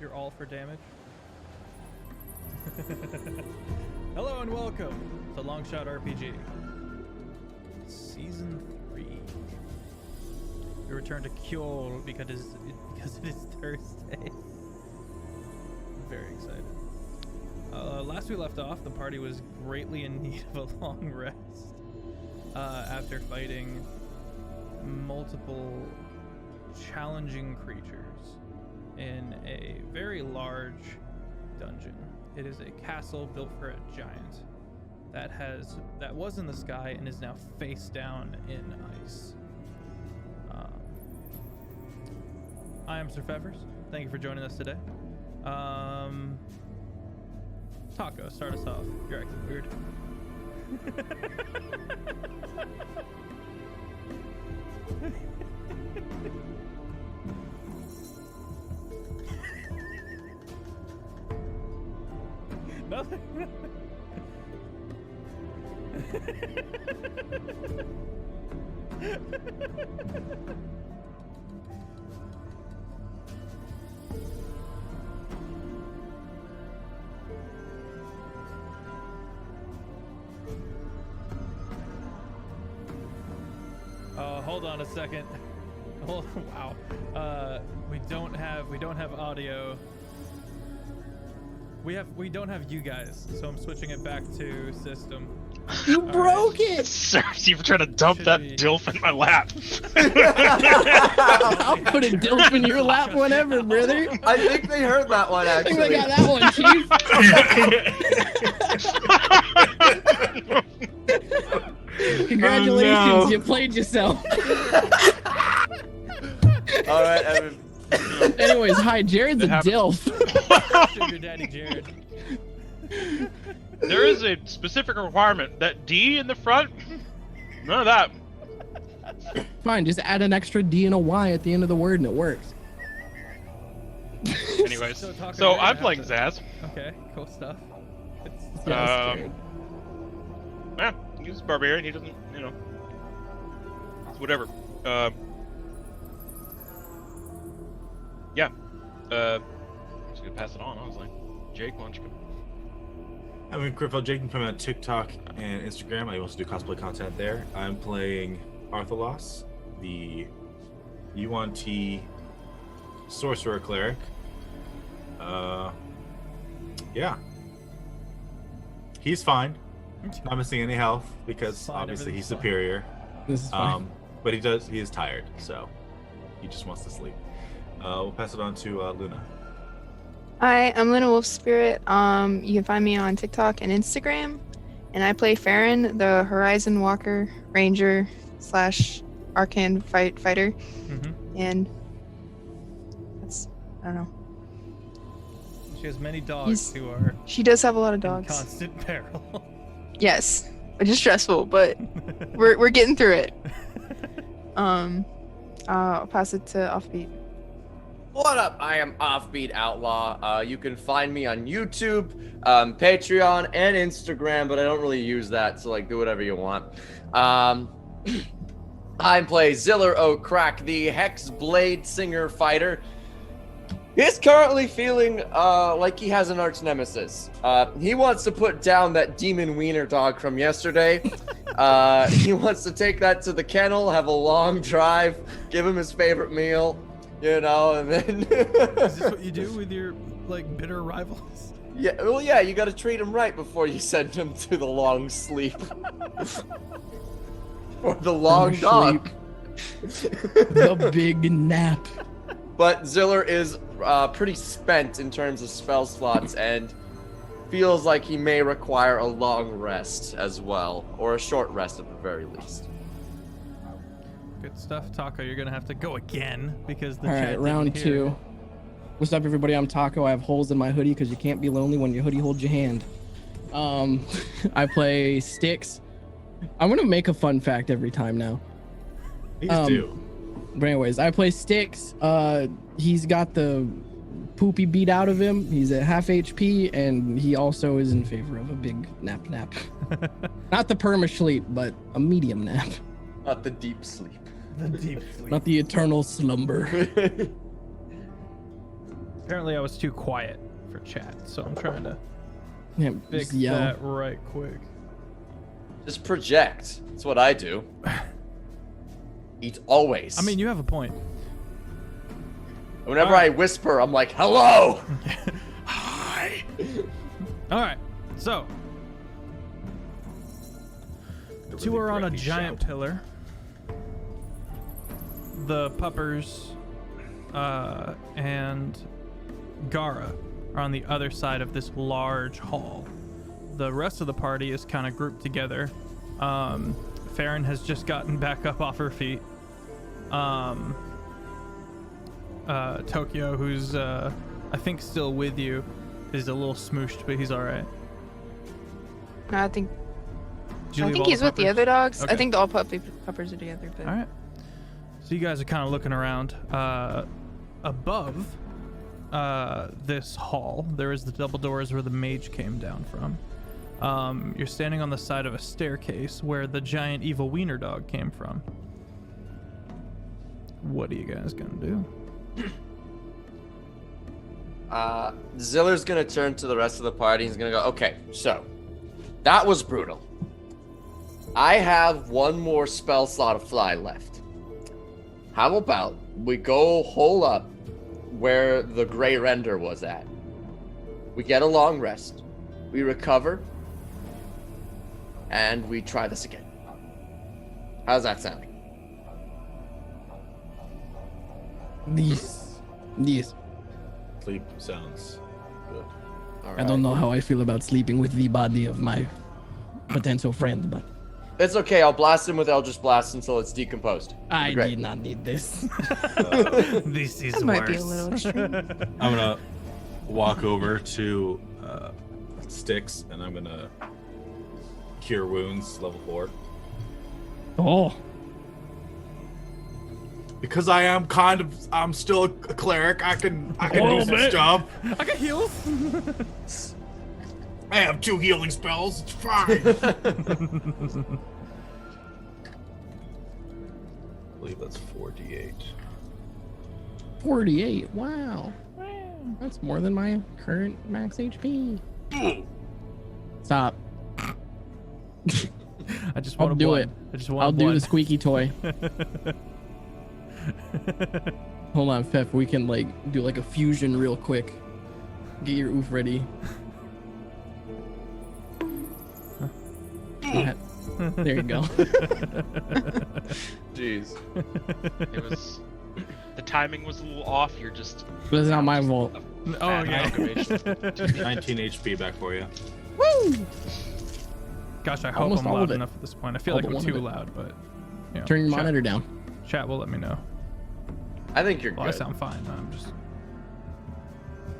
You're all for damage. Hello and welcome to Longshot RPG, Season 3. We return to Kjol because it is Thursday. I'm very excited. Last we left off, the party was greatly in need of a long rest after fighting multiple challenging creatures in a very large dungeon. It is a castle built for a giant that was in the sky and is now face down in ice. I am Sir Feffers. Thank you for joining us today. Taco, start us off. You're acting weird. Nothing. Hold on a second. Oh, wow. We don't have audio. We don't have you guys, so I'm switching it back to system. You broke it! Sir, you were trying to dump that dilf in my lap. I'll put a dilf in your lap whenever, brother. I think they heard that one, I actually. think they got that one, Chief. Congratulations, Oh, no. you played yourself. All right, Evan. Anyways, hi, Jared's a dilf. Sugar Daddy Jared. There is a specific requirement that D in the front. None of that. Fine, just add an extra D and a Y at the end of the word and it works. Anyways, So, Taco, so you're gonna I'm have playing to- Zaz. Okay, cool stuff. Yes, Jared. Yeah, he's a barbarian. He doesn't, it's whatever. Yeah. Just gonna pass it on. I was like, Jake, why don't you go? I'm Critfail. Jake from TikTok and Instagram. I also do cosplay content there. I'm playing Outlaw, the UNT sorcerer cleric. Yeah. He's fine. Not missing any health because Fine, obviously he's everything's fine. superior. This is fine. But he is tired, so he just wants to sleep. We'll pass it on to Luna. Hi, I'm Luna Wolf Spirit. You can find me on TikTok and Instagram, and I play Farron, the Horizon Walker Ranger / Arcane fighter, and that's, I don't know. She has many dogs who are She does have a lot of in dogs. constant peril. Yes, which is stressful, but we're getting through it. I'll pass it to Offbeat. What up? I am Offbeat Outlaw. You can find me on YouTube, Patreon, and Instagram, but I don't really use that, so do whatever you want. I play Ziller O'Crack, the Hexblade Singer Fighter. He's currently feeling like he has an arch nemesis. He wants to put down that demon wiener dog from yesterday. He wants to take that to the kennel, have a long drive, give him his favorite meal. And then Is this what you do with your bitter rivals? yeah, you got to treat him right before you send him to the long sleep or the long dog. The big nap. But Ziller is pretty spent in terms of spell slots and feels like he may require a long rest as well, or a short rest at the very least. Good stuff, Taco. You're gonna have to go again because the All chat right, didn't round hear. 2. What's up, everybody? I'm Taco. I have holes in my hoodie because you can't be lonely when your hoodie holds your hand. I play Styx. I'm gonna make a fun fact every time now. Please do. But anyways, I play Styx. He's got the poopy beat out of him. He's at half HP, and he also is in favor of a big nap. Not the perma sleep, but a medium nap. Not the deep sleep. The deep sleep. Not the eternal slumber. Apparently I was too quiet for chat, so I'm trying to Yeah, fix just yell. that right quick. Just project. That's what I do. Eat always. I mean, you have a point. Whenever I whisper, I'm like, hello! Hi! All right, so two are on a giant pillar. The puppers and Gara are on the other side of this large hall. The rest of the party is kind of grouped together. Farron has just gotten back up off her feet. Tokyo, who's I think still with you, is a little smooshed, but he's all right. No, I think Did you I leave think all he's the with the puppers? other dogs. Okay. I think all puppers are together. But All right. So you guys are kind of looking around. Above this hall, there is the double doors where the mage came down from. You're standing on the side of a staircase where the giant evil wiener dog came from. What are you guys gonna do? Ziller's gonna turn to the rest of the party. He's gonna go, okay, so that was brutal. I have one more spell slot of fly left. How about we go hole up where the gray render was at? We get a long rest, we recover, and we try this again. How's that sound? Yes. Sleep sounds good. All I don't know how I feel about sleeping with the body of my potential friend, but It's okay. I'll blast him with Eldritch Blast until it's decomposed. I Great. did not need this. This is that might be a little extreme. I'm gonna walk over to Sticks, and I'm gonna cure wounds level 4. Oh, Because I'm still a cleric. I can do little some bit. stuff. I got heals. I have 2 healing spells. It's fine. I believe that's 4d8. 48. Wow. That's more than my current max HP. Stop. I just I'll want do blood. it. I just want I'll do blood. the squeaky toy. Hold on, Feff. We can do a fusion real quick. Get your oof ready. There you go. Jeez. It was the timing was a little off. You're just But it's not my fault. Oh yeah. 19 HP back for you. Woo! Gosh, I hope Almost I'm all loud of it. enough at this point. I feel All like but I'm one too of it. loud, but you know, Turn your chat, monitor down. Chat will let me know. I think you're Well, good. I sound fine. I'm just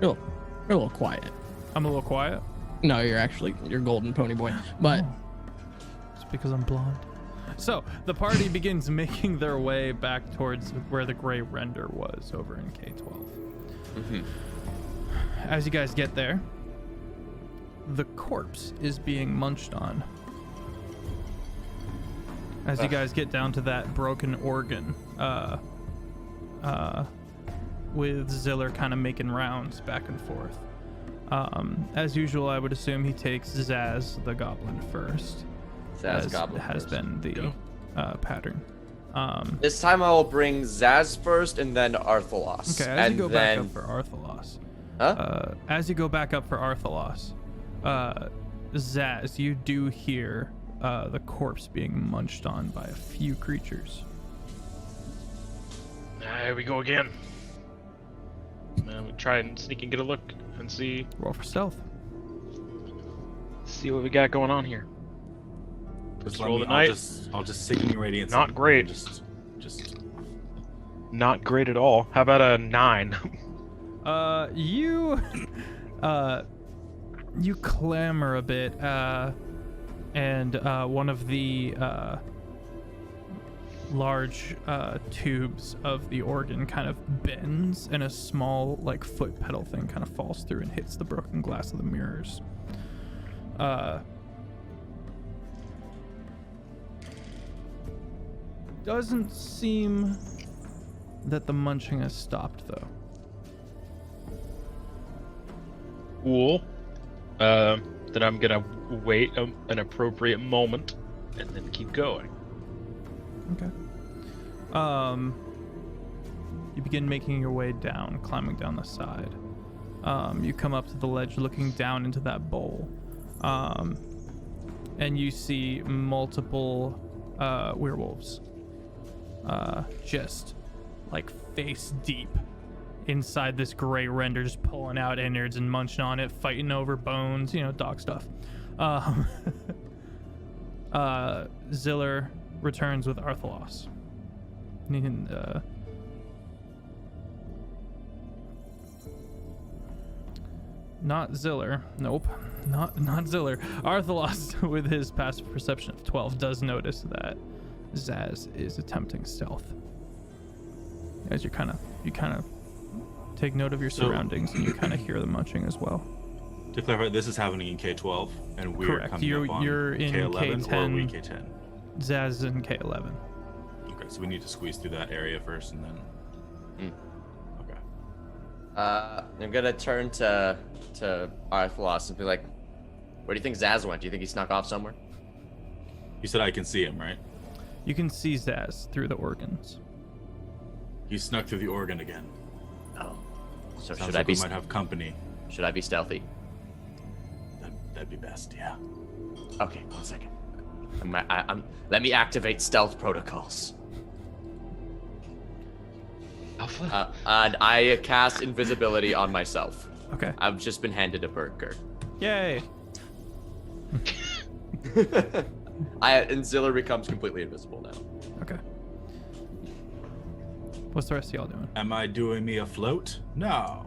You're a little quiet. I'm a little quiet. No, you're golden pony boy. But It's because I'm blonde. So the party begins making their way back towards where the gray render was over in K12. Mhm. As you guys get there, the corpse is being munched on. As you guys get down to that broken organ, with Ziller kind of making rounds back and forth. As usual, I would assume he takes Zaz the goblin first. Zaz as Goblin has first. been the pattern. This time I will bring Zaz first and then Arthalos. Okay, as and you go then... back up for Arthalos, Huh? as you go back up for Arthalos, Zaz, you do hear the corpse being munched on by a few creatures. Here we go again. We try and sneak and get a look and see Roll for stealth. what we got going on here. Just roll let the me, night. I'll just signal radiance. Not great. Just Not great at all. How about a 9? You clamor a bit, and one of the large tubes of the organ kind of bends, and a small foot pedal thing kind of falls through and hits the broken glass of the mirrors. Doesn't seem that the munching has stopped, though. Cool. Then I'm gonna wait an appropriate moment and then keep going. Okay. You begin making your way down, climbing down the side. You come up to the ledge, looking down into that bowl, and you see multiple werewolves, just like face deep inside this gray render, just pulling out innards and munching on it, fighting over bones, dog stuff. Ziller returns with Arthalos. Not Ziller. Nope. Not Ziller. Arthalos, with his passive perception of 12, does notice that Zaz is attempting stealth. As you kind of take note of your surroundings, and you kind of hear the munching as well. To clarify, this is happening in K12, and we're Correct. coming up on You're in K11, K10. or are we K10? Zaz is in K11. Okay, so we need to squeeze through that area first, and then. Okay. I'm gonna turn to Arthalos and be like, "Where do you think Zaz went? Do you think he snuck off somewhere?" You said I can see him, right? You can see Zaz through the organs. He snuck through the organ again. Oh, so Sounds should like I be we might have company. should I be stealthy? That'd be best, yeah. Okay, 1 second. Let me activate stealth protocols. Alpha? And I cast invisibility on myself. Okay. I've just been handed a burger. Yay. And Ziller becomes completely invisible now. Okay. What's the rest of y'all doing? Am I doing me a float? No.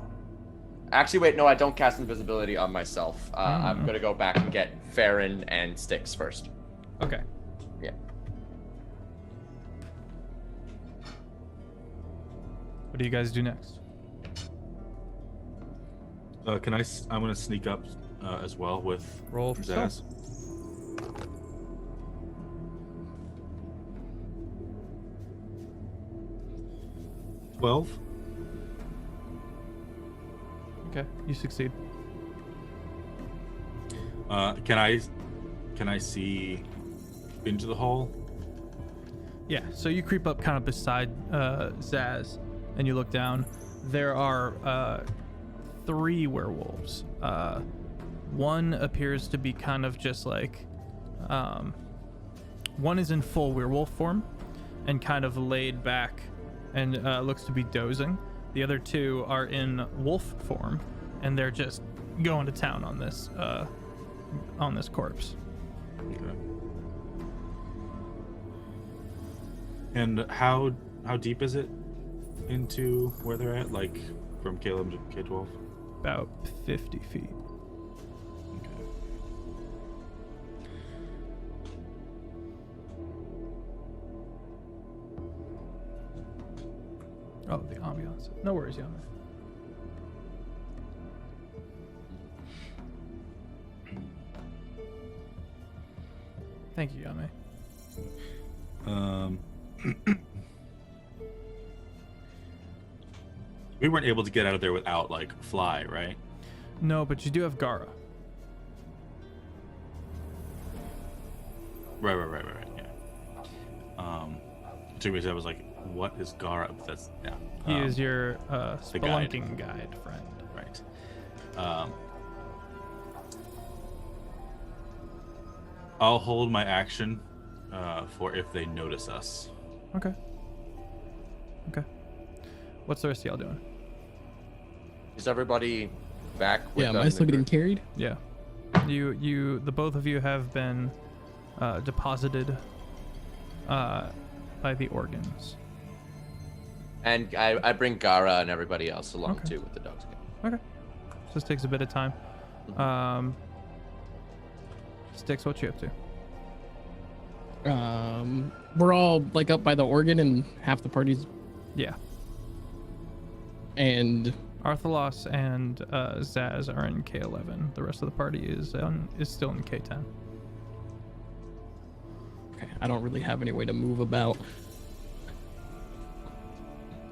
Actually, wait, no, I don't cast invisibility on myself. I'm gonna go back and get Farron and Styx first. Okay. Yeah. What do you guys do next? I'm gonna sneak up as well with Roll for Zaz. 12. Okay, you succeed. Can I see into the hole? Yeah, so you creep up kind of beside Zaz, and you look down. There are 3 werewolves. One appears to be kind of just like... one is in full werewolf form and kind of laid back and looks to be dozing. The other 2 are in wolf form, and they're just going to town on this corpse. Okay. And how deep is it into where they're at? Like from K11 to K12? About 50 feet. Okay. Oh, the ambiance. No worries, Yama. Thank you, Yame. We weren't able to get out of there without like fly, right? No, but you do have Gara. Right, yeah. Took me a second, I was like, what is Gara? But that's, yeah. He is your guide. spelunking guide friend. Right. I'll hold my action for if they notice us. Okay. What's the rest of y'all doing? Is everybody back? With Am I still getting carried? Yeah. The both of you have been deposited by the organs. And I bring Gara and everybody else along Okay. too with the dogs. Okay. So this takes a bit of time. Styx, what you up to? We're all like up by the organ, and half the party's Yeah. and Arthalos and Zaz are in K11. The rest of the party is still in K10. okay, I don't really have any way to move about.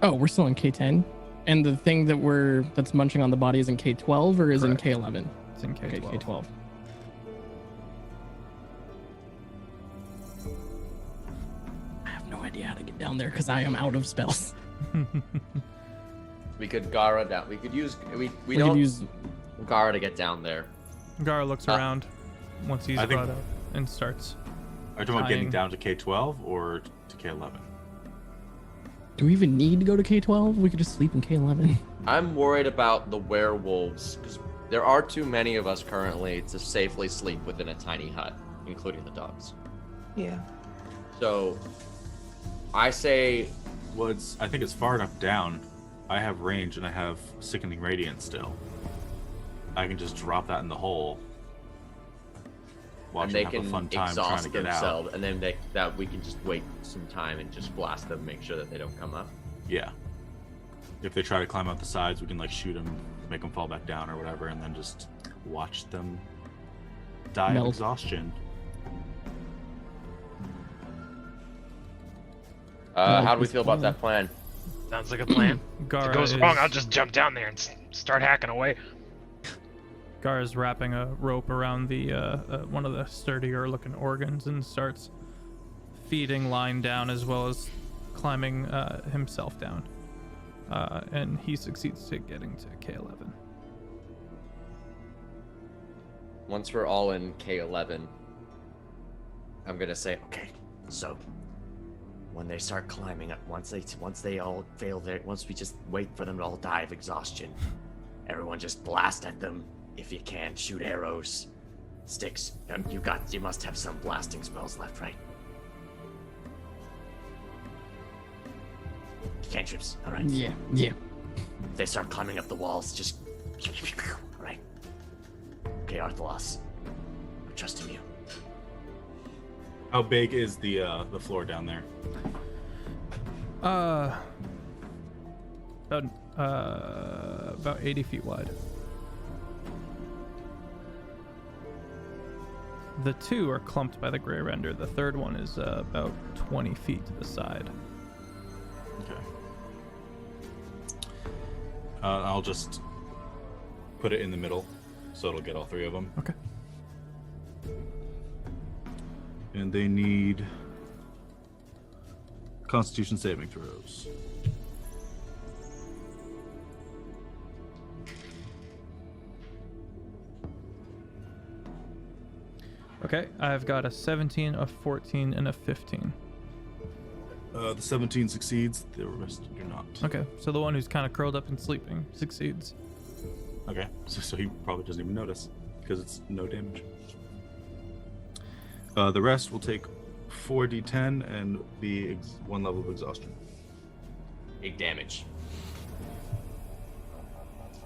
Oh, we're still in K10. And the thing that's munching on the body is in K12 or is Correct. in K11? It's in K12. Okay, K12. I have no idea how to get down there because I am out of spells. We could Gara down. We could use. We We don't could use Gara to get down there. Gara looks around once he's I think- brought up and starts. Are you talking about getting Tying. down to K12 or to K11? Do we even need to go to K12? We could just sleep in K11. I'm worried about the werewolves because there are too many of us currently to safely sleep within a tiny hut, including the dogs. Yeah. So, I say I think it's far enough down. I have range and I have sickening radiance still. I can just drop that in the hole. Watch and them they have can a fun time trying exhaust to get out. themselves, and then we can just wait some time and just blast them, make sure that they don't come up. Yeah. If they try to climb out the sides, we can like shoot them, make them fall back down or whatever, and then just watch them die Melt. of exhaustion. How do we feel about that plan? Sounds like a plan. If Gara it goes is, wrong, I'll just jump down there and start hacking away. Gara's wrapping a rope around the one of the sturdier looking organs and starts feeding lying down as well as climbing himself down. And he succeeds to getting to K11. Once we're all in K11, I'm gonna say, okay, so when they start climbing up, once they all fail there, once we just wait for them to all die of exhaustion, everyone just blast at them if you can. Shoot arrows, sticks. You must have some blasting spells left, right? Cantrips, all right. Yeah. If they start climbing up the walls, just all right. Okay, Arthalos, I'm trusting you. How big is the floor down there? About 80 feet wide. The two are clumped by the gray render. The third one is about 20 feet to the side. Okay. I'll just put it in the middle, so it'll get all three of them. Okay. And they need Constitution saving throws. Okay, I've got a 17, a 14, and a 15. The 17 succeeds, the rest do not. Okay, so the one who's kind of curled up and sleeping succeeds. Okay, so he probably doesn't even notice, because it's no damage. The rest will take 4d10 and be one level of exhaustion. Big damage.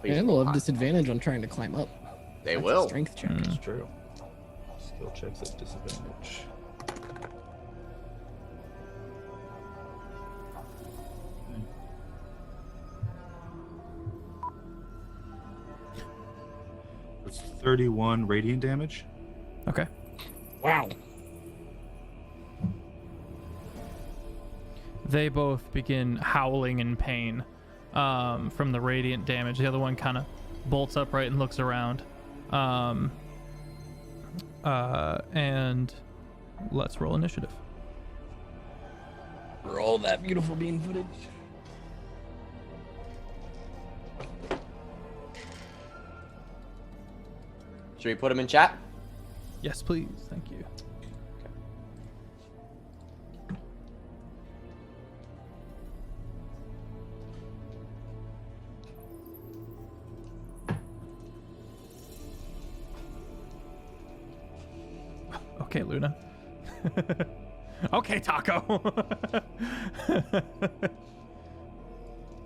And they'll have disadvantage on trying to climb up. They That's a will. strength check. That's true. Skill checks at disadvantage. That's 31 radiant damage. Okay. Wow. They both begin howling in pain from the radiant damage. The other one kind of bolts upright and looks around. And let's roll initiative. Roll that beautiful bean footage. Should we put him in chat? Yes, please. Thank you. Okay, Luna. Okay, Taco.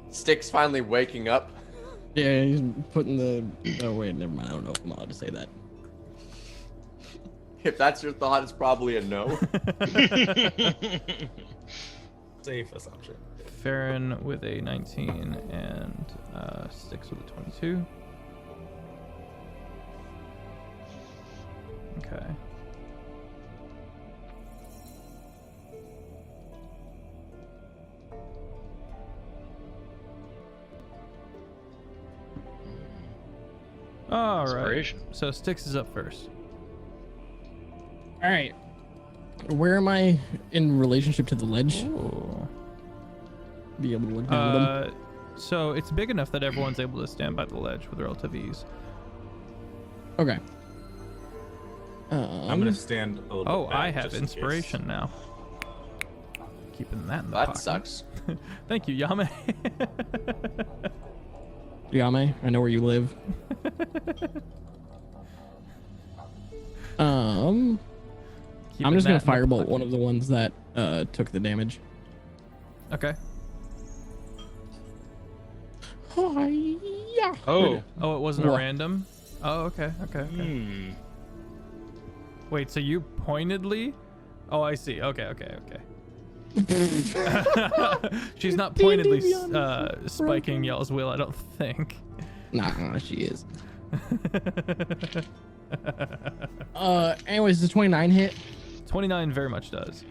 Stick's finally waking up. Yeah, he's putting the. Oh wait, never mind. I don't know if I'm allowed to say that. If that's your thought, it's probably a no. Safe assumption. Farron with a 19 and Styx with a 22. Okay. All right. Inspiration. So Styx is up first. All right. Where am I in relationship to the ledge? Ooh. Be able to look down at them. So it's big enough that everyone's able to stand by the ledge with relative ease. Okay. I'm gonna stand a little Oh, bit back I have just in inspiration now. Keeping that in the That pocket. sucks. Thank you, Yame. Yame, I know where you live. I'm Keeping just that gonna in the firebolt pocket. one of the ones that took the damage. Okay. Hi-ya. Oh. Oh, it wasn't a What? random? Oh, okay. Hmm. Wait, so you pointedly? Oh, I see. Okay. She's not pointedly spiking Y'all's will, I don't think. Nah, she is. Anyways, the 29 hit. 29 very much does.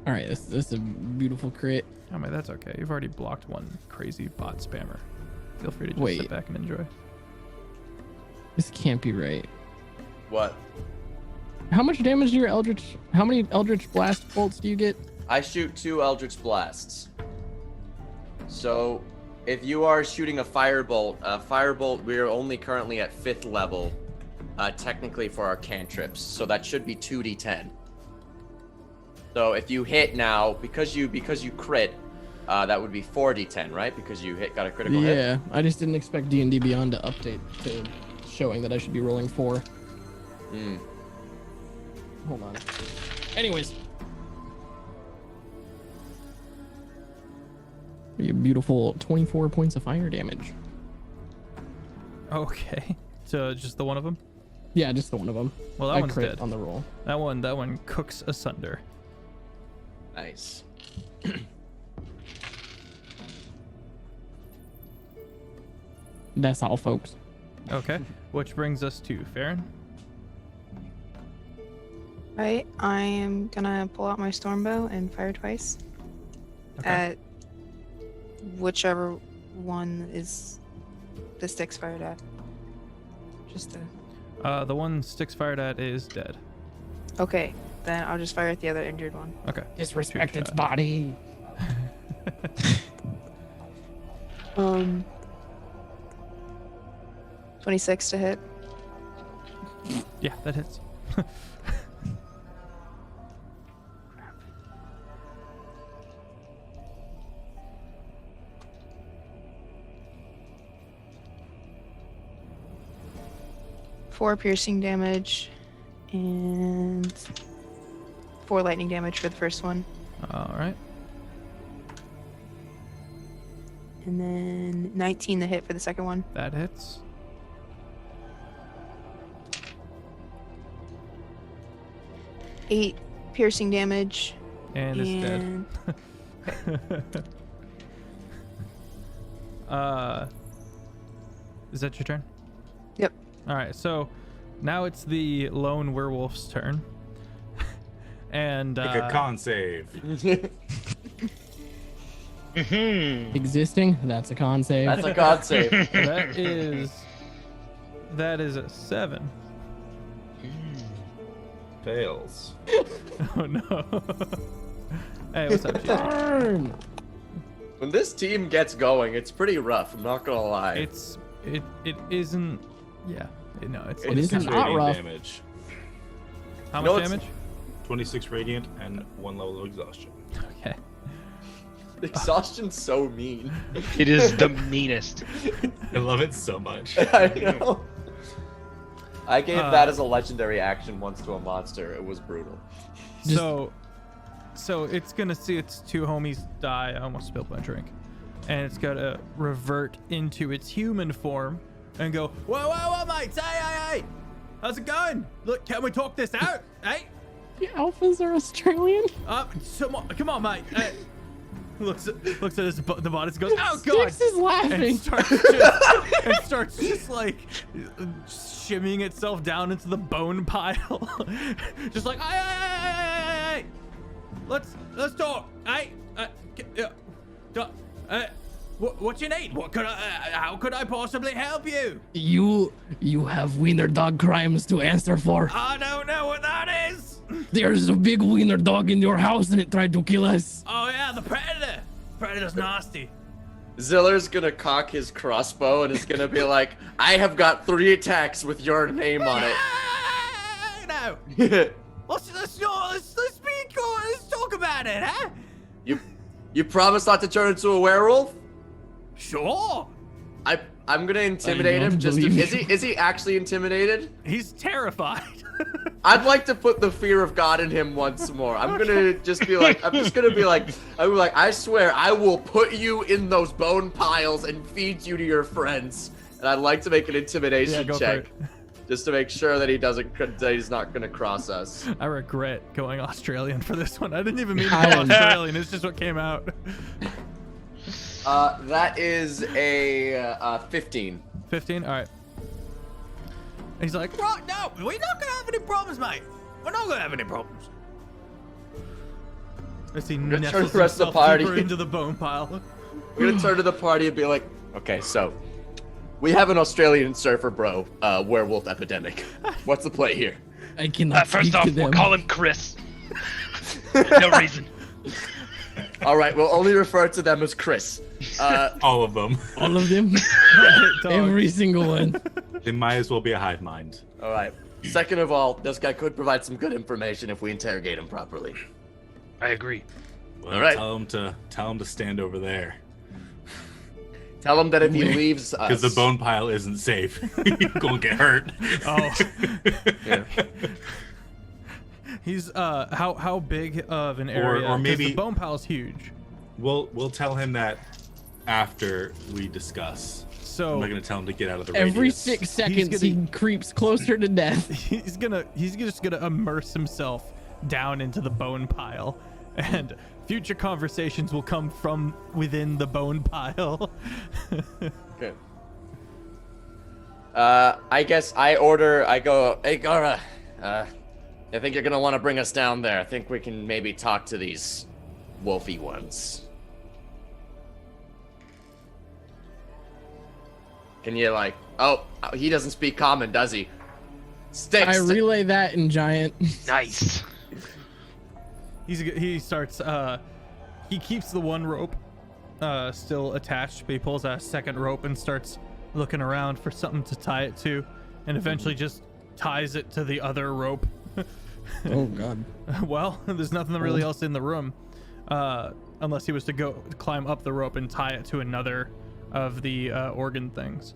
All right, this is a beautiful crit. I mean, that's okay. You've already blocked one crazy bot spammer. Feel free to just Wait. sit back and enjoy. This can't be right. What? How much damage do your Eldritch? How many Eldritch Blast bolts do you get? I shoot 2 Eldritch Blasts. So, if you are shooting a Firebolt, we're only currently at 5th level, technically for our cantrips. So that should be 2d10. So if you hit now, because you crit, that would be 4d10, right? Because you got a critical hit. Yeah, I just didn't expect D&D Beyond to update to showing that I should be rolling 4. Mm. Hold on. Anyways. A beautiful 24 points of fire damage. Okay. So just the one of them? Yeah, just the one of them. Well, that I one's crit dead. on the roll. That one cooks asunder. Nice. That's all, folks. Okay. Which brings us to Farron. Right, I am gonna pull out my stormbow and fire twice Okay. at whichever one is the Styx fired at. Just to... The one Styx fired at is dead. Okay, then I'll just fire at the other injured one. Okay. Disrespect Shoot its shot. body. 26 to hit. Yeah, that hits. Four piercing damage and 4 lightning damage for the first one. All right. And then 19 to hit for the second one. That hits. Eight piercing damage. And it's dead. and Is that your turn? Yep. All right. So now it's the lone werewolf's turn. And Make a con save. Existing? That's a con save. That's a god save. that is a 7. Fails. Oh no. Hey, what's up, G? Burn! When this team gets going, it's pretty rough. I'm not gonna lie. It isn't. Yeah. No, it's. It isn't not radiant rough. damage. How You know much what's- damage? 26 radiant and 1 level of exhaustion. Okay. Exhaustion's so mean. It is the meanest. I love it so much. I know. I gave that as a legendary action once to a monster. It was brutal. Just- So it's gonna see its 2 homies die. I almost spilled my drink. And it's gonna revert into its human form and go, whoa, mate, hey, how's it going? Look, can we talk this out? Hey, The alphas are Australian? come on, mate. Looks at the bodies and goes, oh god, Styx is laughing. and starts just like shimmying itself down into the bone pile, just like, hey, let's talk. What you need? What could I? How could I possibly help you? You have wiener dog crimes to answer for. I don't know what that is. There's a big wiener dog in your house and it tried to kill us. Oh yeah, the predator. Predator's nasty. Ziller's gonna cock his crossbow and is gonna be like, I have got 3 attacks with your name on it. No. Let's talk about it, huh? You promise not to turn into a werewolf? Sure. I'm gonna intimidate him. Is he actually intimidated? He's terrified. I'd like to put the fear of God in him once more. I'm just gonna be like, I swear I will put you in those bone piles and feed you to your friends. And I'd like to make an intimidation check, just to make sure that he's not gonna cross us. I regret going Australian for this one. I didn't even mean to go Australian. It's just what came out. That is a 15. 15. All right. He's like, right, no, we're not gonna have any problems, mate. We're not gonna have any problems. As he nestles the rest of the himself party deeper into the bone pile. We're gonna turn to the party and be like, okay, so we have an Australian surfer bro, werewolf epidemic. What's the play here? I cannot First speak off, to them. we'll call him Chris. No reason. All right, we'll only refer to them as Chris. All of them. All of them. Every single one. They might as well be a hive mind. All right. Second of all, this guy could provide some good information if we interrogate him properly. I agree. Well, All right. Tell him to stand over there. Tell him that if he leaves us, Because the bone pile isn't safe. You're gonna get hurt. Oh. Yeah. He's how big of an area? or 'Cause maybe the bone pile's huge. we'll tell him that after we discuss. So I'm not gonna tell him to get out of the Every radius. 6 seconds, gonna- he creeps closer to death. he's just gonna immerse himself down into the bone pile, and future conversations will come from within the bone pile. Okay. I guess I go, hey Gara, I think you're gonna want to bring us down there. I think we can maybe talk to these wolfy ones. Can you oh, he doesn't speak common, does he? Sticks. I relay that in giant. Nice. He starts he keeps the one rope still attached, but he pulls out a second rope and starts looking around for something to tie it to, and eventually just ties it to the other rope. Oh god. Well, there's nothing really else in the room, unless he was to go climb up the rope and tie it to another of the organ things.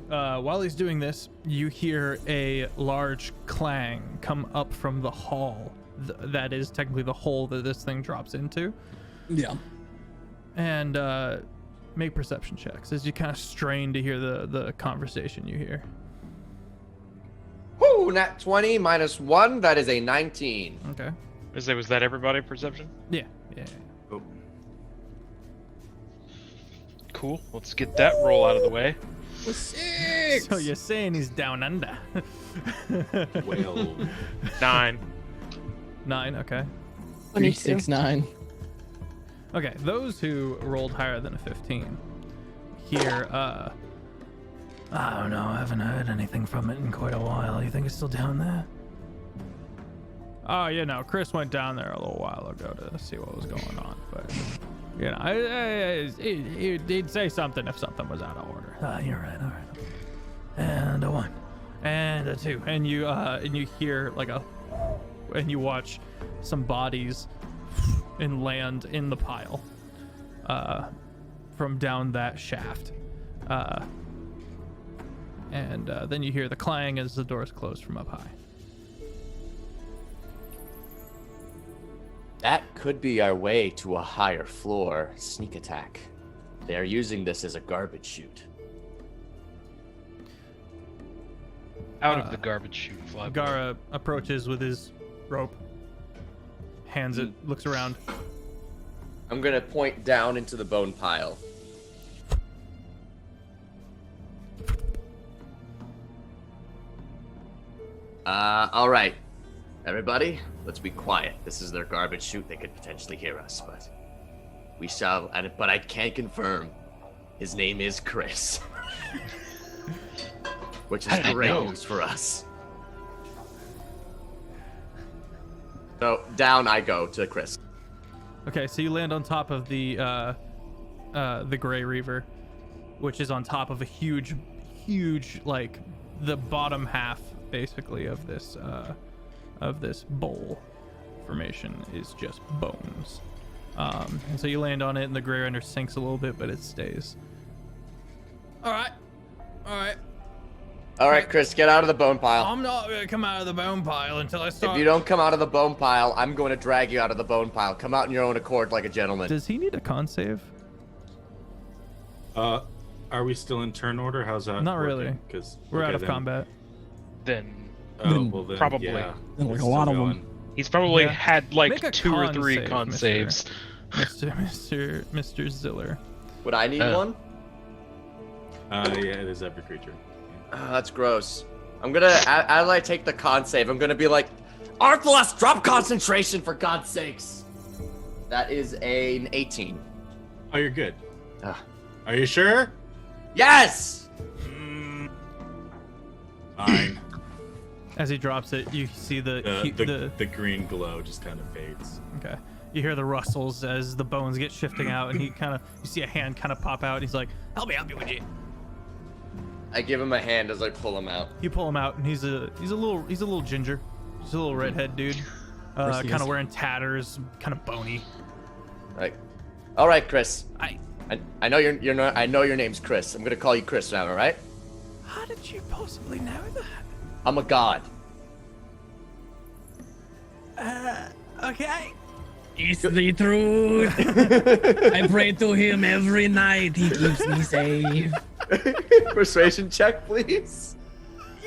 While he's doing this, you hear a large clang come up from the hall. That is technically the hole that this thing drops into. Yeah. And make perception checks as you kind of strain to hear the conversation you hear. Whoo, nat 20 minus 1, that is a 19. Okay. Was that everybody perception? Yeah. Oh, Cool. Let's get that roll out of the way. 6. So you're saying he's down under. well. 9. 9, okay. 22. 6, 9. Okay, those who rolled higher than a 15 here, I don't know, I haven't heard anything from it in quite a while. You think it's still down there? Oh, Chris went down there a little while ago to see what was going on, but, he'd say something if something was out of order. You're right, all right. And a 1, and a 2, and you hear and you watch some bodies and land in the pile from down that shaft. And then you hear the clang as the doors close from up high. That could be our way to a higher floor sneak attack. They are using this as a garbage chute. Out of the garbage chute, fly. Gara approaches with his rope, hands it, looks around. I'm gonna point down into the bone pile. All right, everybody, let's be quiet. This is their garbage chute. They could potentially hear us, but we shall. But I can't confirm His name is Chris. Which is How did I great know? news for us. So down I go to Chris. Okay, so you land on top of the Grey Reaver, which is on top of a huge, like the bottom half basically of this bowl formation is just bones. And so you land on it, and the Grey Render sinks a little bit, but it stays. All right. All right, Chris, get out of the bone pile. I'm not gonna come out of the bone pile until I start. If you don't come out of the bone pile, I'm going to drag you out of the bone pile. Come out in your own accord like a gentleman. Does he need a con save? Are we still in turn order? How's that? Not really. Because We're out of combat. Then Oh, well then, Probably. Yeah, Then, like, it's a lot still of 'em. going. he's probably Yeah. had Make like a 2 or con 3 save, con Mr. saves. Mr. Ziller. Would I need one? Yeah, it is every creature. That's gross. I'm gonna, as I take the con save, I'm gonna be like, Arthalas, drop concentration for God's sakes. That is an 18. Oh, you're good. Ah. Are you sure? Yes! Fine. As he drops it, you see The green glow just kind of fades. Okay. You hear the rustles as the bones get shifting out, and you see a hand kind of pop out. And he's like, "Help me with you." I give him a hand as I pull him out. You pull him out, and he's a little ginger, he's a little redhead dude, course he kind is. of wearing tatters, kind of bony. Like, all right, Chris. I. I know you're not. I know your name's Chris. I'm gonna call you Chris now. All right? How did you possibly know that? I'm a god. Okay. It's the truth. I pray to him every night. He keeps me safe. Persuasion check, please.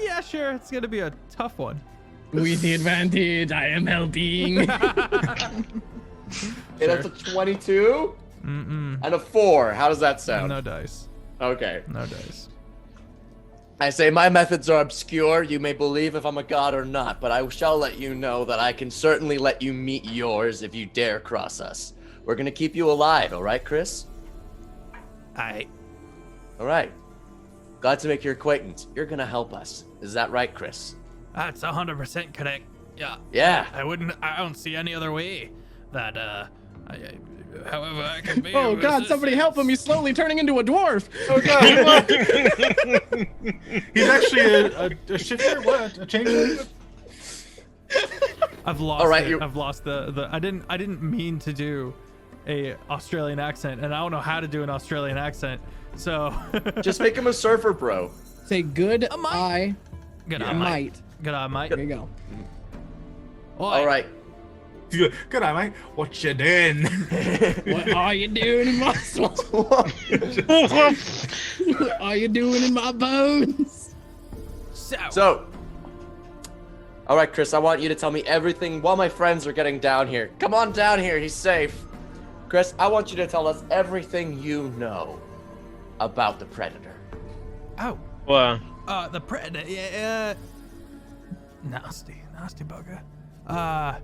Yeah, sure. It's gonna be a tough one. With the advantage, I am helping. Okay, that's a 22 and a 4. How does that sound? No dice. Okay. No dice. I say my methods are obscure. You may believe if I'm a god or not, but I shall let you know that I can certainly let you meet yours if you dare cross us. We're gonna keep you alive, all right, Chris? I. All right. Glad to make your acquaintance. You're gonna help us. Is that right, Chris? That's 100% correct. Yeah. Yeah. I don't see any other way that however I can be. Oh of God! Somebody help him! He's slowly turning into a dwarf. Oh god! He's actually a shifter. What? A changeling? I've lost All right, it. you're- I've lost the I didn't mean to do a Australian accent, and I don't know how to do an Australian accent. So Just make him a surfer, bro. Say good. might. I good eye, might. mate. Good eye, mate. There you go. Oi. All right. Good eye, mate. What you doing? What are you doing in my soul? What are you doing in my bones? So, all right, Chris, I want you to tell me everything while my friends are getting down here. Come on down here. He's safe. Chris, I want you to tell us everything you know about the Predator. Oh. Well, The predator. Yeah. Nasty bugger. I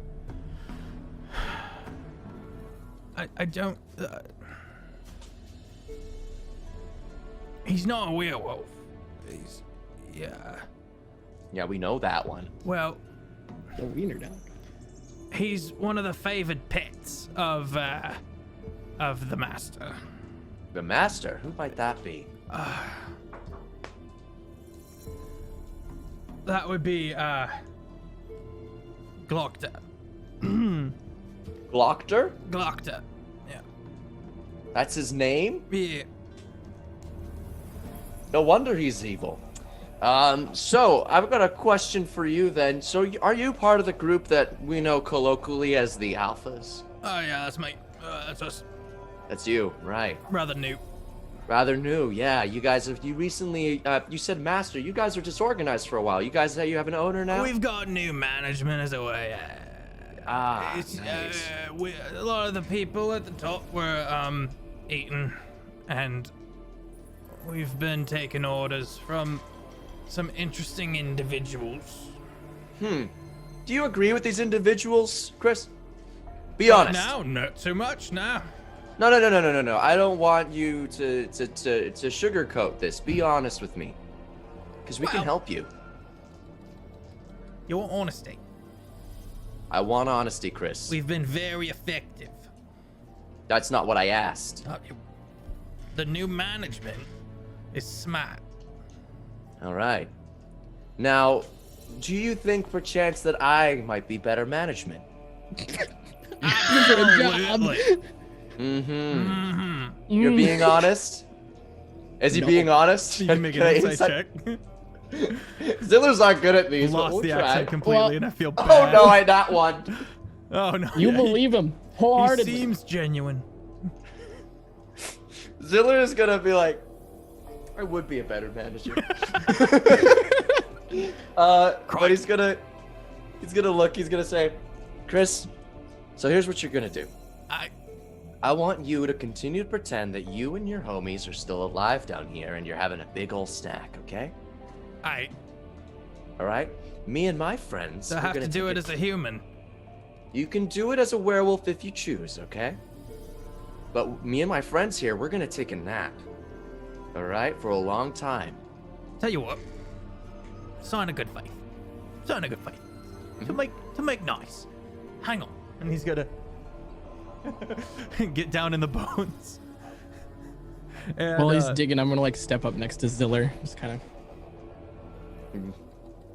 don't. He's not a werewolf. Yeah, we know that one. Well, The wiener down. he's one of the favored pets of the master. The Master? Who might that be? That would be Glockter. Glockter? Glockter. Yeah. That's his name? Yeah. No wonder he's evil. So I've got a question for you then. So are you part of the group that we know colloquially as the Alphas? Oh yeah, that's me. That's us. That's you, right? Rather new. Rather new, yeah. You guys have you recently? You said Master. You guys are disorganized for a while. You guys say you have an owner now. We've got new management as a way. Nice. A lot of the people at the top were eaten, and we've been taking orders from some interesting individuals. Do you agree with these individuals, Chris? Be honest. No, not too much. No. No. I don't want you to sugarcoat this. Be honest with me. Because we can Well- help you. You want honesty? I want honesty, Chris. We've been very effective. That's not what I asked. The new management is smart. All right. Now, do you think perchance that I might be better management? Absolutely. Mm-hmm. You're being honest? Is he No. being honest? You can make an I insight check. Ziller's not good at these. but Lost we'll the try. accent completely, Well- and I feel Oh bad. no, I not one. Oh no. You yeah, believe him he wholeheartedly. seems genuine. Ziller is gonna be like, I would be a better manager. But he's gonna look. He's gonna say, Chris. So here's what you're gonna do. I want you to continue to pretend that you and your homies are still alive down here, and you're having a big old snack. Okay? All right. Me and my friends. So I we're have to gonna do take it as a human. You can do it as a werewolf if you choose, okay? But me and my friends here, we're gonna take a nap. All right, for a long time. Tell you what. Sign a good faith. Sign a good faith. To make nice. Hang on. And he's gonna get down in the bones. And, While he's digging, I'm gonna like step up next to Ziller. Just kind of.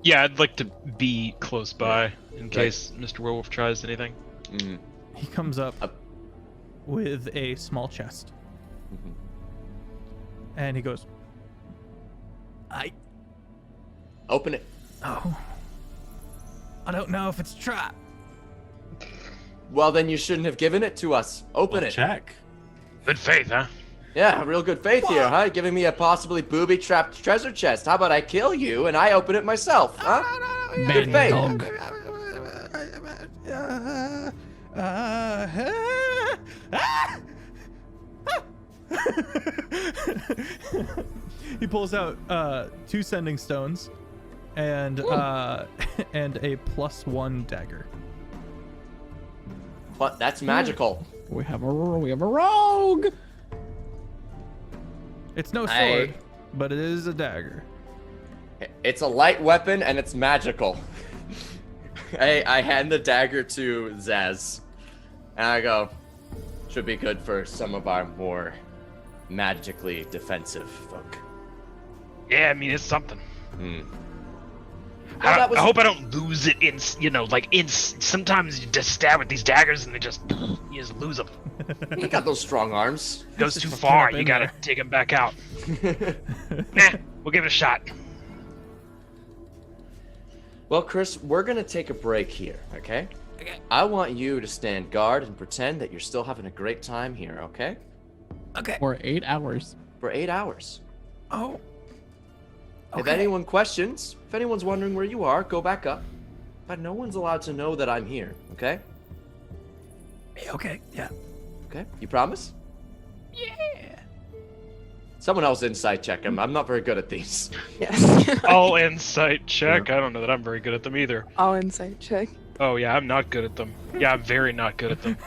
Yeah, I'd like to be close by in case Mr. Werewolf tries anything. Mm. he comes up with a small chest. Mhm. And he goes, Open it. Oh, I don't know if it's trap. Well, then you shouldn't have given it to us. Open it. Check. Good faith, huh? Yeah, real good faith here, huh? Giving me a possibly booby-trapped treasure chest. How about I kill you and I open it myself, huh? Good faith. Dog. He pulls out 2 sending stones and and a +1 dagger. But that's magical. We have a rogue. It's no I- sword, but it is a dagger. It's a light weapon and it's magical. I hand the dagger to Zaz. And I go, should be good for some of our more magically defensive folk. Yeah, I mean, it's something. Hmm. I hope I don't lose it in, sometimes you just stab with these daggers and you just lose them. You got those strong arms. Goes too Just far, get up you in gotta there. take them back out. Nah, we'll give it a shot. Well, Chris, we're gonna take a break here, okay? Okay. I want you to stand guard and pretend that you're still having a great time here, okay? Okay. For 8 hours. For 8 hours. Oh. If anyone questions, if anyone's wondering where you are, go back up. But no one's allowed to know that I'm here, okay? Okay. Yeah. Okay? You promise? Yeah. Someone else insight check him. I'm not very good at these. Yes. All insight check. I don't know that I'm very good at them either. All insight check. Oh yeah, I'm not good at them. Yeah, I'm very not good at them.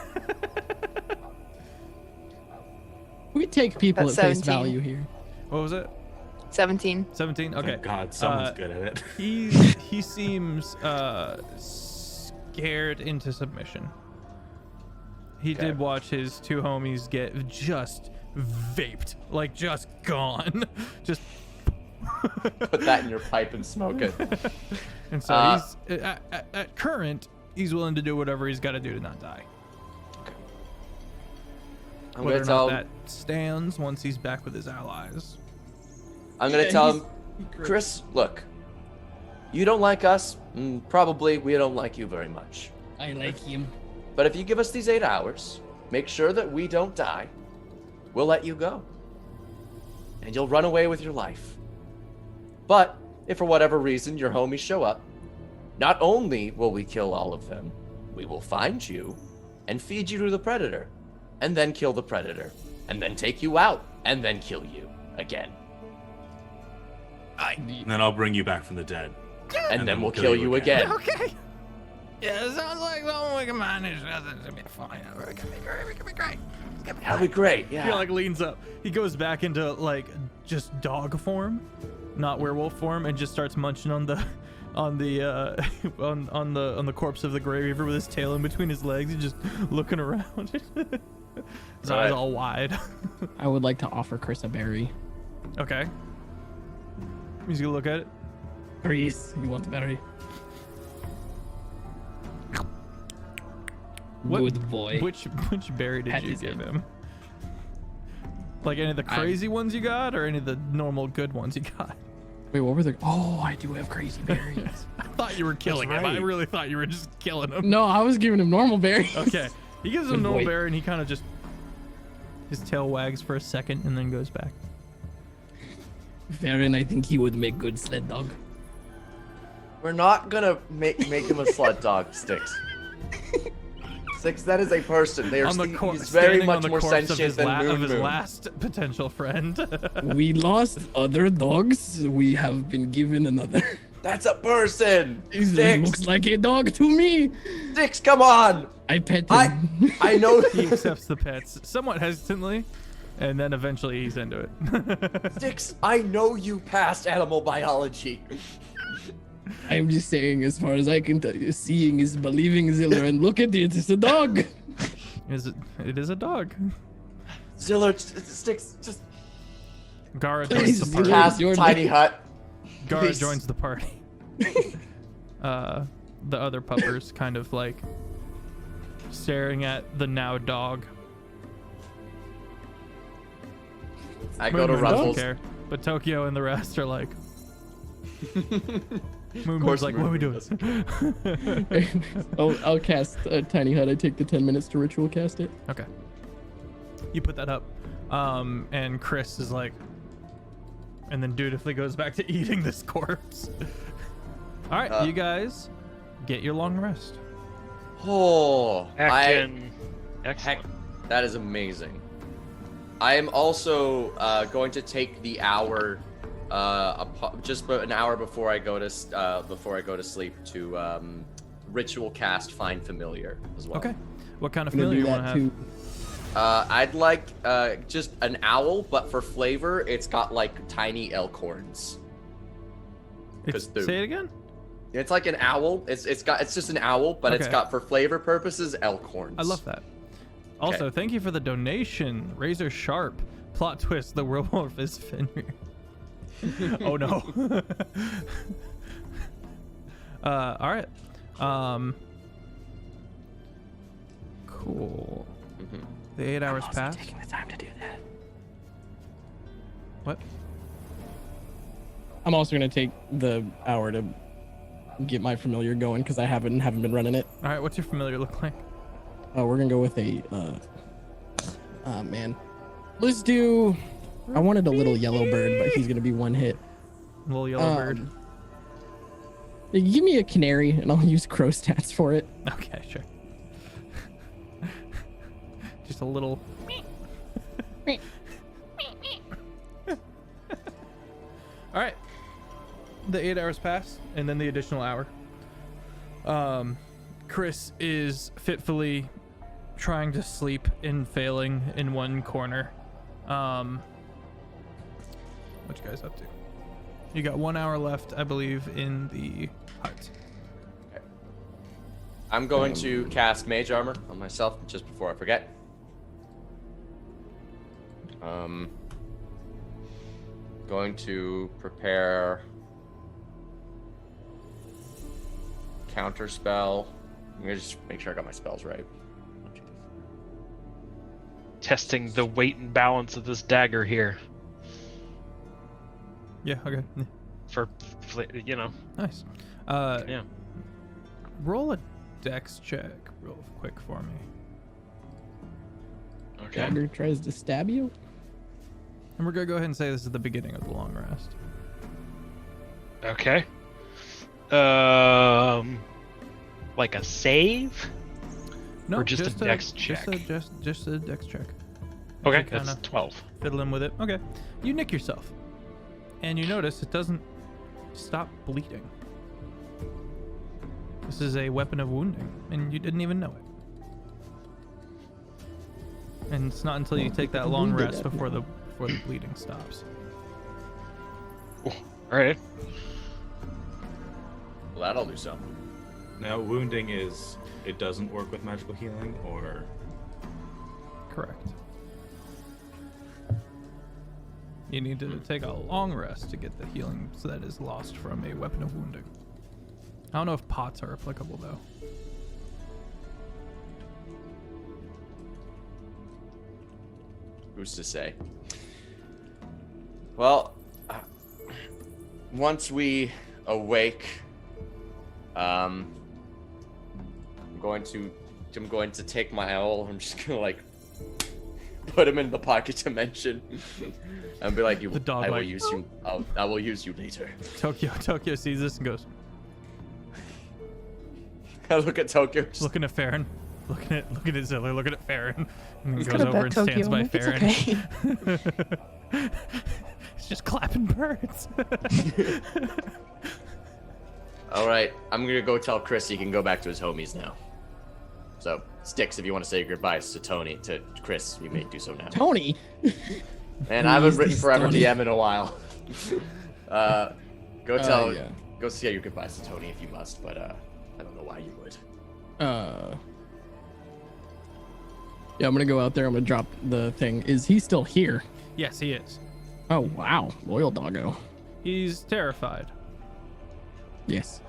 We take people That's at face 17. value here. What was it? 17. 17. Okay. Thank God, someone's Uh, good at it. He seems scared into submission. He Okay. did watch his 2 homies get just vaped, like just gone, just. Put that in your pipe and smoke it. And so he's at current, he's willing to do whatever he's got to do to not die. I'm Whether gonna or tell not him. that stands once he's back with his allies. I'm gonna tell him, Chris. Look, you don't like us. Probably we don't like you very much. I like him. But if you give us these 8 hours, make sure that we don't die. We'll let you go, and you'll run away with your life. But if for whatever reason your homies show up, not only will we kill all of them, we will find you and feed you to the predator, and then kill the predator, and then take you out, and then kill you again. And then I'll bring you back from the dead. And then we'll kill you again. Okay. Yeah, it sounds like something we can manage. That's gonna be fine. It can be great. That'd be great. Yeah. He like leans up. He goes back into like just dog form, not werewolf form, and just starts munching on the on the corpse of the Grey Reaver with his tail in between his legs. He's just looking around. His eyes all wide. I would like to offer Chris a berry. Okay. He's gonna look at it. Chris, you want the berry? Good boy. Which berry did Pat you his give head. him? Like any of the crazy ones you got, or any of the normal good ones you got? Wait, what were the? Oh, I do have crazy berries. I thought you were killing him. I right. really thought you were just killing him. No, I was giving him normal berries. Okay. He gives him Good normal boy. berry, and he kind of just his tail wags for a second and then goes back. Farron, I think he would make good sled dog. We're not gonna make him a sled dog, Sticks. Sticks, that is a person. They are On the he's very standing much on the more corpse of sentient his, than Moon of his Moon. last potential friend. We lost other dogs. We have been given another. That's a person. He Sticks, looks like a dog to me. Sticks, come on. I pet him. I know. He accepts the pets somewhat hesitantly, and then eventually he's into it. Sticks, I know you passed animal biology. I'm just saying, as far as I can tell you, seeing is believing, Ziller, and look at it, it's a dog. It is a dog. Ziller, Sticks, just Gara Please, joins the party. Zilla. cast your tiny name. hut. Gara Please. joins the party. The other puppers kind of like staring at the now dog. I go to Moon Moon doesn't Ruffles. care, but Tokyo and the rest are like. Moon course Moon's like, what are we doing? I'll cast a tiny hut. I take the 10 minutes to ritual cast it. Okay. You put that up, and Chris is like, and then dutifully goes back to eating this corpse. All right, you guys get your long rest. Oh, Excellent. heck, that is amazing. I am also going to take the hour, just an hour before I go to sleep to ritual cast Find Familiar as well. Okay. What kind of I'm gonna familiar do you want to that have? too. I'd like just an owl, but for flavor, it's got like tiny elk horns. Say it again. It's like an owl. It's just an owl, but it's Okay. got for flavor purposes elk horns. I love that. Also, thank you for the donation. Razor Sharp. Plot twist, the werewolf is Fenrir. Oh no. All right. Cool. Mhm. The 8 hours pass. Taking the time to do that. What? I'm also gonna take the hour to get my familiar going because I haven't been running it. All right. What's your familiar look like? We're gonna go with a. Man, let's do. I wanted a little yellow bird, but he's gonna be one hit. Little yellow bird. Give me a canary, and I'll use crow stats for it. Okay, sure. Just a little. All right. The 8 hours pass, and then the additional hour. Chris is fitfully trying to sleep and failing in one corner. What you guys up to? You got 1 hour left, I believe, in the hut. I'm going to cast Mage Armor on myself just before I forget. Going to prepare counter spell. I'm gonna just make sure I got my spells right. Testing the weight and balance of this dagger here. Yeah, okay. You know. Nice. Yeah. Roll a dex check real quick for me. Okay. Dagger tries to stab you. And we're going to go ahead and say this is the beginning of the long rest. Okay. Like a save? No, Or just a dex check? Just a dex check. Okay, You kinda that's 12. Fiddling with it. Okay. You nick yourself. And you notice it doesn't stop bleeding. This is a weapon of wounding, and you didn't even know it. And it's not until you take that long rest before the bleeding stops. All right. Well, that'll do something. Now, wounding it doesn't work with magical healing, or Correct. You need to take a long rest to get the healing that is lost from a weapon of wounding. I don't know if pots are applicable though. Who's to say? Well, once we awake, I'm going to take my owl. I'm just gonna like put him in the pocket dimension and be like, The dog, I will like, use you. I will use you later. Tokyo sees this and goes, I look at Tokyo. Just, looking at Farron, looking at Ziller, looking at Farron, and He's goes gonna over bet and stands Tokyo. by Like, it's Farron. okay. He's just clapping birds. all right, I'm gonna go tell Chris he can go back to his homies now. So, Sticks, if you want to say your goodbyes to Chris, you may do so now. Tony. Man, I haven't Please, written Forever Tony. DM in a while. Go tell, Yeah. go say your goodbyes to Tony if you must, but I don't know why you would. Yeah, I'm gonna go out there. I'm gonna drop the thing. Is he still here? Yes, he is. Oh wow, loyal doggo. He's terrified. Yes.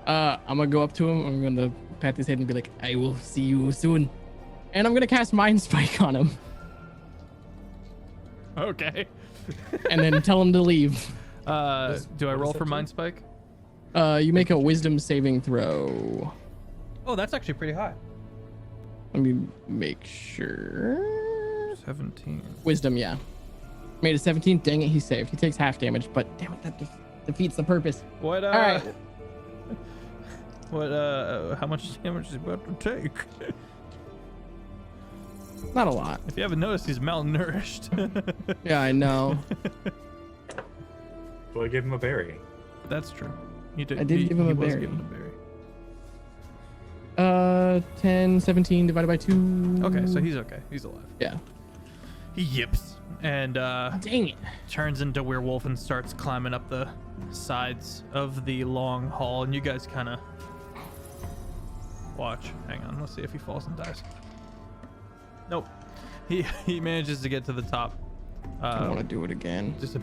I'm gonna go up to him. I'm gonna pat his head and be like, "I will see you soon," and I'm gonna cast Mind Spike on him, Okay. and then tell him to leave. Do I what roll does for that Mind do? Spike? You make a Wisdom saving throw. Oh, that's actually pretty high. Let me make sure. 17. Wisdom, yeah. Made a 17. Dang it, he saved. He takes half damage, but damn it, that defeats the purpose. What? All right. What? How much damage is he about to take? Not a lot. If you haven't noticed, he's malnourished. Yeah, I know. well, I gave him a berry. That's true. You did. I did give him he a was berry. given a berry. 10, 17 divided by 2. Okay, so he's okay. He's alive. Yeah. He yips and Dang it. turns into werewolf and starts climbing up the sides of the long hall. And you guys kind of watch. Hang on. Let's see if he falls and dies. Nope. He manages to get to the top. I want to do it again. Just a.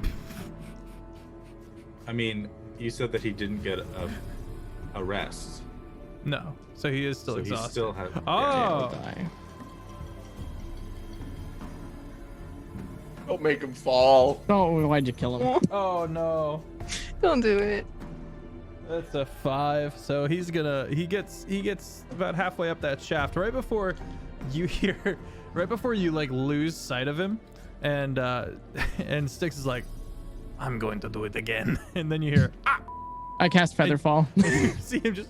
I mean, you said that he didn't get a rest. No. So he is still So he exhausted. still has. Oh. I'll die. Don't make him fall. Oh, why'd you kill him? Oh no. Don't do it. That's a 5. So he gets about halfway up that shaft right before you hear, right before you like lose sight of him, and Styx is like, I'm going to do it again, and then you hear, ah! I cast Featherfall. You see him just,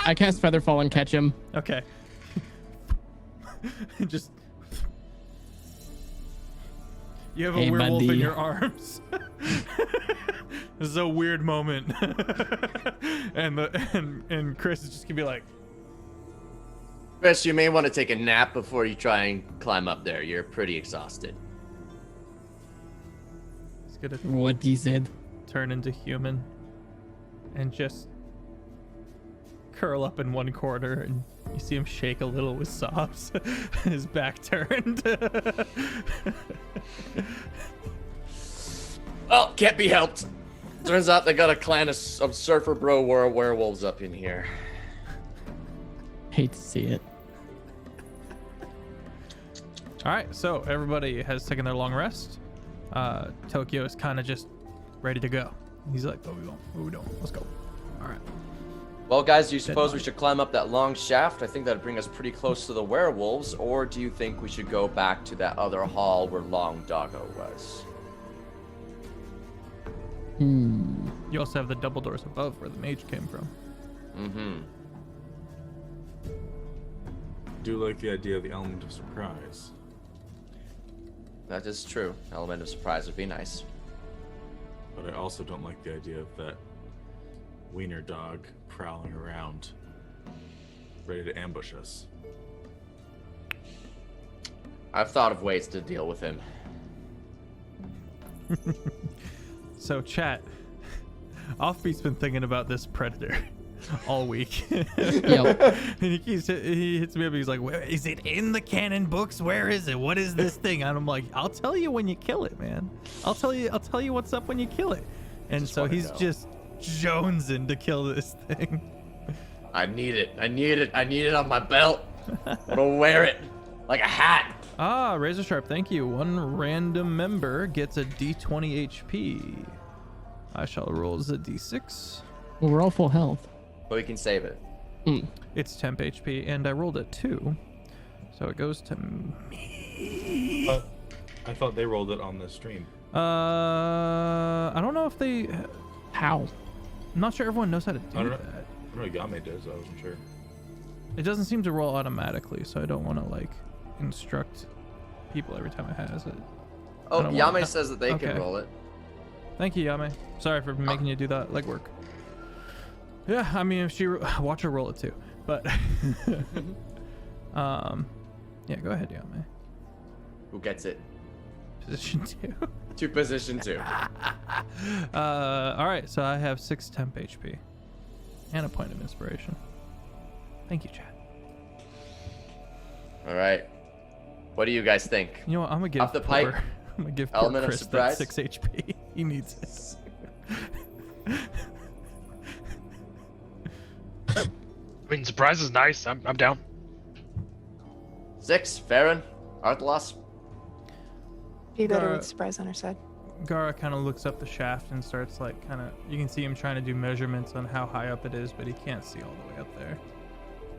I cast Featherfall and catch him. okay. Just. You have a Hey, werewolf in buddy. your arms. This is a weird moment. and Chris is just gonna be like, Chris, you may want to take a nap before you try and climb up there. You're pretty exhausted. he's gonna What he said. turn into human and just curl up in one corner, and you see him shake a little with sobs. His back turned. Well, can't be helped. Turns out they got a clan of surfer bro werewolves up in here. Hate to see it. All right, so everybody has taken their long rest. Tokyo is kind of just ready to go. He's like, "Oh, we don't. Let's go." All right. Well, guys, do you suppose we should climb up that long shaft? I think that'd bring us pretty close to the werewolves. Or do you think we should go back to that other hall where Long Doggo was? You also have the double doors above where the mage came from. Mm-hmm. Do like the idea of the element of surprise. That is true. Element of surprise would be nice. But I also don't like the idea of that wiener dog prowling around, ready to ambush us. I've thought of ways to deal with him. So, chat. Offbeat's been thinking about this predator all week. Yep. And he hits me up. He's like, "Where is it in the canon books? Where is it? What is this thing?" And I'm like, "I'll tell you when you kill it, man. I'll tell you what's up when you kill it." And so he's just jonesing to kill this thing. I need it on my belt. I'm gonna wear it like a hat. Ah, Razor Sharp, thank you. One random member gets a D20 HP. I shall roll as a D6. Well, we're all full health. But we can save it. It's temp HP, and I rolled a 2. So it goes to me. I thought they rolled it on the stream. I don't know if they... How? I'm not sure everyone knows how to do I don't know. that. I don't know Yame does. I wasn't sure. It doesn't seem to roll automatically, so I don't want to, like, instruct people every time it has it. Oh, I don't want- Yame says that they Okay. can roll it. Thank you, Yame. Sorry for making you do that legwork. Yeah, I mean, if she watch her roll it too, but yeah, go ahead, Yame. Who gets it? Position 2. To position 2. All right, so I have 6 temp HP and a point of inspiration. Thank you, Chad. All right. What do you guys think? You know what? I'm gonna give Off the pipe, I'm gonna give poor element of Chris surprise. that 6 HP. He needs it. I mean, surprise is nice. I'm down. 6, Farron, Arthalos. Be better Gara- with surprise on our side. Gara kind of looks up the shaft and starts like you can see him trying to do measurements on how high up it is, but he can't see all the way up there.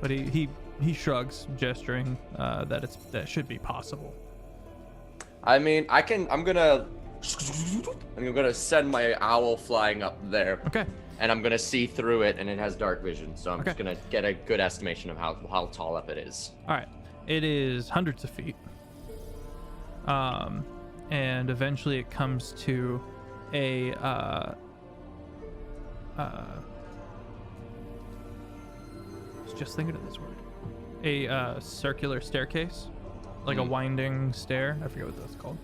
But he shrugs, gesturing that should be possible. I mean, I'm gonna send my owl flying up there. Okay. And I'm gonna see through it, and it has dark vision, so I'm Okay. just gonna get a good estimation of how tall up it is. All right. It is hundreds of feet. And eventually it comes to a just thinking of this word. A circular staircase, like a winding stair. I forget what that's called.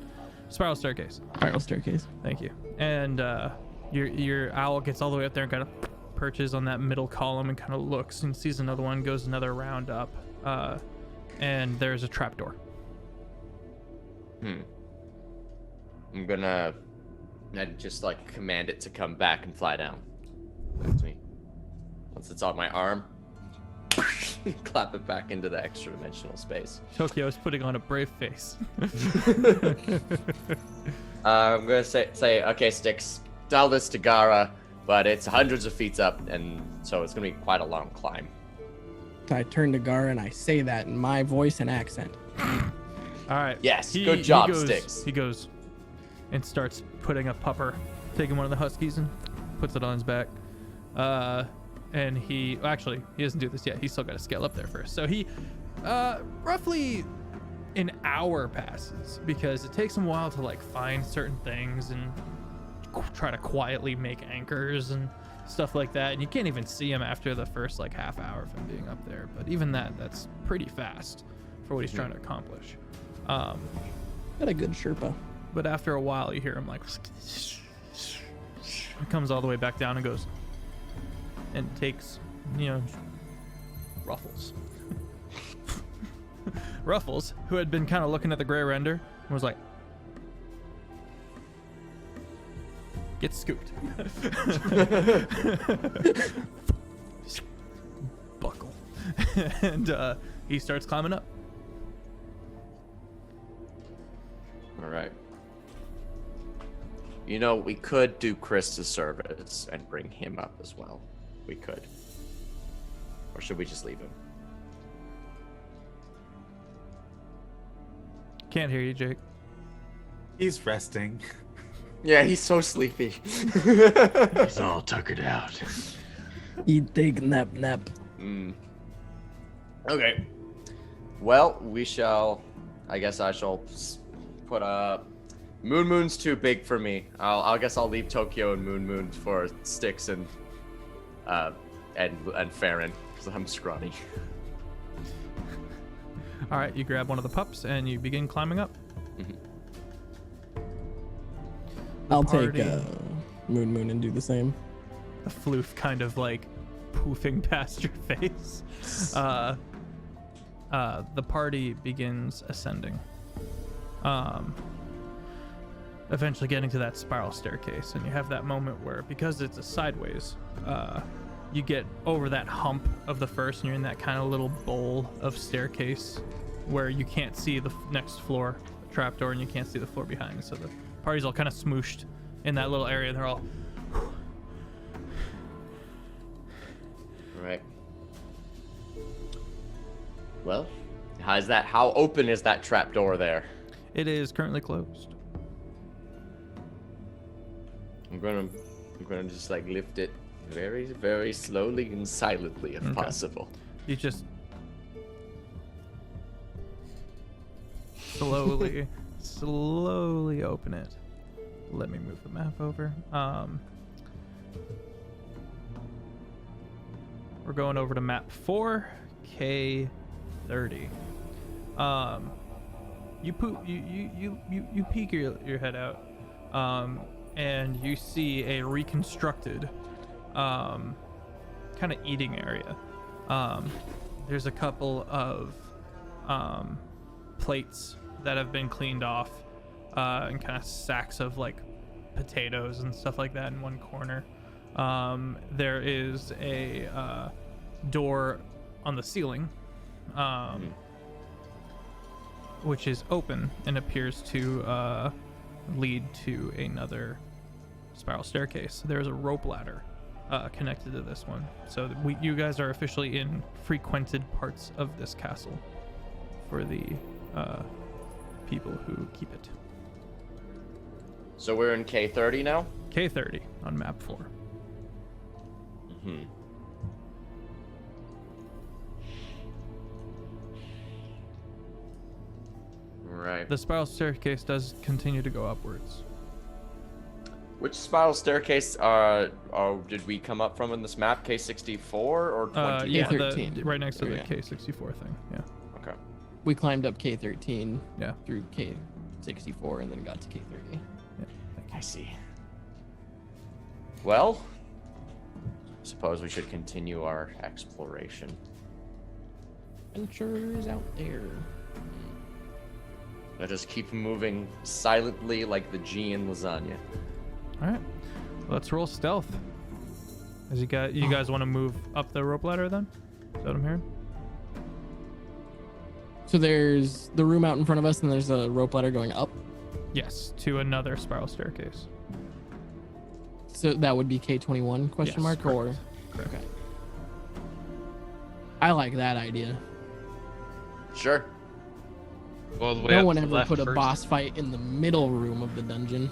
Spiral staircase. Spiral staircase. Thank you. And your owl gets all the way up there and kind of perches on that middle column and kind of looks and sees another one, goes another round up, and there's a trapdoor. I'm gonna just like command it to come back and fly down. Back to me. Once it's on my arm, clap it back into the extra dimensional space. Tokyo is putting on a brave face. I'm gonna say, okay, Sticks, tell this to Gara, but it's hundreds of feet up, and so it's gonna be quite a long climb. So I turn to Gara and I say that in my voice and accent. All right. Yes, good job, goes, Sticks. He goes and starts putting a pupper, taking one of the huskies and puts it on his back. And he doesn't do this yet. He's still got to scale up there first. So he, roughly an hour passes because it takes him a while to like find certain things and try to quietly make anchors and stuff like that. And you can't even see him after the first like half hour of him being up there. But even that's pretty fast for what he's trying to accomplish. Got a good Sherpa. But after a while, you hear him like, he comes all the way back down and goes, and takes, Ruffles. Ruffles, who had been kind of looking at the gray render, was like, get scooped. Buckle. And he starts climbing up. All right. We could do Chris a service and bring him up as well. We could. Or should we just leave him? Can't hear you, Jake. He's resting. Yeah, he's so sleepy. He's all tuckered out. You take nap. Okay. Well, I guess I shall put Moon's too big for me. I guess I'll leave Tokyo and Moon for Sticks and Farron because I'm scrawny. All right, you grab one of the pups and you begin climbing up. I'll Party. take Moon and do the same. The floof kind of like poofing past your face. The party begins ascending. Eventually getting to that spiral staircase, and you have that moment where, because it's a sideways, you get over that hump of the first, and you're in that kind of little bowl of staircase where you can't see the next floor trapdoor, and you can't see the floor behind it. So the party's all kind of smooshed in that little area. They're all Right. Well, how open is that trapdoor there? It is currently closed. I'm gonna just like lift it very, very slowly and silently if possible. You just slowly open it. Let me move the map over. We're going over to map 4, K30. You peek your head out, and you see a reconstructed kind of eating area. There's a couple of plates that have been cleaned off, and kind of sacks of like potatoes and stuff like that in one corner. There is a door on the ceiling, which is open and appears to lead to another spiral staircase. There's a rope ladder connected to this one, so you guys are officially in frequented parts of this castle for the people who keep it. So we're in K30 now? K30 on map 4. Right. The spiral staircase does continue to go upwards. Which spiral staircase did we come up from in this map? K64 or 20? Yeah, K13. right next to the Yeah. K64 thing. Yeah. Okay. We climbed up K13 Yeah. through K64 and then got to K30. I see. Well, suppose we should continue our exploration. Adventures out there. Let us keep moving silently like the G in lasagna. All right. Let's roll stealth. As you guys want to move up the rope ladder then? Is that what I'm hearing? So there's the room out in front of us, and there's a rope ladder going up. Yes, to another spiral staircase. So that would be K21 question Yes, mark correct. or Correct. okay. I like that idea. Sure. All the way No up one to the ever left put a first. boss fight in the middle room of the dungeon.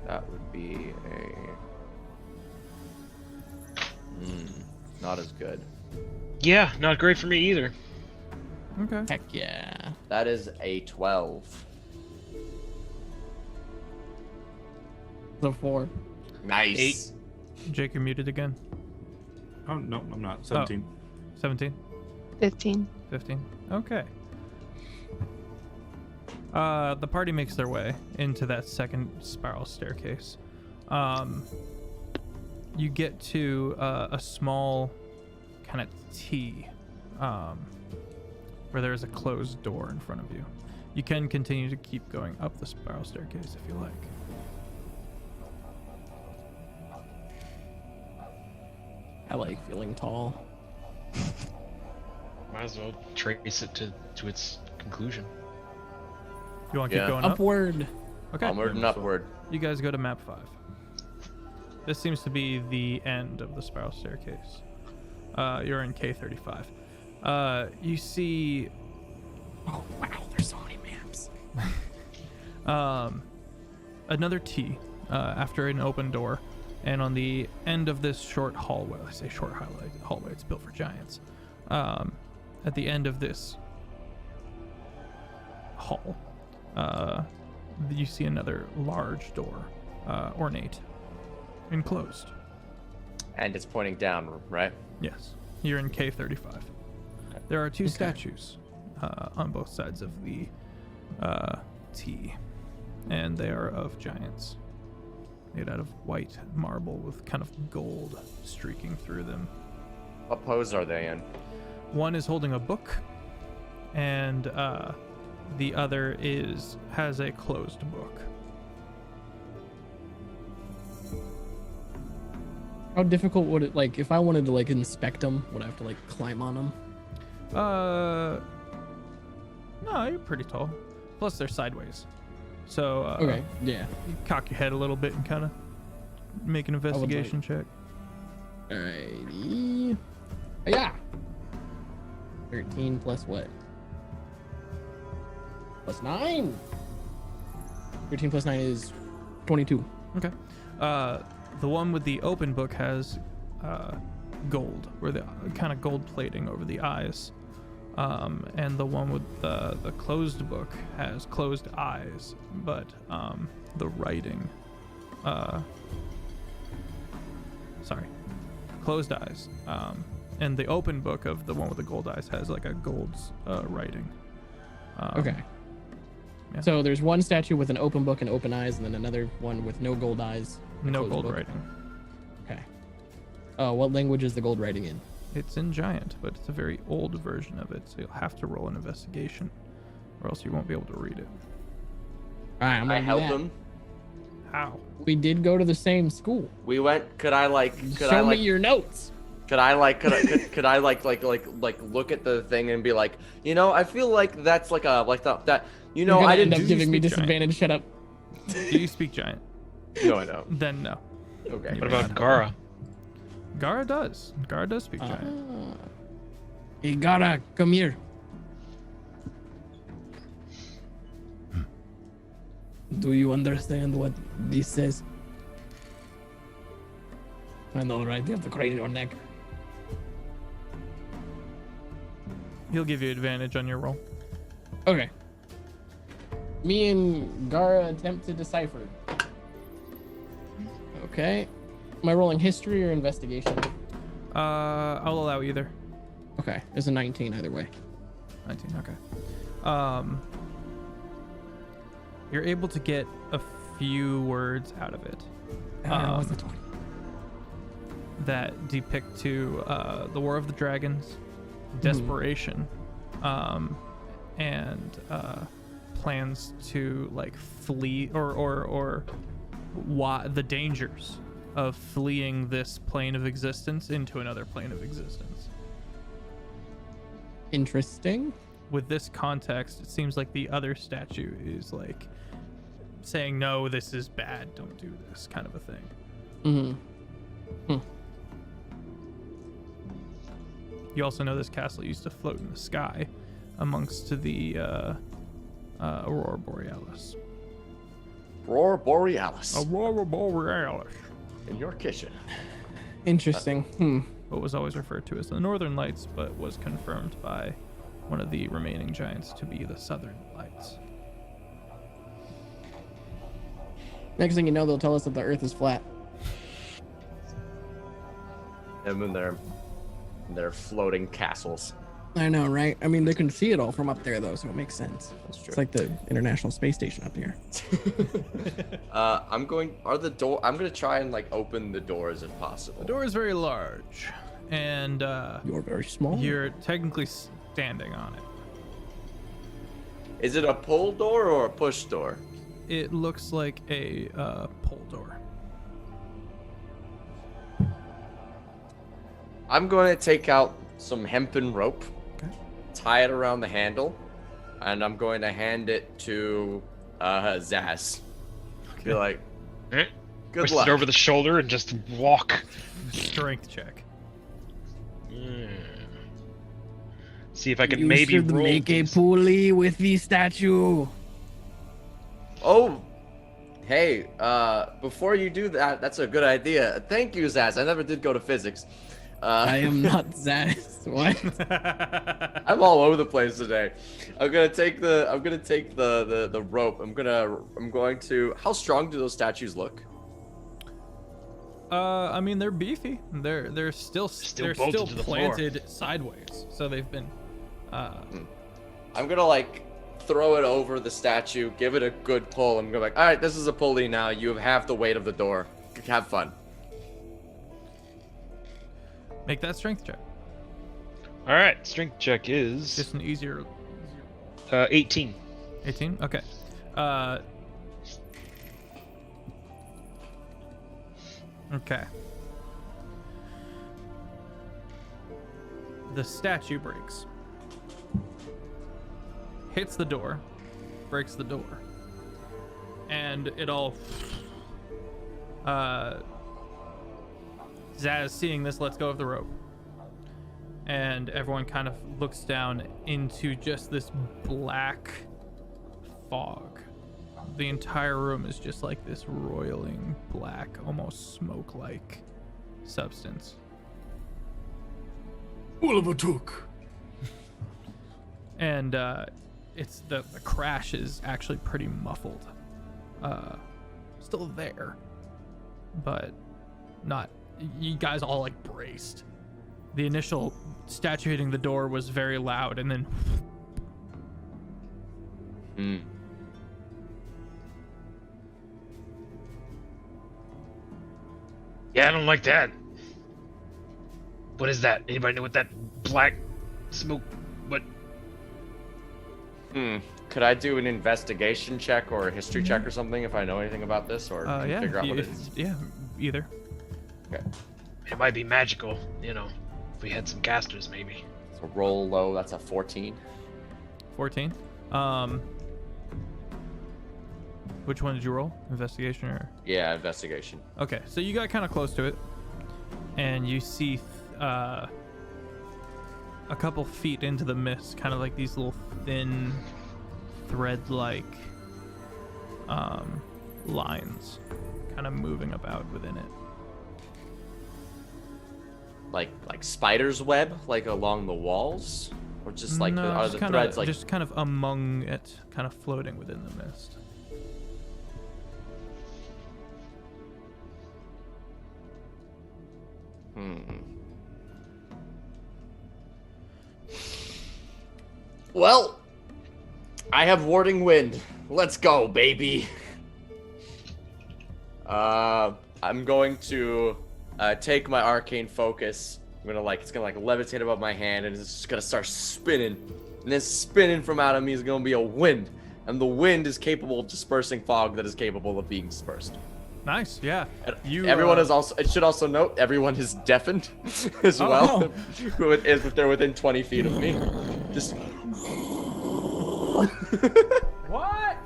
That would be not as good. Yeah, not great for me either. Okay. Heck yeah. That is a 12. The 4. Nice. Jake, you're muted again. Oh no, I'm not. 17. 17? 15. 15? Okay. The party makes their way into that second spiral staircase. You get to a small kind of T, where there's a closed door in front of you. You can continue to keep going up the spiral staircase if you like. I like feeling tall. Might as well trace it to its conclusion. You want to Yeah. keep going up? Upward. Okay. Onward and upward. You guys go to map 5. This seems to be the end of the spiral staircase. You're in K35. You see Oh wow, there's so many maps. another T after an open door, and on the end of this short hallway, I say short hallway, it's built for giants. At the end of this hall, you see another large door, ornate, enclosed. And it's pointing down, right? Yes, you're in K35. There are two statues on both sides of the T, and they are of giants, made out of white marble with kind of gold streaking through them. What pose are they in? One is holding a book, and the other has a closed book. How difficult would it, like, if I wanted to, like, inspect them, would I have to, like, climb on them? No, you're pretty tall. Plus, they're sideways. So, Okay, yeah. you cock your head a little bit and kind of make an investigation check. Alrighty. Yeah. 13 plus what? Plus 9. 13 plus 9 is 22. Okay. The one with the open book has gold, where the kind of gold plating over the eyes. And the one with the closed book has closed eyes, but the writing, closed eyes. And the open book of the one with the gold eyes has like a gold writing. Okay. Yeah. So there's one statue with an open book and open eyes, and then another one with no gold eyes. No closed gold book. writing. Okay. What language is the gold writing in? It's in Giant, but it's a very old version of it, so you'll have to roll an investigation, or else you won't be able to read it. All right, I'm I gonna help do that. him. How? We did go to the same school. We went. Could I Show me your notes. Could I look at the thing and be like, you know, I feel like that's like that. You know, You're gonna I didn't end up giving me disadvantage. Shut up. Do you speak Giant? No, I don't. Then no. Okay. What about Gara? Gara does. Gara does speak Giant. Hey, Gara, come here. Do you understand what this says? I know, right? You have to crane your neck. He'll give you advantage on your roll. Okay. Me and Gara attempt to decipher. Okay. Am I rolling history or investigation? I'll allow either. Okay. There's a 19 either way. 19, okay. You're able to get a few words out of it that depict to the War of the Dragons, desperation, and plans to like flee or the dangers of fleeing this plane of existence into another plane of existence. Interesting. With this context, it seems like the other statue is like saying, no, this is bad, don't do this, kind of a thing. You also know this castle used to float in the sky amongst the Aurora Borealis. Aurora Borealis. Aurora Borealis. In your kitchen. Interesting. What was always referred to as the Northern Lights, but was confirmed by one of the remaining giants to be the Southern Lights. Next thing you know, they'll tell us that the Earth is flat. And then they're floating castles. I know, right? I mean, they can see it all from up there, though, so it makes sense. That's true. It's like the International Space Station up here. I'm gonna try and like open the doors if possible. The door is very large, and You're very small. you're technically standing on it. Is it a pull door or a push door? It looks like a pull door. I'm going to take out some hempen rope, Okay. tie it around the handle, and I'm going to hand it to Zaz. Be like, Eh? good Twist luck. it over the shoulder and just walk. Strength check. See if I can You maybe should roll make a these. pulley with the statue. Oh, hey, before you do that, that's a good idea. Thank you, Zaz. I never did go to physics. I am not Zaz. What? I'm all over the place today. I'm gonna take the rope. I'm going to. How strong do those statues look? I mean, they're beefy. They're still bolted to the floor. planted sideways, so they've been I'm gonna like throw it over the statue, give it a good pull, and go like, all right, this is a pulley now. You have half the weight of the door. Have fun. Make that strength check. All right, strength check is Just an easier 18. 18? Okay. Okay. The statue breaks. Hits the door. Breaks the door. And it all... Zaz, seeing this, lets go of the rope. And everyone kind of looks down into just this black fog. The entire room is just like this roiling black, almost smoke-like substance. Took. And it's the crash is actually pretty muffled. Still there, but not. You guys all like braced. The initial statue hitting the door was very loud, and then. Yeah, I don't like that. What is that? Anybody know what that black smoke? What? Could I do an investigation check or a history check or something if I know anything about this, or can you figure out what it is? Yeah, either. Okay. It might be magical, you know. If we had some casters, maybe. So roll low. That's a 14. 14. Which one did you roll? Investigation or? Yeah, investigation. Okay, so you got kind of close to it, and you see a couple feet into the mist, kind of like these little thin, thread-like lines, kind of moving about within it. Like spider's web, like along the walls, or just like No, are just the kinda, threads like? just kind of among it, kind of floating within the mist. Well, I have warding wind. Let's go, baby. I'm going to take my arcane focus. It's gonna levitate above my hand, and it's just gonna start spinning. And then spinning from out of me is gonna be a wind, and the wind is capable of dispersing fog that is capable of being dispersed. Nice, yeah. And everyone is also. It should also note everyone is deafened as well. If they're within 20 feet of me, just. What?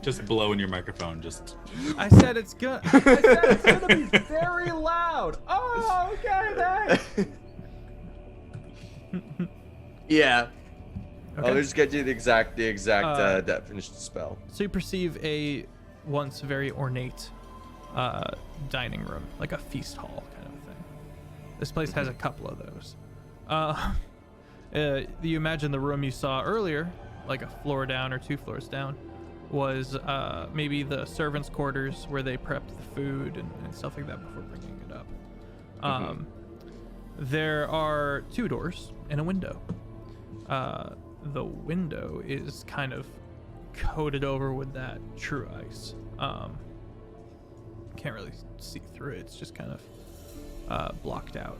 Just blow in your microphone. Just. I said it's gonna be very loud. Oh, okay, thanks. Yeah. Okay. I'll just get you the exact definition of spell. So you perceive a once very ornate dining room, like a feast hall kind of thing. This place has a couple of those. You imagine the room you saw earlier, like a floor down or 2 floors down, was maybe the servants' quarters where they prepped the food and stuff like that before bringing it up. There are 2 doors and a window. The window is kind of coated over with that true ice. Can't really see through it. It's just kind of blocked out.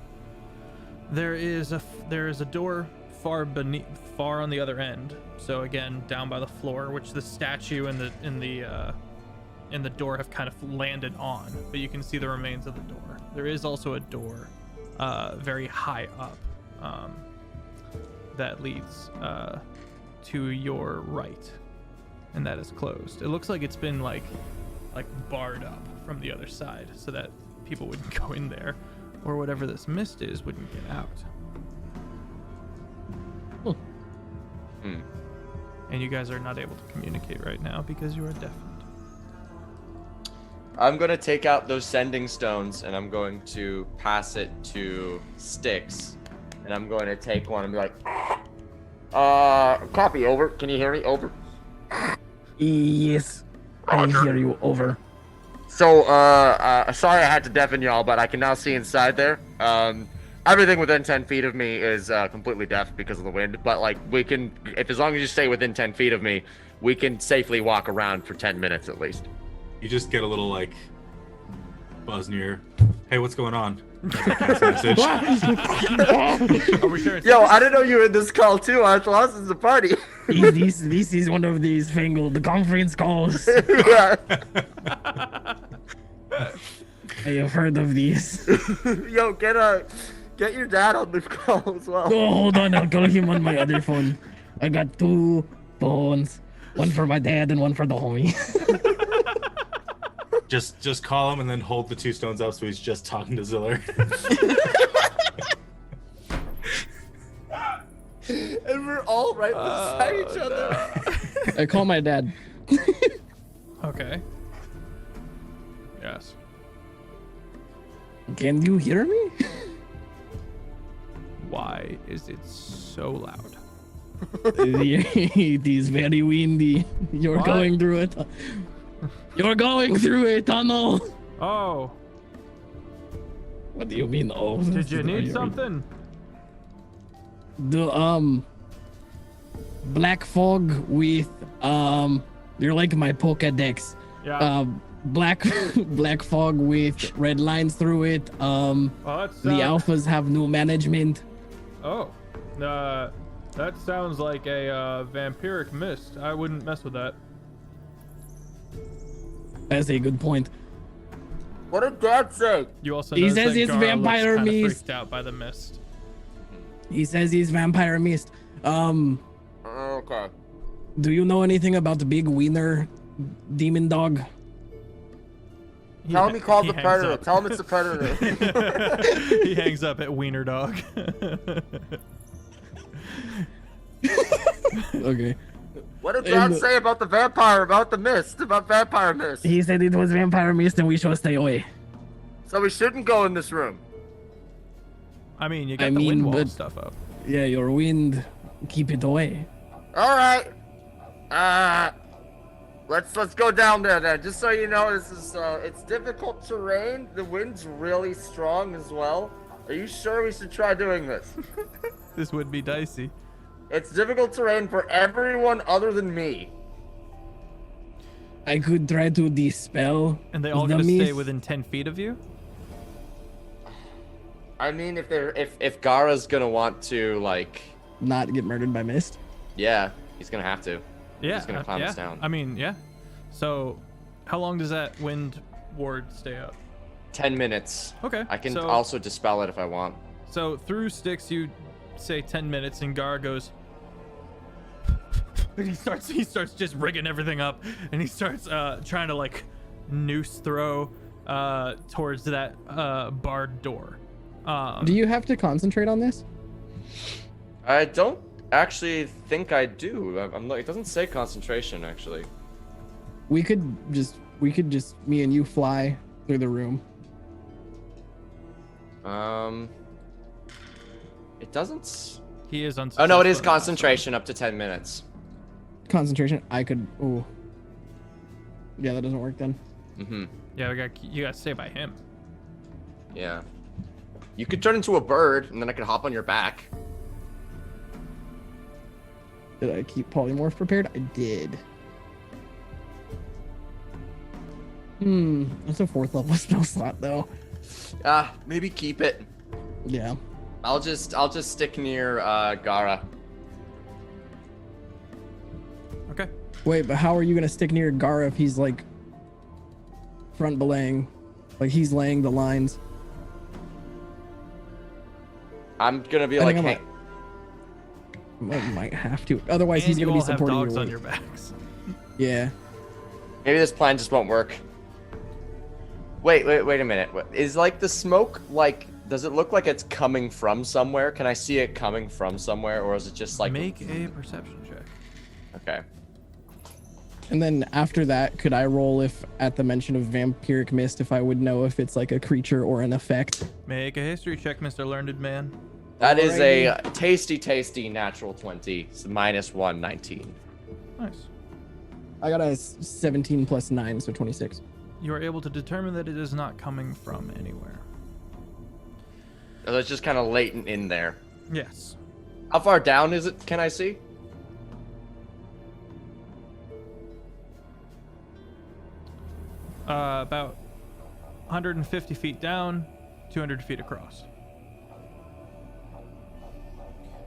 There is a door far on the other end. So again, down by the floor, which the statue and the door have kind of landed on, but you can see the remains of the door. There is also a door very high up that leads to your right, and that is closed. It looks like it's been like barred up from the other side so that people wouldn't go in there, or whatever this mist is wouldn't get out. And you guys are not able to communicate right now because you are deafened. I'm going to take out those sending stones, and I'm going to pass it to Styx. And I'm going to take one and be like, copy, over. Can you hear me? Over. Yes, I hear you. Over. So, sorry I had to deafen y'all, but I can now see inside there. everything within 10 feet of me is completely deaf because of the wind. But like we can, if as long as you stay within 10 feet of me, we can safely walk around for 10 minutes at least. You just get a little like buzz near. Hey, what's going on? That's a message. Are we sharing Yo, I didn't know you were in this call too. I thought this is a party. this is one of these fangled conference calls. Yeah. I have heard of these. Yo, get your dad on the call as well. Oh, hold on, I'll call him on my other phone. I got 2 phones. One for my dad and one for the homie. Just call him and then hold the 2 stones up so he's just talking to Ziller. And we're all right beside each other. I call my dad. Okay. Yes. Can you hear me? Why is it so loud? It is very windy. You're What? going through it. You're going through a tunnel. Oh, What do you mean? Oh, did you need something? The black fog with you're like my Pokédex. Yeah. Black fog with red lines through it. Well, that's, The alphas have new management. Oh, that sounds like a vampiric mist. I wouldn't mess with that. That's a good point. What did Dad say? You also He notice says that it's Gara vampire looks kinda mist. freaked out by the mist. He says he's vampire mist. Okay. Do you know anything about the big wiener demon dog? Tell him he called he the hangs predator. up. Tell him it's the predator. He hangs up at Wiener Dog. Okay. What did Dad say about the vampire, about the mist, about vampire mist? He said it was vampire mist and we should stay away. So we shouldn't go in this room. I mean, you got I the mean, wind wall but- stuff up. Yeah, your wind, keep it away. All right. Let's go down there then. Just so you know, this is it's difficult terrain. The wind's really strong as well. Are you sure we should try doing this? This would be dicey. It's difficult terrain for everyone other than me. I could try to dispel. And they all the gonna stay mist. within 10 feet of you? I mean, if Gara's gonna want to like, Not get murdered by mist. yeah, he's gonna have to. Yeah. He's gonna climb yeah. us down. I mean, yeah. So, how long does that wind ward stay up? 10 minutes. Okay. I can so, also dispel it if I want. So through sticks, you say 10 minutes, and Gara goes. And he starts just rigging everything up, and he starts trying to like noose throw towards that barred door. Do you have to concentrate on this? I don't actually think I do. I'm like, it doesn't say concentration actually. We could just me and you fly through the room. It doesn't. He is unsuccessful. Oh no, it is in the last concentration up to 10 minutes. Concentration. I could. Oh. Yeah, that doesn't work then. Mm-hmm. one. Yeah, you got to stay by him. Yeah. You could turn into a bird, and then I could hop on your back. Did I keep polymorph prepared? I did. That's a 4th level spell slot though. Maybe keep it. Yeah. I'll just stick near Gara. Okay. Wait, but how are you gonna stick near Gara if he's like front belaying, like he's laying the lines? I'm gonna be I like, think I hey, might have to. Otherwise, And he's you gonna be all have supporting dogs your on weight. your backs. Yeah. maybe this plan just won't work. Wait a minute. Is like the smoke like? Does it look like it's coming from somewhere? Can I see it coming from somewhere, or is it just like? Make a perception check. Okay. And then after that, could I roll if at the mention of vampiric mist, if I would know if it's like a creature or an effect? Make a history check, Mr. Learned Man. That is a tasty natural 20. So -1, 19. Nice. I got a 17 plus 9, so 26. You are able to determine that it is not coming from anywhere. So it's just kind of latent in there. Yes. How far down is it? Can I see? About 150 feet down, 200 feet across.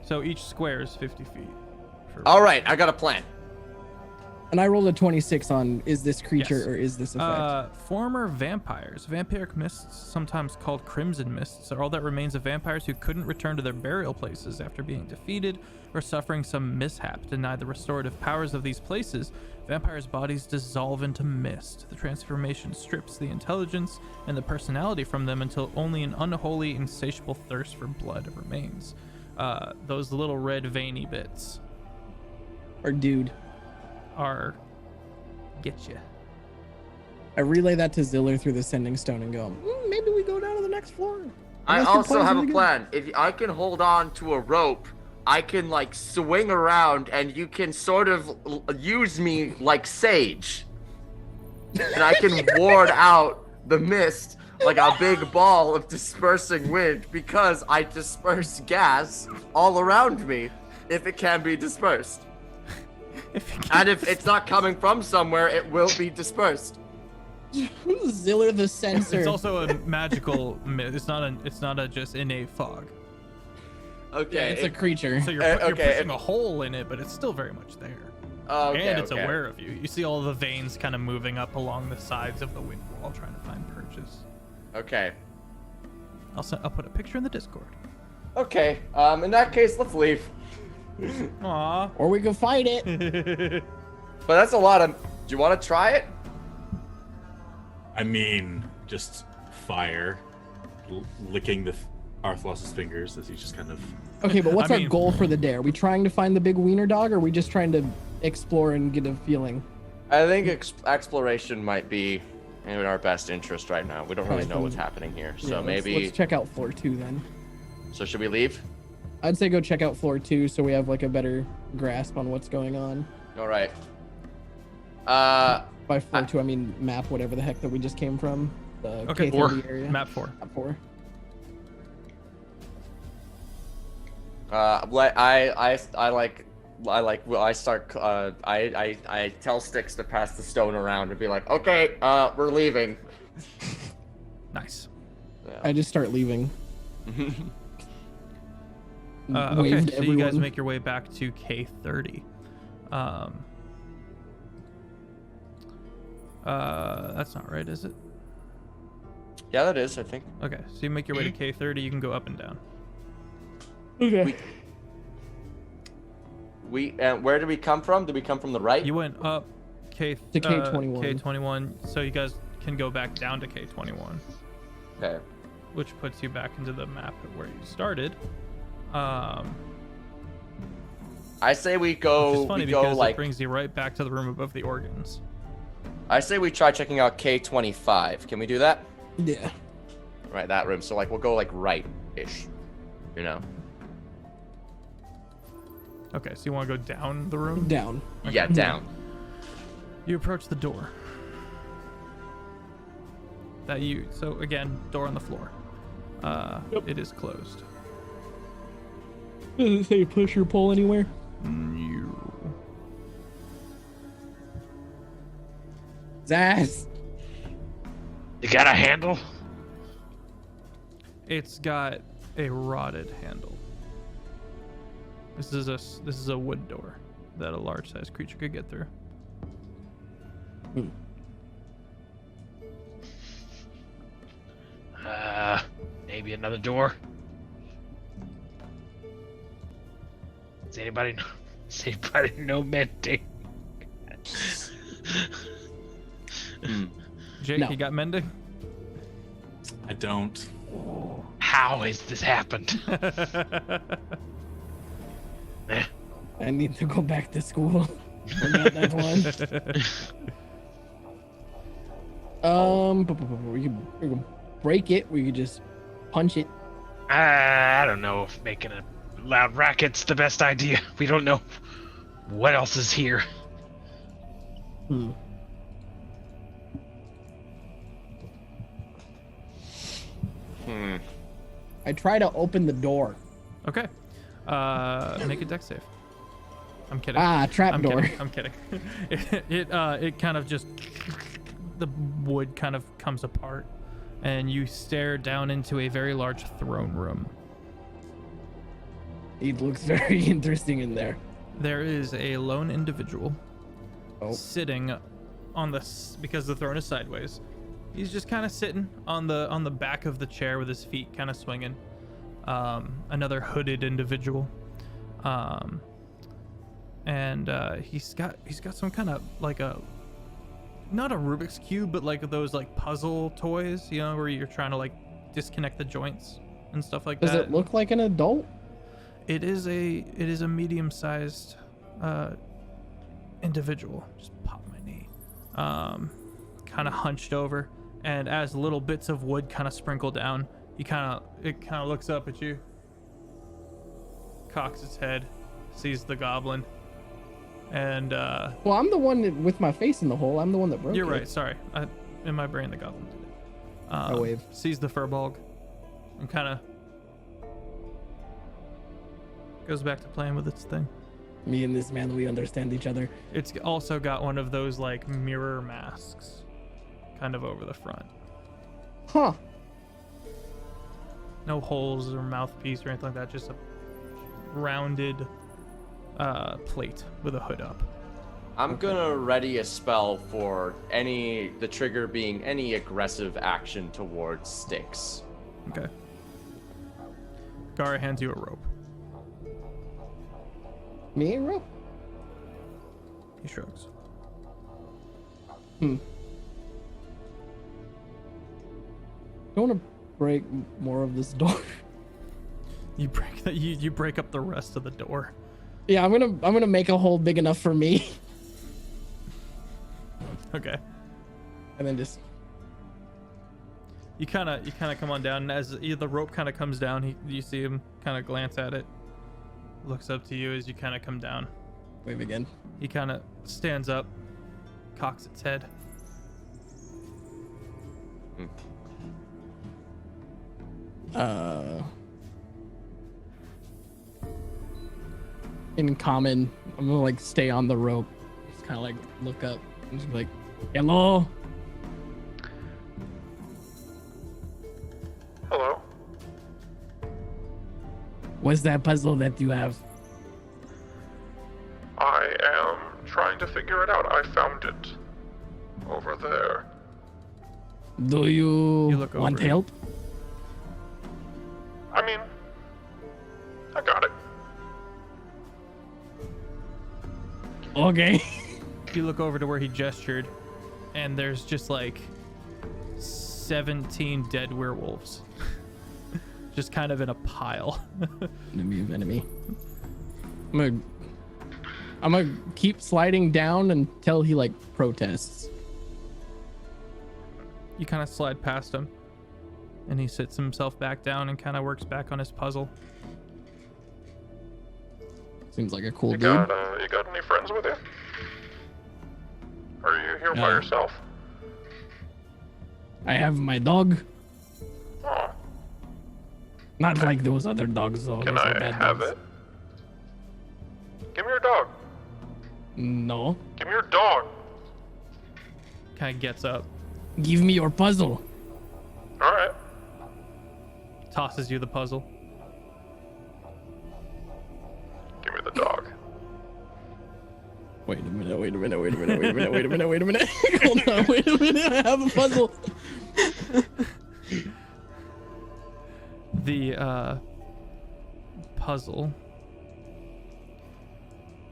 So each square is 50 feet. All right, I got a plan. And I rolled a 26 on is this creature Yes. or is this effect? Former vampires. Vampiric mists, sometimes called crimson mists, are all that remains of vampires who couldn't return to their burial places after being defeated or suffering some mishap. Denied the restorative powers of these places, vampires' bodies dissolve into mist. The transformation strips the intelligence and the personality from them until only an unholy, insatiable thirst for blood remains. Those little red veiny bits Or dude. are get you. I relay that to Ziller through the sending stone and go, maybe we go down to the next floor. I Unless your also plan's have a really good. plan. If I can hold on to a rope, I can like swing around and you can sort of use me like Sage. And I can ward out the mist like a big ball of dispersing wind because I disperse gas all around me if it can be dispersed. And if it's not coming from somewhere, it will be dispersed. Ziller the censor. It's also a magical mist. It's not a just innate fog. Okay. It's a creature. So you're okay, pushing a hole in it, but it's still very much there. okay, And it's okay. aware of you. You see all the veins kind of moving up along the sides of the wind wall, trying to find perches. Okay. I'll put a picture in the Discord. Okay. In that case, let's leave. Aww. Or we can fight it. But that's a lot of. Do you want to try it? I mean, just fire, licking the Arthlos' fingers as he's just kind of. Okay, but what's I our mean- goal for the day? Are we trying to find the big wiener dog, or are we just trying to explore and get a feeling? I think exploration might be in our best interest right now. We don't really Alright, know what's then- happening here, Yeah, so let's- maybe. let's check out floor 2 then. So should we leave? I'd say go check out floor 2 so we have like a better grasp on what's going on. All right. By floor 2, I mean map, whatever the heck that we just came from. The Okay, K30 area. Map 4. Map 4. I tell Sticks to pass the stone around and be like, okay, we're leaving. Nice. I just start leaving. Okay, Wave to so you guys everyone. make your way back to K30. That's not right, is it? Yeah, that is, I think. Okay, so you make your way to K30. You can go up and down. Okay. Where did we come from? Did we come from the right? You went up To K21. K21, so you guys can go back down to K21, Okay. which puts you back into the map of where you started. I say we Which go. is funny We go because like. it brings you right back to the room above the organs. I say we try checking out K25. Can we do that? Yeah. Right, that room. So like we'll go like right-ish. You know. Okay, so you want to go down the room? Down. Yeah, down. You approach the door. So again, door on the floor. It is closed. Does it say push or pull anywhere? No. Zaz. You got a handle? It's got a rotted handle. This is a wood door that a large-sized creature could get through. Maybe another door. Does anybody know mending? Jake, No. you got mending? I don't. How has this happened? Eh. I need to go back to school. Forgot that one. We could break it. We could just punch it. I don't know if making a loud racket's the best idea. We don't know what else is here. Hmm. I try to open the door. Okay. Make a dex save. I'm kidding. Trap door. I'm kidding. It kind of just, the wood kind of comes apart, and you stare down into a very large throne room. It looks very interesting in there. There is a lone individual sitting on because the throne is sideways. He's just kind of sitting on the back of the chair with his feet kind of swinging. Another hooded individual. And he's got some kind of like not a Rubik's Cube, but like those like puzzle toys, you know, where you're trying to like disconnect the joints and stuff like that. Does it look like an adult? It is a medium-sized individual. Just pop my knee. Kind of hunched over, and as little bits of wood kind of sprinkle down, it kind of looks up at you, cocks its head, sees the goblin, and well, I'm the one with my face in the hole. I'm the one that broke it. You're right. Sorry, in my brain the goblin did it. I wave. Sees the furbolg, and kind of goes back to playing with its thing. Me and this man, we understand each other. It's also got one of those like mirror masks kind of over the front. Huh. No holes or mouthpiece or anything like that, just a rounded plate with a hood up. I'm gonna ready a spell for the trigger being any aggressive action towards Styx. Okay. Gara hands you a rope. Me, bro? He shrugs. I want to break more of this door. You break that. You break up the rest of the door. Yeah, I'm gonna make a hole big enough for me. Okay. And then just. You kind of come on down, and as the rope kind of comes down, you see him kind of glance at it. Looks up to you as you kind of come down. Wave again. He kind of stands up, cocks its head. In common, I'm gonna like stay on the rope. Just kind of like look up. I'm just like, hello. Hello. What's that puzzle that you have? I am trying to figure it out. I found it over there. Do you look want over it. help? I mean, I got it. Okay. You look over to where he gestured, and there's just like 17 dead werewolves. Just kind of in a pile. Enemy of enemy. I'm gonna keep sliding down until he like protests. You kind of slide past him, and he sits himself back down and kind of works back on his puzzle. Seems like a cool You dude. got any friends with you? Or are you here by yourself? I have my dog. Oh, Not like those other dogs though. can Those are I bad have dogs. it? Give me your dog. No. Give me your dog. Kind of gets up, Give me your puzzle. All right. tosses you the puzzle. Give me the dog. Wait a minute. Hold on. Wait a minute. I have a puzzle. The puzzle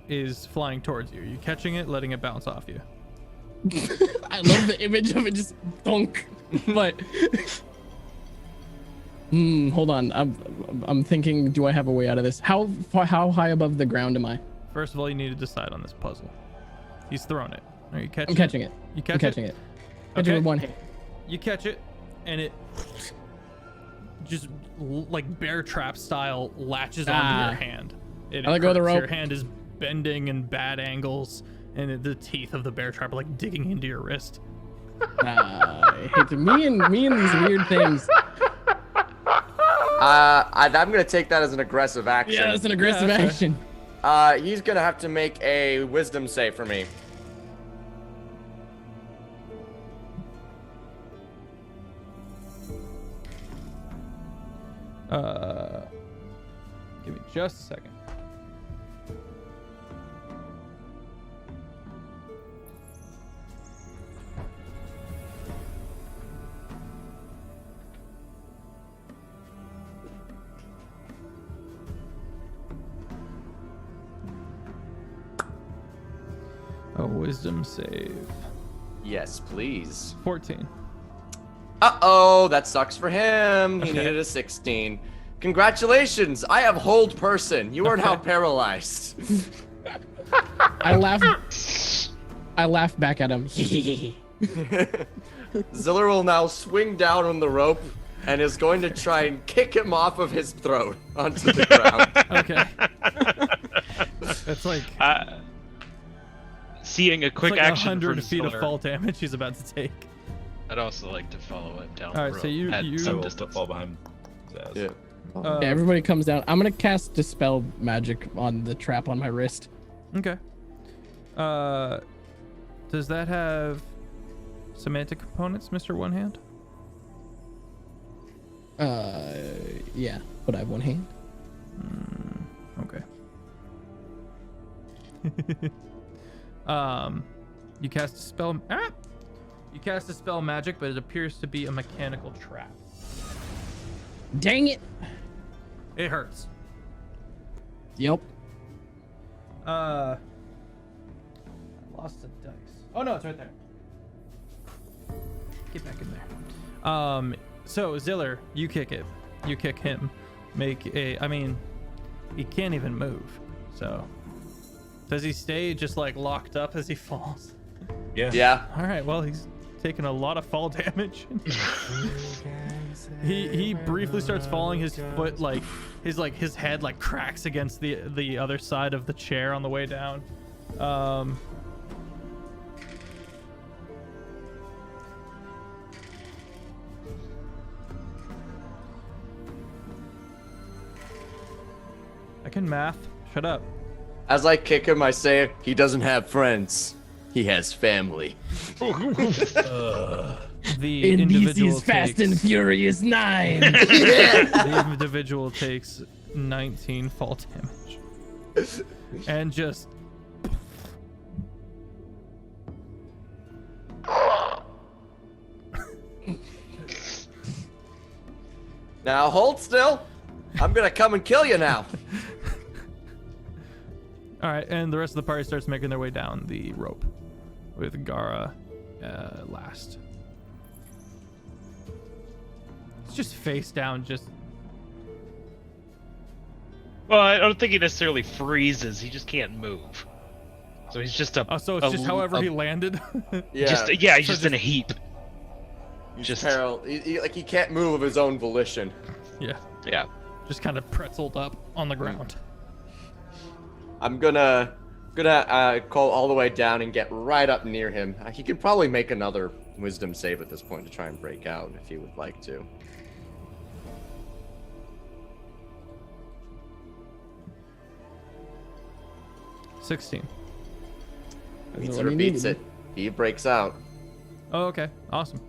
is flying towards you. Are you catching it, letting it bounce off you? I love the image of it just thunk. But hold on. I'm thinking, do I have a way out of this? How high above the ground am I? First of all, you need to decide on this puzzle. He's thrown it. Are you catching I'm catching it. You I'm catch catching it? it. Catching it with one hand. You catch it, and it just like bear trap style latches onto your hand. It I let go of the hurts. Your rope. hand is bending in bad angles, and the teeth of the bear trap are like digging into your wrist. I hate me and these weird things. I'm gonna take that as an aggressive action. Yeah, that's an aggressive that's action. He's gonna have to make a wisdom save for me. Give me just a second. A wisdom save. Yes, please. 14. Uh-oh, that sucks for him. He Okay. needed a 16. Congratulations, I have hold person. You are now paralyzed. I laugh back at him. Ziller will now swing down on the rope and is going to try and kick him off of his throat onto the ground. Okay. That's like Seeing a quick it's like action 100 from feet of Ziller, fall damage he's about to take. I'd also like to follow it down All right, the road so you- at you- I some will distance. fall behind Zaz. Yeah. Uh, Yeah, everybody comes down. I'm gonna cast Dispel Magic on the trap on my wrist. Okay. Does that have semantic components, Mr. One Hand? Yeah, but I have one hand. Okay. You cast a spell. You cast a spell magic, but it appears to be a mechanical trap. Dang it! It hurts. Yep. I lost a dice. Oh no, it's right there. Get back in there. So Ziller, you kick it. You kick him. I mean, he can't even move. So, does he stay just like locked up as he falls? Yeah. Yeah. All right. Well, he's taking a lot of fall damage. he briefly starts falling. His foot his head like cracks against the other side of the chair on the way down. I can math. Shut up. As I kick him, I say, he doesn't have friends. He has family. The NBC's individual Fast and takes, Furious 9. the individual takes 19 fall damage. And just Now hold still. I'm gonna come and kill you now. all right, and the rest of the party starts making their way down the rope with Gara last. It's just face down, just Well, I don't think he necessarily freezes. He just can't move. So he's just so it's just however he landed. Yeah. He's just in a heap. Just he can't move of his own volition. Yeah, Yeah. just kind of pretzeled up on the ground. I'm gonna call all the way down and get right up near him. He could probably make another wisdom save at this point to try and break out if he would like to. $16. He what sort he of beats needed. it. He breaks out. Oh, okay, awesome.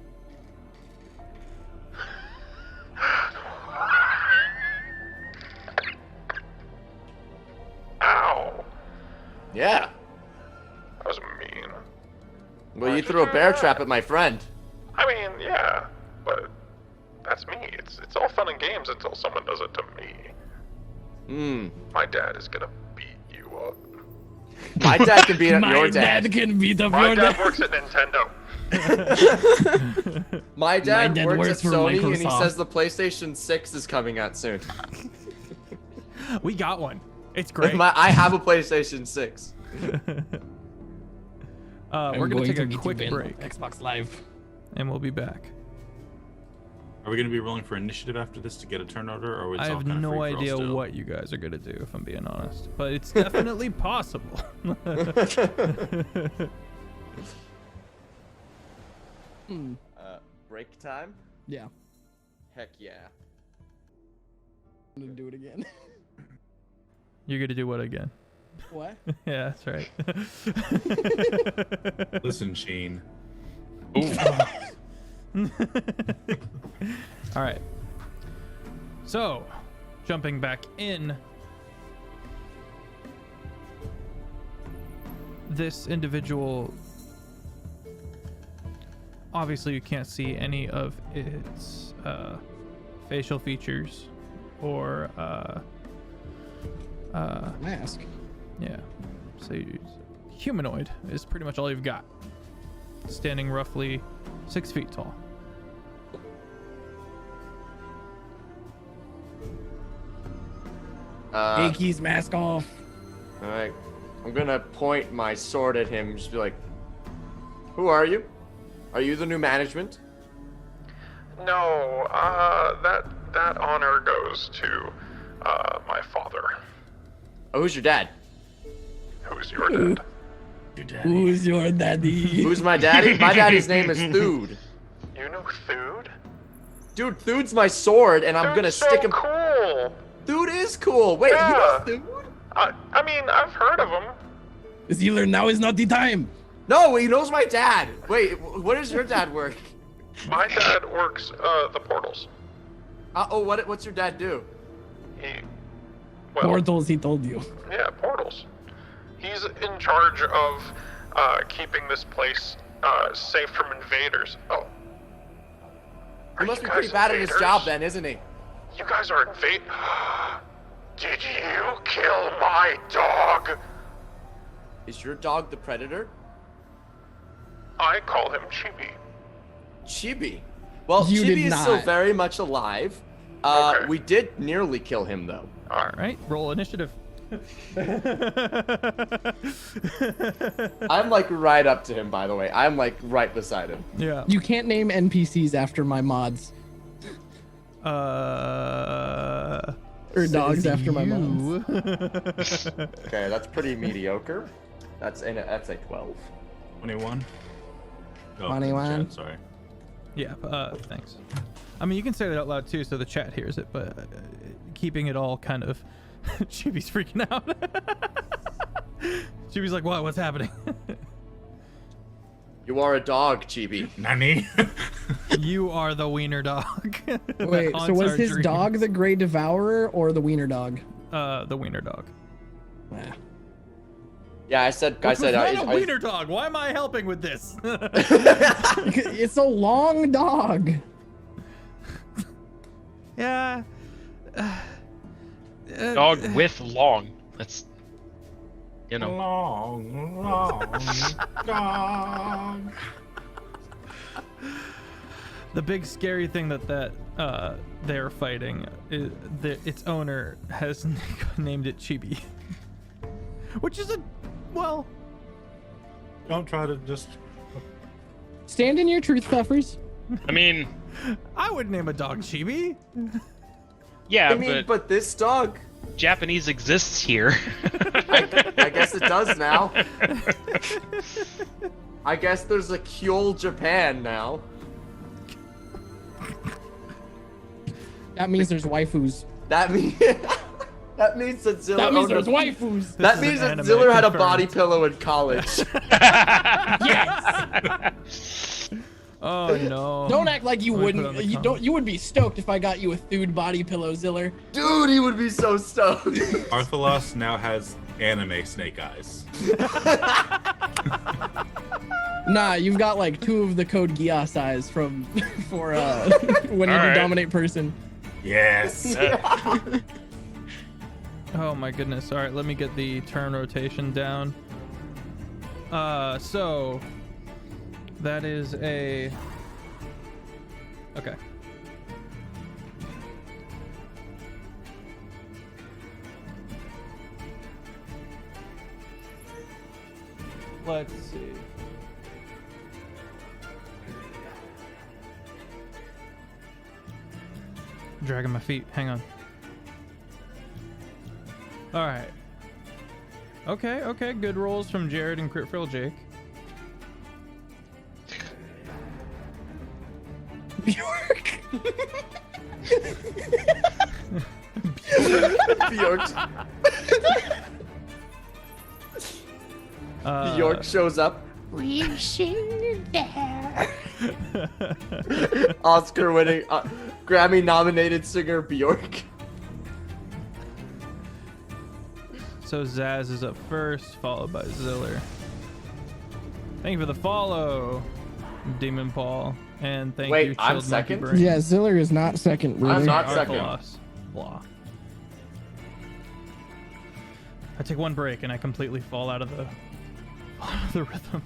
Ow. Yeah. That was mean. Well, you threw a bear trap at my friend. I mean, yeah, but that's me. It's all fun and games until someone does it to me. My dad is gonna beat you up. My dad can beat up My your dad. dad can beat up My your dad dad. works at Nintendo. My dad dad works works at for Sony, and he Microsoft. says the PlayStation 6 is coming out soon. We got one. It's great. I have a PlayStation 6. We're gonna take a be quick too break, Xbox Live. and we'll be back. Are we going to be rolling for initiative after this to get a turn order, or it's I all have kind of no free-for-all idea still? what you guys are gonna do, if I'm being honest, but it's definitely possible. Break time? Yeah. Heck yeah. I'm gonna do it again. You're gonna do what again? What? Yeah, that's right. Listen, Sheen. All right. So, jumping back in, this individual, obviously you can't see any of its facial features or Mask. yeah, so humanoid is pretty much all you've got, standing roughly 6 feet tall. Yankees mask off. All right, I'm gonna point my sword at him. Just be like, "Who are you? Are you the new management?" No, that honor goes to my father. Oh, who's your dad? Who's your dad? Who's your daddy? Who's my daddy? My daddy's name is Thude. You know Thude? Dude, Thude's my sword, and I'm gonna Thude's stick so him. cool. Dude is cool. Wait, Yeah. you know Thude? I mean, I've heard of him. Zealer, now is not the time. No, he knows my dad. Wait, what does your dad work? My dad works the portals. What's your dad do? Well, Portals, he told you. yeah, portals. He's in charge of keeping this place safe from invaders. Oh. He Are must you be pretty guys bad at his invaders? job then, isn't he? You guys are Did you kill my dog? Is your dog the predator? I call him Chibi. Chibi. Well, You did Chibi is still not. very much alive. Okay. We did nearly kill him though. All right, roll initiative. I'm like right up to him, by the way. I'm like right beside him. Yeah. You can't name NPCs after my mods. Or dogs after my mods. Okay, that's pretty mediocre. That's a 12. 21. Oh, 21. chat, sorry. Yeah, thanks. I mean, you can say that out loud too, so the chat hears it, but keeping it all kind of. Chibi's freaking out. Chibi's like, what? What's happening? You are a dog, Chibi. Nani? You are the wiener dog. that Wait, so haunts was our his dreams. dog the Grey Devourer or the Wiener Dog? The wiener dog. Ah. Yeah, I said Not a wiener dog. Why am I helping with this? It's a long dog. Yeah. Dog with long. That's, you know. Long dog. The big scary thing that they're fighting is its owner has named it Chibi, which is well. Don't try to just. Stand in your truth, Feffers. I mean, I would name a dog Chibi. yeah, I mean, but this dog, Japanese exists here. I guess it does now. I guess there's a Kjol Japan now. That means there's waifus. That means that means that Ziller That means owned there's a- waifus. That is means an that anime Ziller had a confirmed. body pillow in college. Yes. Oh no! Don't act like you Let me put it on wouldn't. the You comment. don't. You would be stoked if I got you a Thude body pillow, Ziller. Dude, he would be so stoked. Arthalos now has anime snake eyes. Nah, you've got like 2 of the code Gia size from for when you All do right. dominate person. Yes. Oh my goodness! All right, let me get the turn rotation down. So that is a okay. Let's see. Dragging my feet. Hang on. All right. Okay. Good rolls from Jared and Critfail Jake. Bjork shows up. We sing there. Oscar-winning, Grammy-nominated singer Bjork. So Zaz is up first, followed by Ziller. Thank you for the follow, Demon Paul, and thank Wait, you. I'm Chilled Monkey second? Brain. Yeah, Ziller is not second. I'm Really. not second. Blah. I take one break and I completely fall out of the rhythm.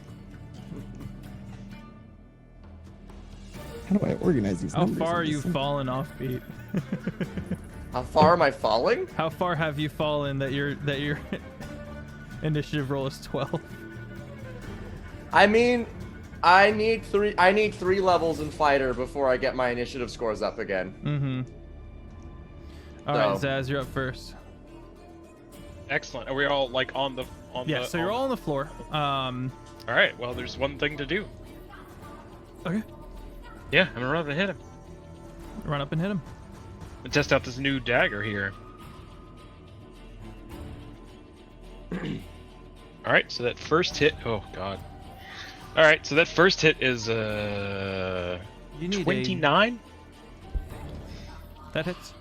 How do I organize these How numbers far in are you this thing? fallen Offbeat? How far am I falling? How far have you fallen that your initiative roll is 12? I mean, I need three levels in fighter before I get my initiative scores up again. Mm-hmm. All right, So- Zaz, you're up first. Excellent. Are we all like on the Yeah, so you're all on the floor. All right. Well, there's one thing to do. Okay. Yeah, I'm gonna run up and hit him. Run up and hit him. And test out this new dagger here. All right. So that first hit. Oh God. All right. So that first hit is You need 29. That hits.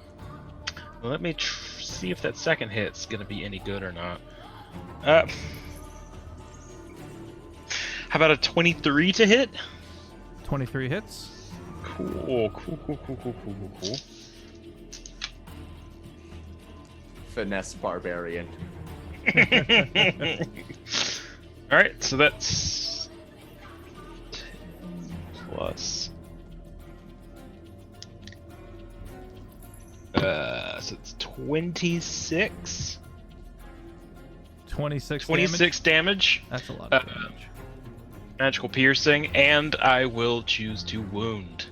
Well, let me see if that second hit's gonna be any good or not. How about a 23 to hit? 23 hits. Cool. Finesse barbarian. All right, so that's 10 plus. So it's 26. 26 26 damage. That's a lot of damage. Magical piercing, and I will choose to wound.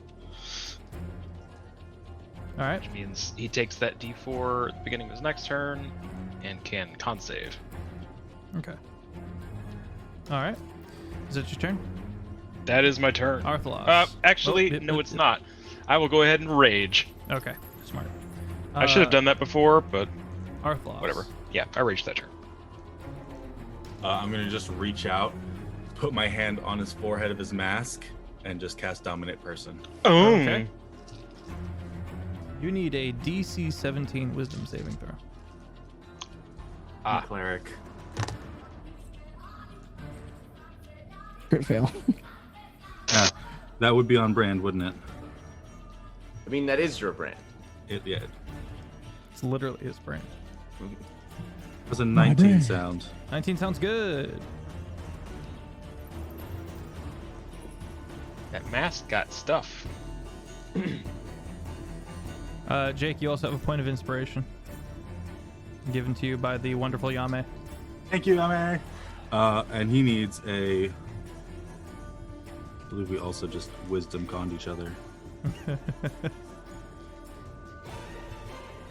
All right. Which means he takes that d4 at the beginning of his next turn and can con save. Okay. All right. Is it your turn? That is my turn. Arthalos. Actually, Oh, no, it's not. I will go ahead and rage. Okay. Smart. I should have done that before, but Arthalos. whatever. Yeah, I raged that turn. I'm gonna just reach out, put my hand on his forehead of his mask, and just cast Dominate Person. Oh. Okay. You need a DC 17 Wisdom saving throw. Ah, cleric. Crit fail. Yeah, that would be on brand, wouldn't it? I mean, that is your brand. Yeah. It's literally his brain. It was a 19 sound. 19 sounds good. That mask got stuff. Jake, you also have a point of inspiration given to you by the wonderful Yame. Thank you, Ame. And he needs a. I believe we also just wisdom conned each other.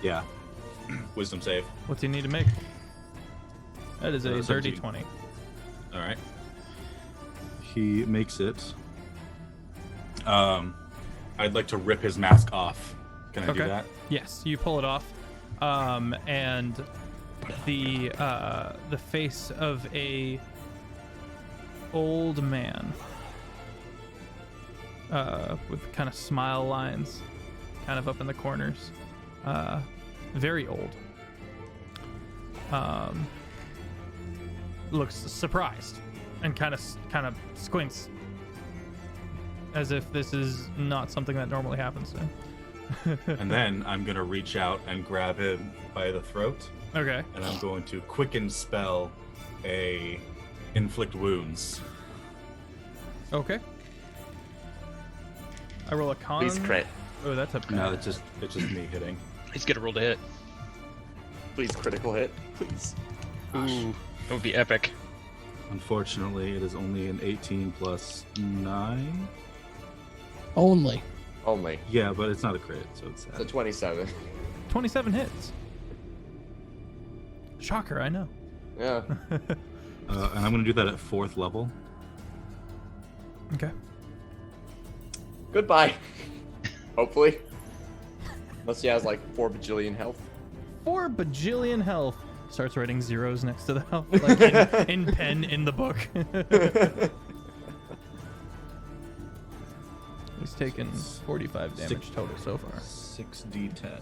Yeah. Wisdom save. What's he need to make? That is a dirty 17. 20. All right. He makes it. I'd like to rip his mask off. Can I do that? Yes, you pull it off, and the face of a old man with kind of smile lines, kind of up in the corners, very old. Looks surprised and kind of squints as if this is not something that normally happens to him. And then I'm gonna reach out and grab him by the throat. Okay. And I'm going to quicken spell a inflict wounds. Okay. I roll a con. Please crit. Oh, that's a. No, it's just me hitting. He's gonna roll to hit. Please critical hit. Please. Ooh, that would be epic. Unfortunately, it is only an 18 plus 9. Only. Only. Yeah, but it's not a crit, so it's It's a sad. 27. 27 hits. Shocker, I know. Yeah. And I'm gonna do that at 4th level. Okay. Goodbye. Hopefully. Unless he has like 4 bajillion health. 4 bajillion health. Starts writing zeros next to the health, like in pen in the book. He's taken 45 damage total so far. 6d10.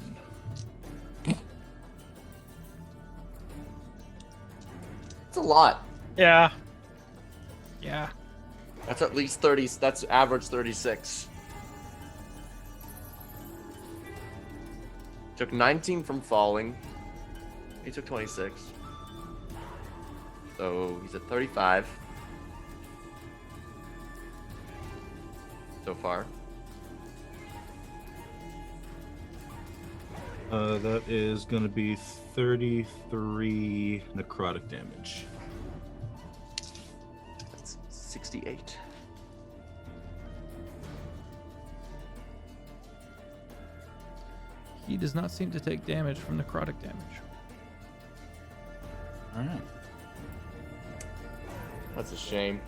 It's a lot. Yeah. That's at least 30. That's average 36. Took 19 from falling. He took 26. So he's at 35 so far. That is going to be 33 necrotic damage. That's 68. He does not seem to take damage from necrotic damage. All right. That's a shame.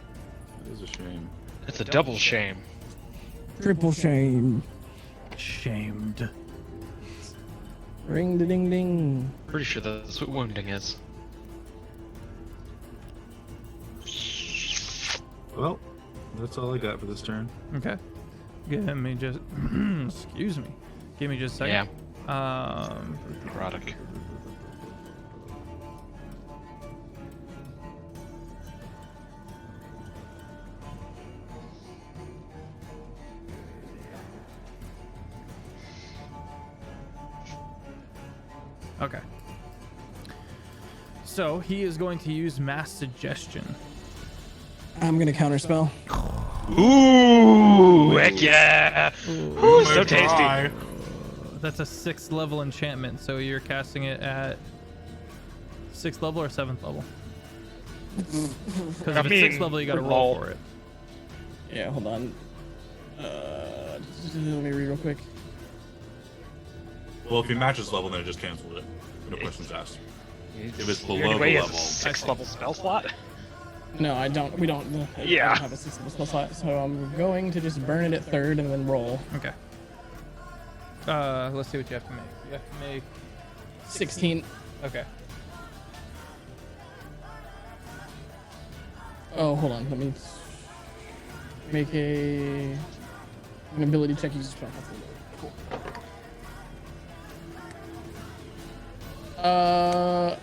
It is a shame. It's a double shame. Triple shame. Shamed. Ring the ding ding. Pretty sure that's what wounding is. Well, that's all I got for this turn. Okay. Give me just excuse me. Give me just a second. Necrotic. Okay. So he is going to use mass suggestion. I'm gonna counterspell. Ooh, heck yeah! Ooh, so tasty. That's a 6th level enchantment, so you're casting it at 6th level or 7th level? Because if it's 6th level, you gotta roll for it. Yeah, hold on. Let me read real quick. Well, if he matches level, then it just cancels it. No questions asked. If it's below the Anyway, level. it's a 6th level spell slot. No, I don't. We don't. Yeah. I don't have a 6 level spell slot, so I'm going to just burn it at 3rd and then roll. Okay. Let's see what you have to make. You have to make 16. Okay. Oh, hold on. Let me make an ability check. Use spell. Cool.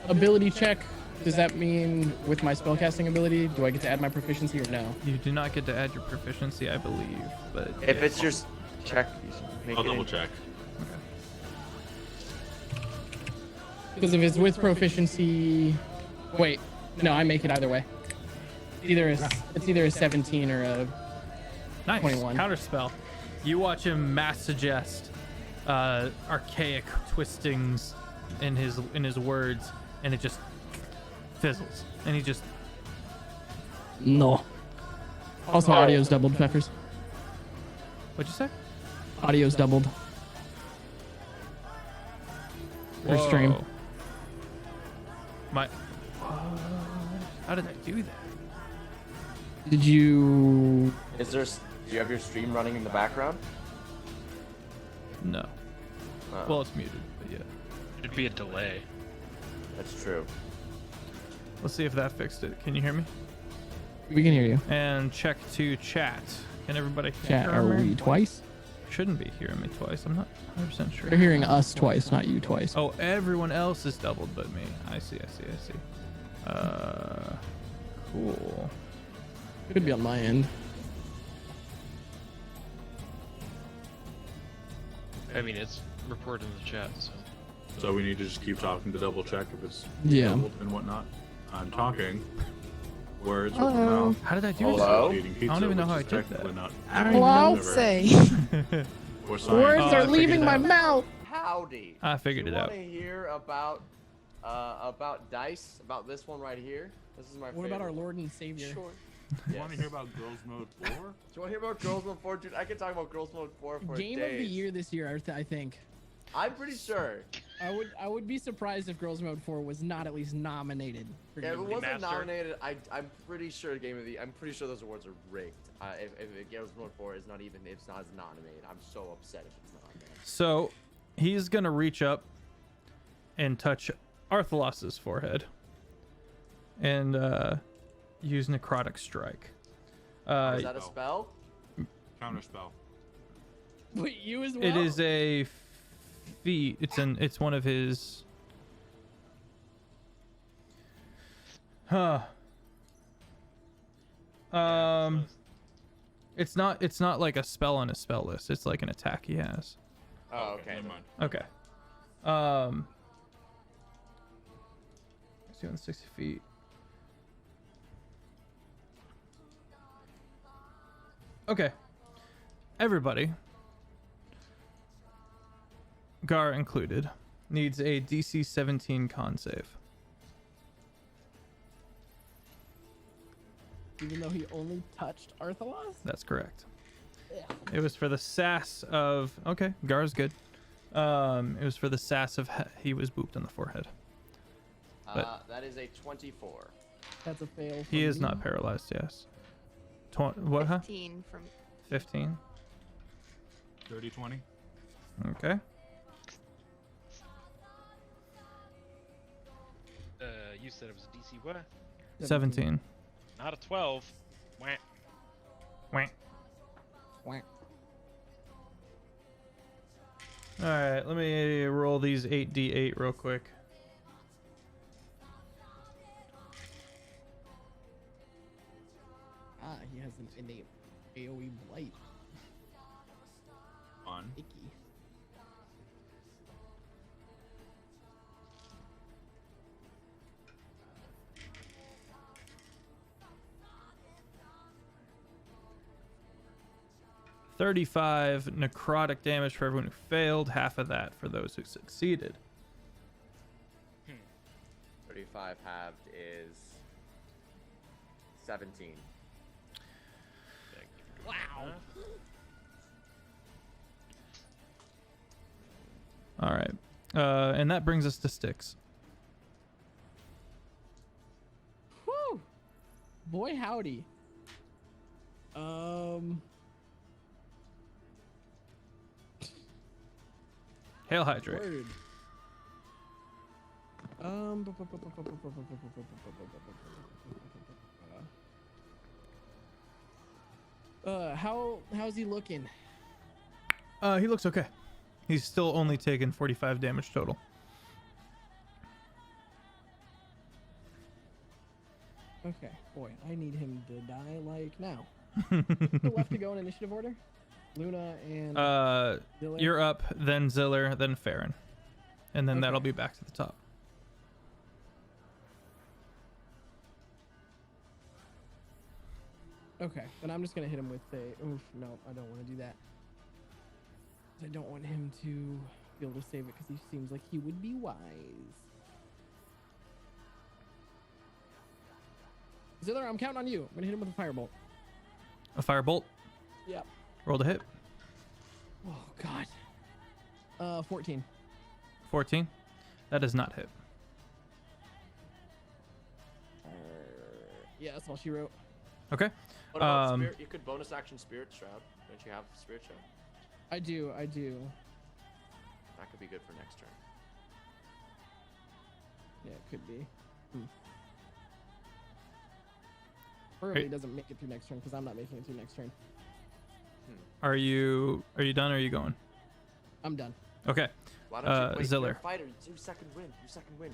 Ability check. Does that mean with my spellcasting ability, do I get to add my proficiency or no? You do not get to add your proficiency, I believe, but If it's your check, make I'll it double in- check. Because if it's with proficiency, wait, no, I make it either way. It's either a 17 or a nice 21. Counterspell. You watch him mass suggest archaic twistings in his words, and it just fizzles, and he just No. Also, audio's doubled, Feffers. what'd you say? Audio's doubled. For stream. Whoa. How did I do that? Did you? Do you have your stream running in the background? No. Well, it's muted, but yeah. It'd be a delay. That's true. Let's see if that fixed it. Can you hear me? We can hear you. And check to chat. Can everybody Chat, hear are me? we twice? Shouldn't be hearing me twice. I'm not 100% sure. They're hearing us twice, not you twice. Oh, everyone else is doubled but me. I see. Cool. Could be on my end. I mean, it's reported in the chat, so. So we need to just keep talking to double check if it's Yeah. doubled and whatnot. I'm talking. Words with my Hello. mouth. How did I do Hello? Eating pizza, I don't even know which how is I did technically that. Not I don't Hello? even know what to say. or science. Words I are figured leaving it my out. mouth. Howdy. I figured you it out. Want to hear about dice? About this one right here? This is my What favorite. about our Lord and Savior? Sure. You want to hear about Girls Mode 4? Do you want to hear about Girls Mode 4? Dude, I can talk about Girls Mode 4 for Game days. of the year this year, I think. I'm pretty sure. I would be surprised if Girls Mode 4 was not at least nominated. For Yeah, if Game it of the wasn't Master. nominated, I'm pretty sure I'm pretty sure those awards are rigged. If Girls Mode 4 is not even, it's not as nominated, I'm so upset if it's not. Man. So he's gonna reach up and touch Arthalos's forehead and use Necrotic Strike. Is that a spell? Counter spell. Wait, you as well? It is a feat. It's one of his. Huh. It's not like a spell on his spell list. It's like an attack he has. Oh, okay. Never mind. Okay. It's doing 60 feet. Okay. Everybody, Gar included, needs a DC 17 con save. Even though he only touched Arthalos? That's correct. It was for the sass of... Okay, Gar's good. It was for the sass of he was booped on the forehead. That is a 24. That's a fail. He is not paralyzed, yes. What, huh? 15 from 15. 30, 20. Okay. You said it was a DC what? 17. Not a 12. Wah. Wah. Whack. Alright, let me roll these 8d8 real quick. Ah, he has an innate AoE blight. On. Icky. $35 necrotic damage for everyone who failed, half of that for those who succeeded. 35 halved is 17. Wow. All right. And that brings us to Styx. Whew. Boy, howdy. Hail Hydrate. Word. How's he looking? He looks okay. He's still only taken 45 damage total. Okay, boy, I need him to die like now. Still left to go in initiative order? Luna and Ziller? You're up, then Ziller, then Farron. And then Okay. that'll be back to the top. Okay, then I'm just gonna hit him with a. Oof, no, I don't want to do that. I don't want him to be able to save it because he seems like he would be wise. Ziller, I'm counting on you. I'm gonna hit him with a firebolt. A firebolt. Yep. Roll to hit. Oh God. 14. 14. That does not hit. Yeah, that's all she wrote. Okay. What about spirit? You could bonus action Spirit Shroud. Don't you have Spirit Shroud? I do. That could be good for next turn. Yeah, it could be. Probably Hey. doesn't make it through next turn because I'm not making it through next turn. Are you done or are you going? I'm done. Okay. Why don't you wait, Ziller. you're a fighter? You second wind.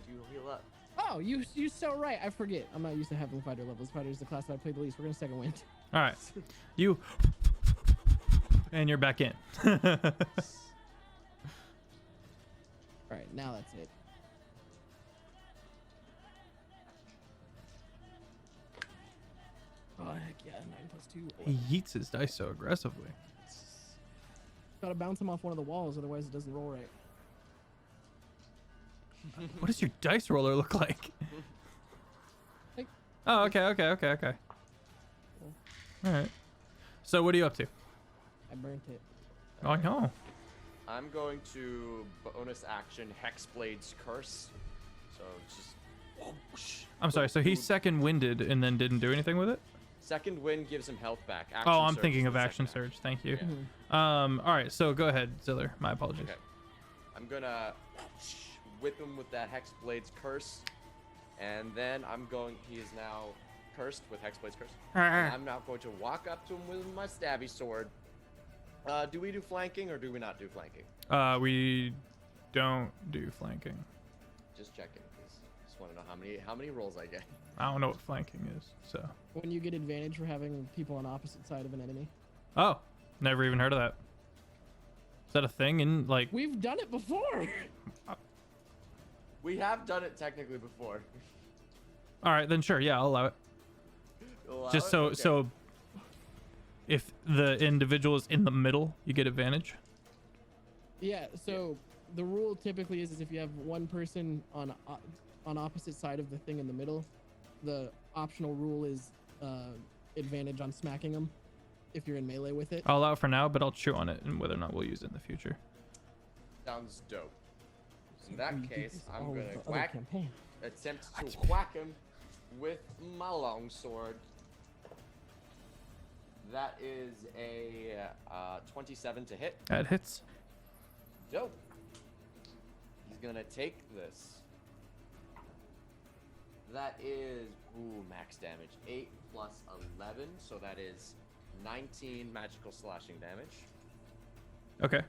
You heal up. Oh, you so right. I forget. I'm not used to having fighter levels. Fighter is the class that I play the least. We're gonna second wind. All right. You and you're back in. All right, now that's it. Oh heck yeah, 9 plus 2. He yeets his dice so aggressively. Gotta bounce him off one of the walls, otherwise it doesn't roll right. What does your dice roller look like? Like- Oh, okay. All right. So what are you up to? I burnt it. Oh no. I'm going to bonus action Hexblade's Curse. So it's just. Whoosh. I'm sorry. So he second winded and then didn't do anything with it? Second wind gives him health back. Action Oh, I'm surge thinking is of the action second surge. Thank you. Yeah. All right. So go ahead, Ziller. My apologies. Okay. I'm gonna whip him with that Hexblade's curse. And then he is now cursed with Hexblade's curse. And I'm now going to walk up to him with my stabby sword. Do we do flanking or do we not do flanking? We don't do flanking. Just checking, please. Just want to know how many rolls I get. I don't know what flanking is, so. When you get advantage for having people on opposite side of an enemy. Oh, never even heard of that. Is that a thing in like? We've done it before. We have done it technically before. All right, then sure, yeah, I'll allow it. Just so Okay. so. If the individual is in the middle, you get advantage. Yeah. So the rule typically is if you have one person on opposite side of the thing in the middle, the optional rule is advantage on smacking them if you're in melee with it. I'll allow it for now, but I'll chew on it and whether or not we'll use it in the future. Sounds dope. In that We did case, this I'm all gonna with the other campaign. attempt to whack him with my longsword. That is a 27 to hit. That hits. Dope. He's gonna take this. That is max damage. 8 plus 11, so that is 19 magical slashing damage. Okay.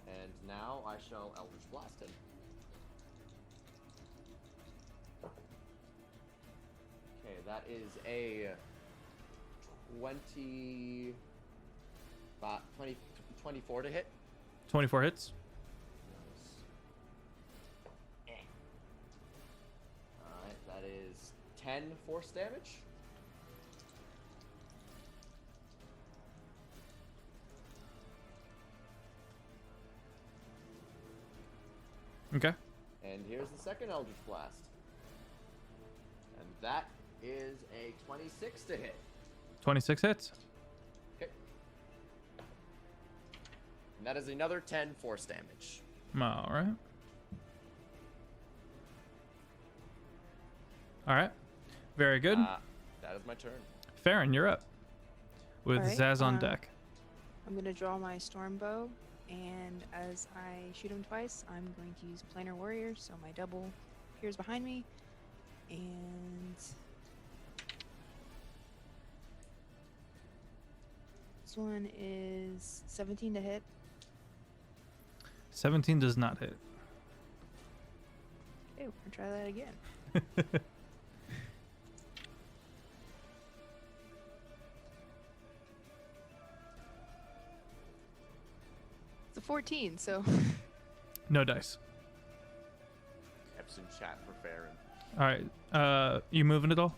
And now I shall Eldritch Blast him. Okay, that is a 24 to hit. 24 hits. Alright, that is 10 force damage. Okay. And here's the second Eldritch Blast. And that is a 26 to hit. 26 hits. Okay. And that is another 10 force damage. All right. All right. Very good. That is my turn. Farron, you're up. With All right, Zaz on deck. I'm gonna draw my storm bow, and as I shoot him twice, I'm going to use planar warrior, so my double appears behind me, and this one is 17 to hit. 17 does not hit. Okay, we're gonna try that again. It's a 14, so No dice. Epson chat for Farron. All right. You moving at all?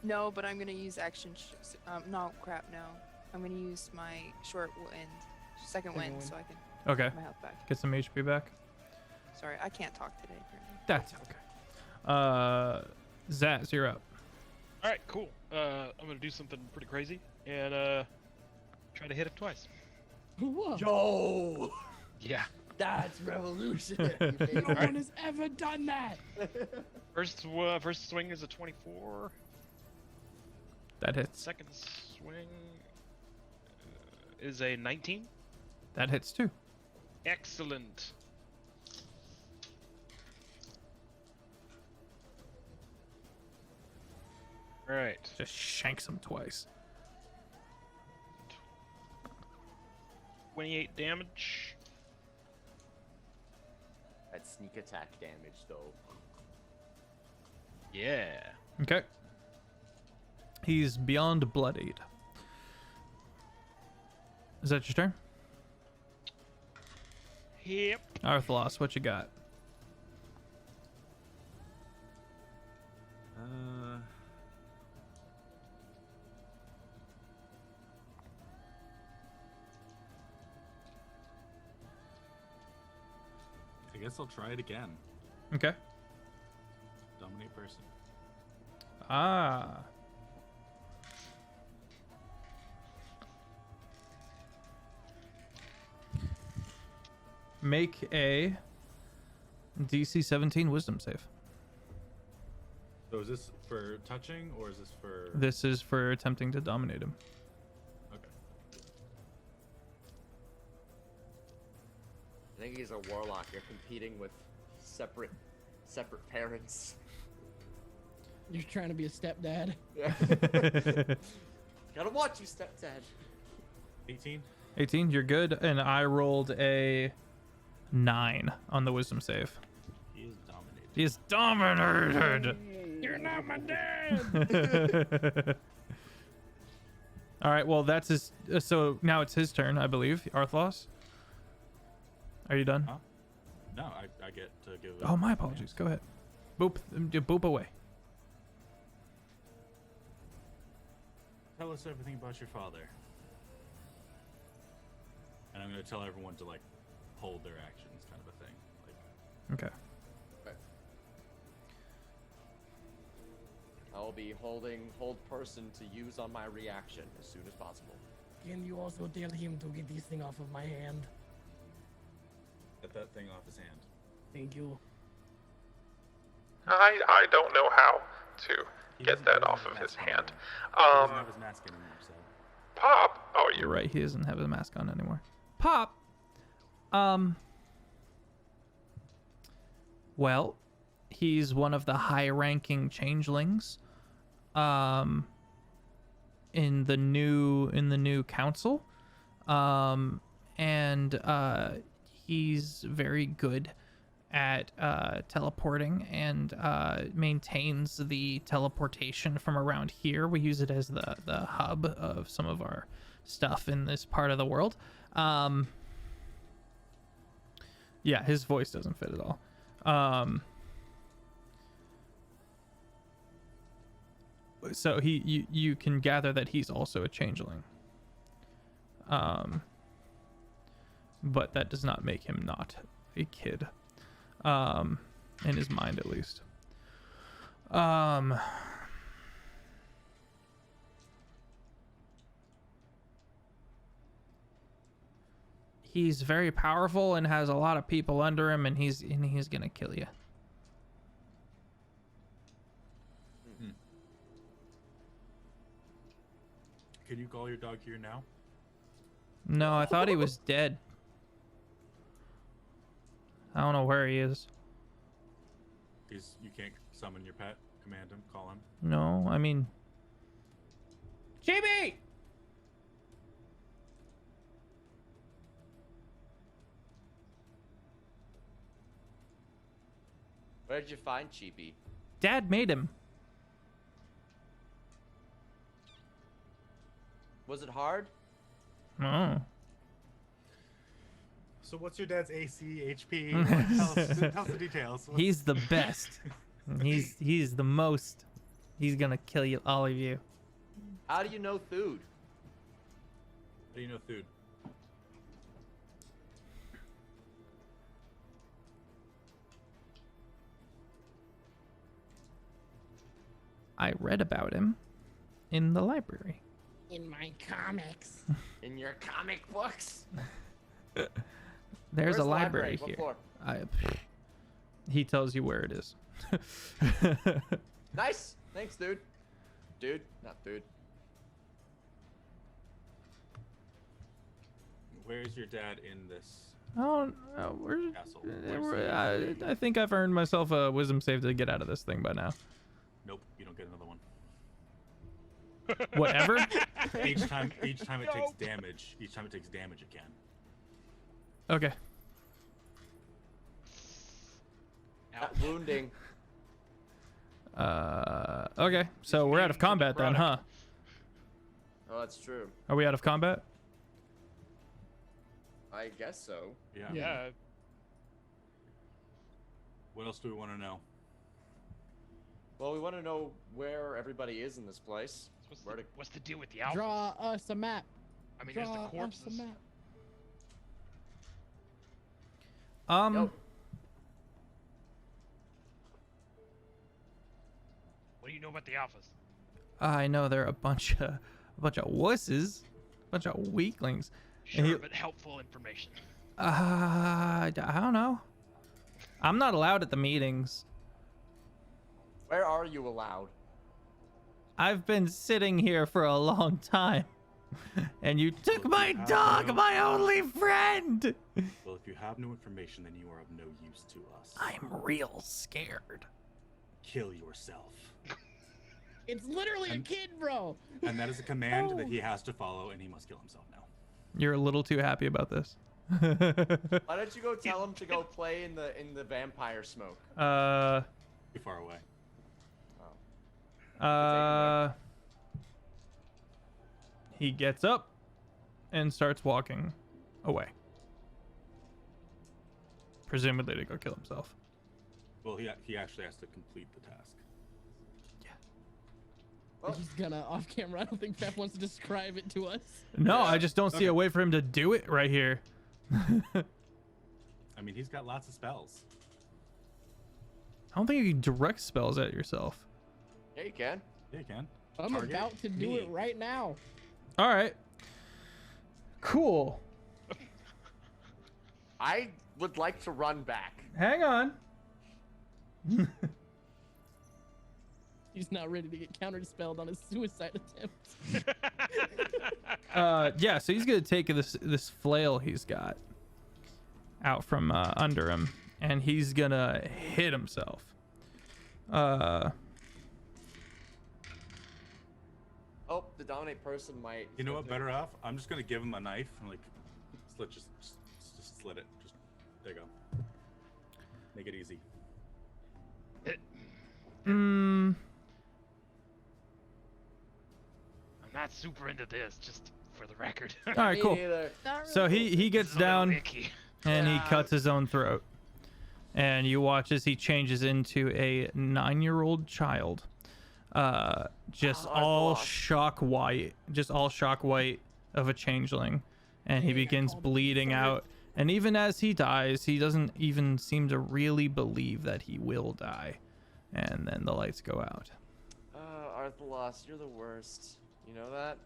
no, but I'm gonna use action. No, crap, no. I'm gonna use my second wind, so I can Okay. get my health back. Get some HP back. Sorry, I can't talk today. Apparently. That's okay. Zaz, you're up. All right, cool. I'm gonna do something pretty crazy and try to hit it twice. Whoa. Yo! Yeah. That's revolutionary. No one has ever done that. First swing is a 24. That hits. Second swing is a 19. That hits too. Excellent. All right. Just shanks him twice. 28 damage. That's sneak attack damage, though. Yeah. Okay. He's beyond bloodied. Is that your turn? Yep. Arthalos, what you got? I guess I'll try it again. Okay. Dominate person. Ah. Make a DC 17 wisdom save. So is this for touching or is this for... This is for attempting to dominate him. Okay. I think he's a warlock. You're competing with separate parents. You're trying to be a stepdad. Yeah. Gotta watch you, stepdad. 18. 18, you're good, and I rolled a 9 on the wisdom save. He is dominated. He is dominated. You're not my dad. All right, well that's his. So now it's his turn, I believe. Arthlos, are you done? Huh? No, I get to give. Oh, my apologies. Go ahead. Boop, boop away. Tell us everything about your father. And I'm going to tell everyone to like hold their actions, kind of a thing. Like, Okay. I'll be hold person to use on my reaction as soon as possible. Can you also tell him to get this thing off of my hand? get that thing off his hand. Thank you. I don't know how to get that off of his hand. He doesn't have his mask anymore, so. Pop. Oh, You're right. He doesn't have a mask on anymore. Pop. Well, he's one of the high-ranking changelings. In the new council. And he's very good at teleporting and maintains the teleportation from around here. We use it as the hub of some of our stuff in this part of the world. Yeah, his voice doesn't fit at all. So you can gather that he's also a changeling. But that does not make him not a kid. In his mind, at least. He's very powerful and has a lot of people under him, and he's gonna kill you. Can you call your dog here now? No, I thought he was dead. I don't know where he is. You can't summon your pet, command him, call him. No, I mean... Chibi! Where did you find Cheapy? Dad made him. Was it hard? Oh. So what's your dad's AC, HP? tell us the details. He's the best. He's the most. He's gonna kill you, all of you. How do you know food? How do you know food? I read about him in the library. In my comics. In your comic books? There's Where's a the library What here. floor? He tells you where it is. Nice. Thanks, dude. Dude, not dude. Where's your dad in this Oh, castle? I think I've earned myself a wisdom save to get out of this thing by now. Nope, you don't get another one. Whatever. Each time it takes damage. Each time it takes damage, it can. Okay. Not wounding. Okay. So we're out of combat then, huh? Oh, that's true. Are we out of combat? I guess so. Yeah. Yeah. What else do we want to know? Well, we want to know where everybody is in this place. What's the deal with the alpha? Draw us a map. I mean, Draw there's the us a corpses. map. Yo. What do you know about the alphas? I know they're a bunch of wusses, a bunch of weaklings. Sure, but helpful information. I don't know. I'm not allowed at the meetings. Where are you allowed? I've been sitting here for a long time. And you took my dog, my only friend! Well, if If you have no information, then you are of no use to us. I'm real scared. Kill yourself. It's literally a kid, bro. And that is a command that he has to follow, and he must kill himself now. You're a little too happy about this. Why don't you go tell him to go play in the vampire smoke? Too far away. He gets up and starts walking away. Presumably to go kill himself. Well, he actually has to complete the task. He's gonna off camera. I don't think Feff wants to describe it to us. No, I just don't see a way for him to do it right here. I mean, he's got lots of spells. I don't think you can direct spells at yourself. Yeah, you can. Yeah, you can. I'm about to do it right now. All right. Cool. I would like to run back. Hang on. He's not ready to get counter-spelled on his suicide attempt. Yeah, so he's gonna take this flail he's got out from under him, and he's gonna hit himself. Oh, the dominate person might. You know what? Better off. I'm just gonna give him a knife and like, just slit it. Just there you go. Make it easy. I'm not super into this, just for the record. All right, cool. Really So he gets down Icky. and he cuts his own throat, and you watch as he changes into a 9-year-old child, just all shock white of a changeling, and he begins bleeding out. And even as he dies, he doesn't even seem to really believe that he will die. And then the lights go out. Arthalos, you're the worst. You know that?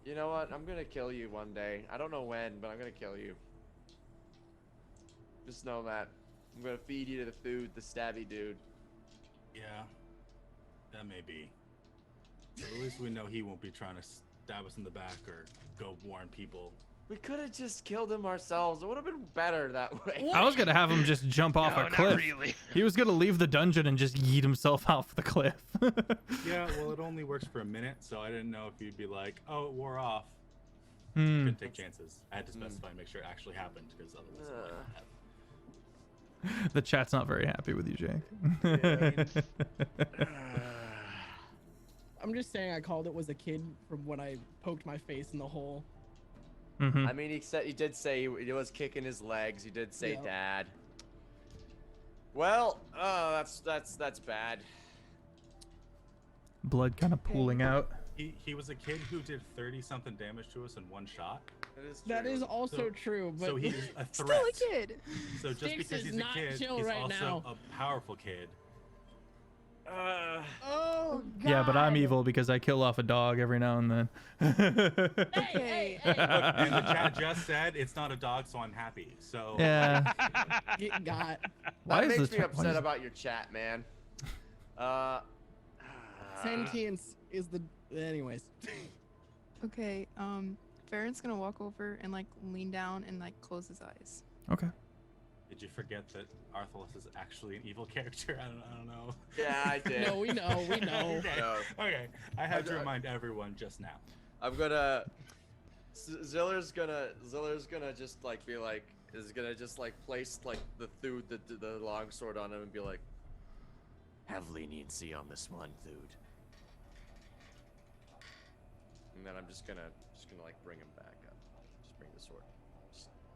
You know what? I'm gonna kill you one day. I don't know when, but I'm gonna kill you. Just know that. I'm gonna feed you to the food, the stabby dude. Yeah, that may be. But at least we know he won't be trying to stab us in the back or go warn people. We could have just killed him ourselves. It would have been better that way. I was gonna have him just jump off a not cliff. really. He was gonna leave the dungeon and just yeet himself off the cliff. Yeah, well, it only works for a minute, so I didn't know if you'd be like, "Oh, it wore off." Hmm. Couldn't take chances. I had to specify and make sure it actually happened, because otherwise, I might not have. The chat's not very happy with you, Jake. I'm just saying I called it was a kid from when I poked my face in the hole. Mhm. I mean, he did say he was kicking his legs. He did say Yeah. dad. Well, that's bad. Blood kind of pooling out. He was a kid who did 30-something damage to us in one shot. That is also true, but So he's a threat. Still a kid. So just Styx because is he's a not kid, chill he's right also now. a powerful kid. oh god. Yeah, but I'm evil because I kill off a dog every now and then. Hey. And the chat just said it's not a dog, so I'm happy. So Yeah. Get got. Why That is makes the me chat- why upset is- about your chat, man. Sentience is the. Anyways. Okay, Farron's gonna walk over and like lean down and like close his eyes. Okay. Did you forget that Arthalos is actually an evil character? I don't know. Yeah, I did. No, we know. We know. Okay. No. Okay. I had to remind everyone just now. I'm gonna. Ziller's gonna just like be like is gonna just like place like the long sword on him and be like, have leniency on this one, dude. And then I'm just gonna like bring him back up. Just bring the sword.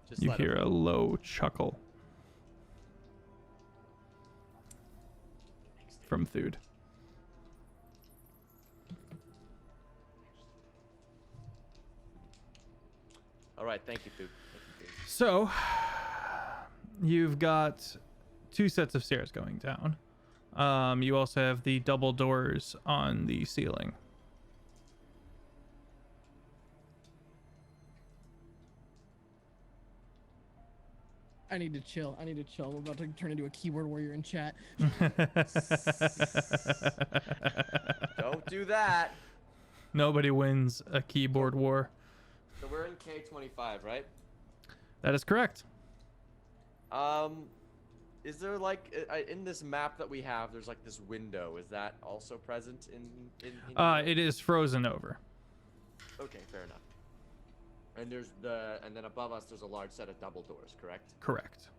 Just You let hear him. a low chuckle from Thude. All right, thank you, dude. So, you've got 2 sets of stairs going down. You also have the double doors on the ceiling. I need to chill. I'm about to turn into a keyboard warrior in chat. Don't do that. Nobody wins a keyboard war. So we're in K25, right? That is correct. Is there like in this map that we have? There's like this window. Is that also present in It is frozen over. Okay, fair enough. And then above us there's a large set of double doors, correct? Correct.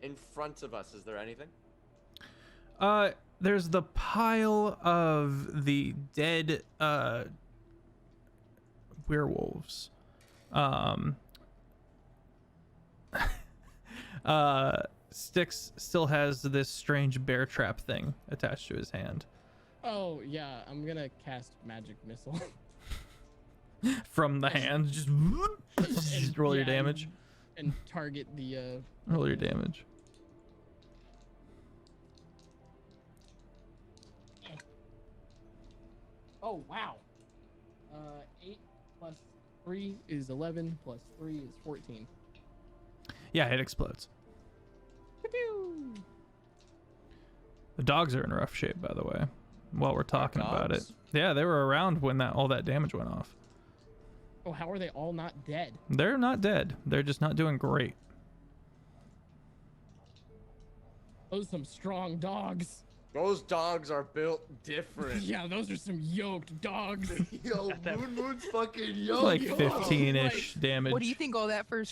In front of us, is there anything? There's the pile of the dead werewolves. Styx still has this strange bear trap thing attached to his hand. Oh yeah, I'm gonna cast magic missile. From the hand, just roll your damage. And target the. Roll your damage. Oh wow. 8 plus 3 is 11 plus 3 is 14. Yeah, it explodes. The dogs are in rough shape, by the way. While we're talking about it, yeah, they were around when all that damage went off. Oh, how are they all not dead? They're not dead. They're just not doing great. Those are some strong dogs. Those dogs are built different. Yeah, those are some yoked dogs. Yo, Moon's fucking yoked. Like 15-ish damage. What do you think all that for?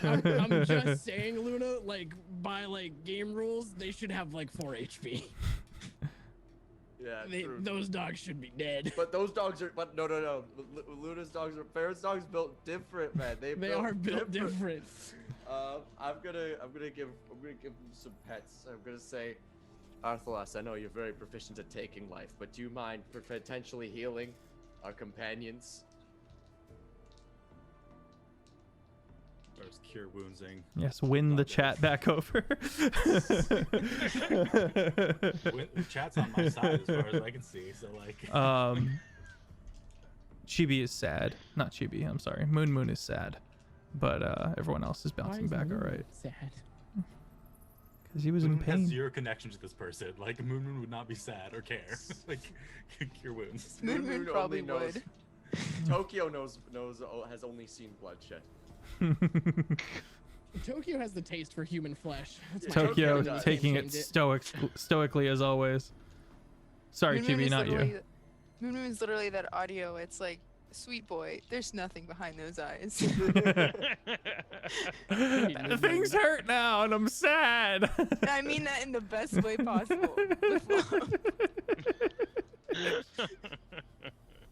I'm just saying, Luna, like, by, like, game rules, they should have, like, 4 HP. Yeah, true. Those dogs should be dead. But those dogs are. But no. Luna's dogs are. Farron's dogs built different, man. They are built different. I'm gonna give them some pets. I'm gonna say, Arthalas, I know you're very proficient at taking life, but do you mind potentially healing our companions? There's cure woundsing. Yes, win the chat back over. Chat's on my side as far as I can see, so like. Chibi is sad. Not Chibi, I'm sorry. Moon is sad. But everyone else is bouncing back all right. Sad. Because he was in Moon has pain. zero connection to this person. Like, Moon would not be sad or care. Like, cure wounds. Moon probably would. Tokyo has only seen bloodshed. Tokyo has the taste for human flesh. That's my Tokyo favorite. taking Can't it change stoically as always. Sorry, Chibi, not you. Moon is literally that audio. It's like, sweet boy, there's nothing behind those eyes. Things hurt now and I'm sad. I mean that in the best way possible. With love.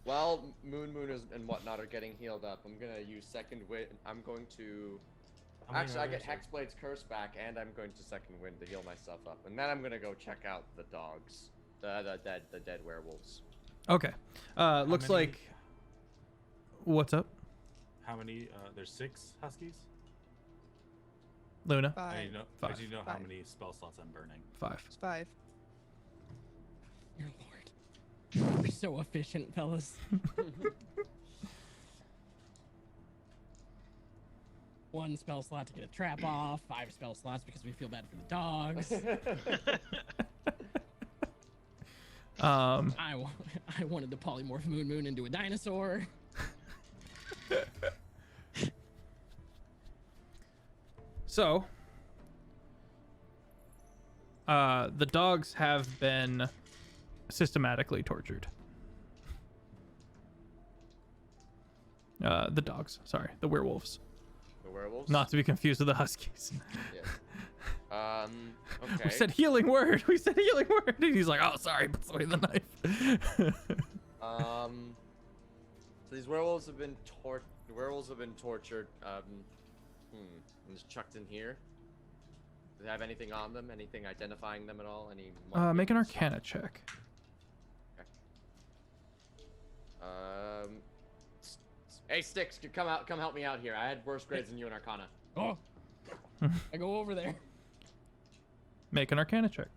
While Moon and whatnot are getting healed up, I'm gonna use second wind. I'm going to. Actually, I get Hexblade's curse back, and I'm going to second wind to heal myself up, and then I'm gonna go check out the dogs, the dead werewolves. Okay. Looks like. What's up? How many? There's 6 huskies. Luna. 5. I know 5. do you know how 5. many spell slots I'm burning? 5. It's 5. Your lord. We're so efficient, fellas. 1 spell slot to get a trap off. 5 spell slots because we feel bad for the dogs. I wanted to polymorph Moon into a dinosaur. So, the dogs have been systematically tortured. The dogs, sorry, the werewolves. The werewolves? Not to be confused with the huskies. Yeah. Okay. We said healing word. And he's like, oh, sorry, puts away the knife. So these werewolves have been tortured. And just chucked in here. Do they have anything on them? Anything identifying them at all? Any? Make an Arcana check. Okay. Hey, Styx, come help me out here. I had worse grades than you in Arcana. Oh, I go over there. Make an Arcana check.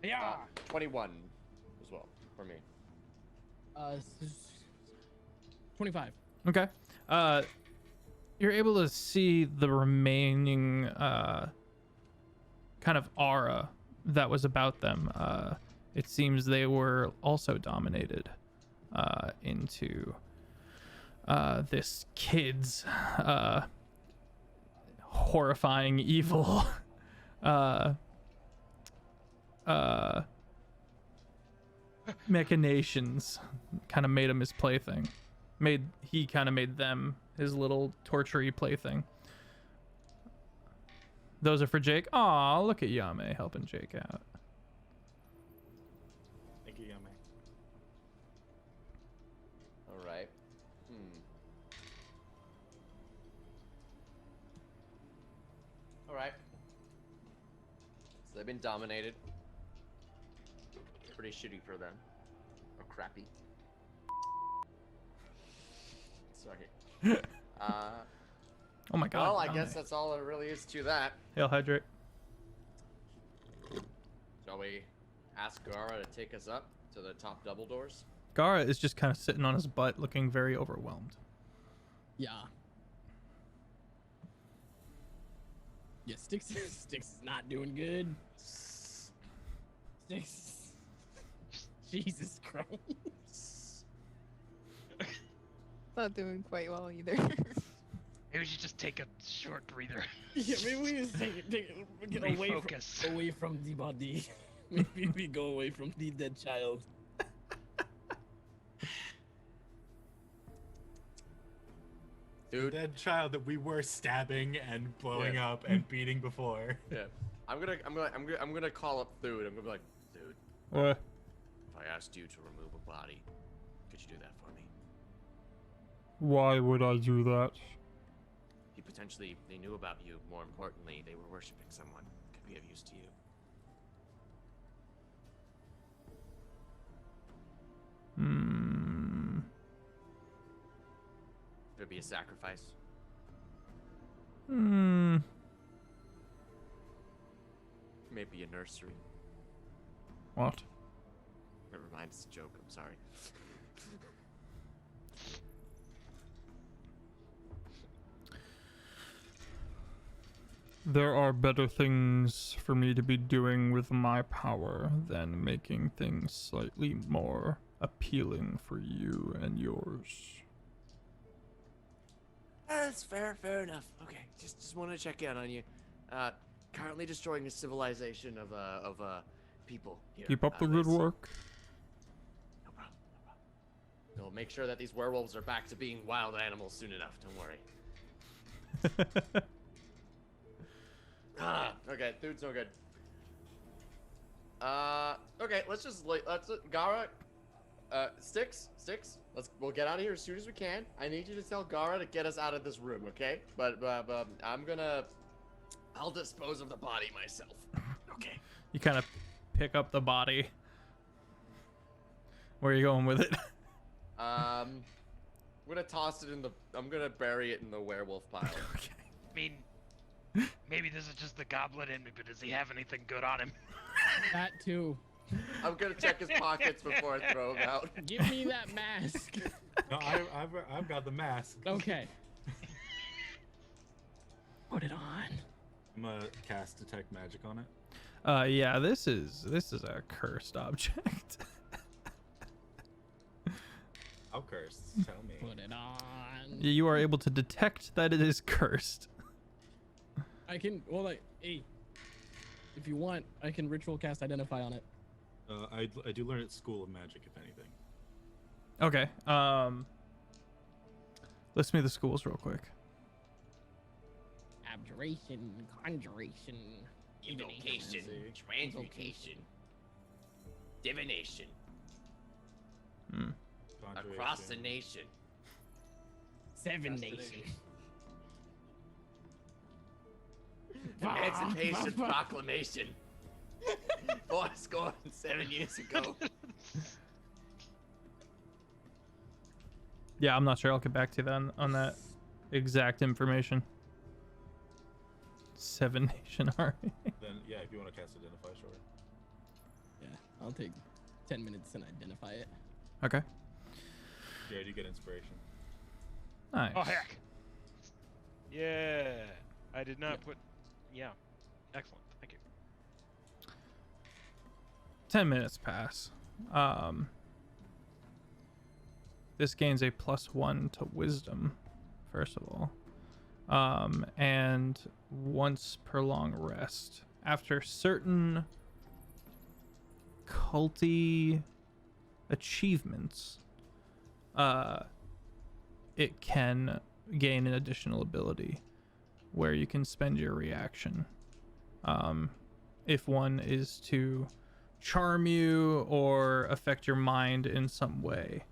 Yeah. 21 as well for me. 25. Okay. You're able to see the remaining kind of aura that was about them. It seems they were also dominated into this kid's horrifying evil machinations kind of made him his plaything. He kind of made them his little tortury plaything. Those are for Jake. Aw, look at Yame helping Jake out. Thank you, Yame. All right. All right. So they've been dominated. Pretty shitty for them. Or crappy. Sorry. Oh my god. Well, I Yame. guess that's all there really is to that. Hail Hydrate. Shall we ask Gara to take us up to the top double doors? Gara is just kind of sitting on his butt looking very overwhelmed. Yeah. Yeah, Sticks is not doing good. Sticks. Jesus Christ. Not doing quite well either. Maybe we should just take a short breather. Yeah, maybe we just get Refocus. away from the body. Maybe we go away from the dead child. Dude. The dead child that we were stabbing and blowing up and beating before. Yeah. I'm gonna call up Thude. I'm gonna be like, Thude, What? if I asked you to remove a body, could you do that for me? Why would I do that? They knew about you. More importantly, they were worshiping someone. Could be of use to you. Could it be a sacrifice? Maybe a nursery. What? Never mind, it's a joke. I'm sorry. There are better things for me to be doing with my power than making things slightly more appealing for you and yours. That's fair enough. Okay, just want to check in on you. Currently destroying a civilization of people here. Keep up the good work. No problem. We'll make sure that these werewolves are back to being wild animals soon enough. Don't worry. Okay, dude's no good. Okay, let's Gara, Sticks, we'll get out of here as soon as we can. I need you to tell Gara to get us out of this room, okay? But I'll dispose of the body myself. Okay. You kind of pick up the body. Where are you going with it? I'm gonna toss it I'm gonna bury it in the werewolf pile. Okay. I mean, maybe this is just the goblin in me, but does he have anything good on him? That too. I'm gonna check his pockets before I throw him out. Give me that mask. No, I've got the mask. Okay. Put it on. I'm gonna cast detect magic on it. Yeah, this is a cursed object. How cursed? Tell me. Put it on. You are able to detect that it is cursed. I can, well, like, hey, if you want, I can ritual cast identify on it. I do learn at School of Magic, if anything. Okay. List me the schools real quick. Abjuration, conjuration, Evocation, transmutation, divination. Across the nation. Seven Nation. Emancipation Proclamation. 7 years ago. Yeah, I'm not sure. I'll get back to you then on that exact information. 7 Nation Army. Then, yeah, if you want to cast Identify, sure. Yeah, I'll take 10 minutes and identify it. Okay. Yeah, you get inspiration. Nice. Oh heck! Yeah, I did not put. Yeah, excellent. Thank you. 10 minutes pass. This gains a +1 to wisdom, first of all. And once per long rest. After certain culty achievements, it can gain an additional ability where you can spend your reaction. If one is to charm you or affect your mind in some way,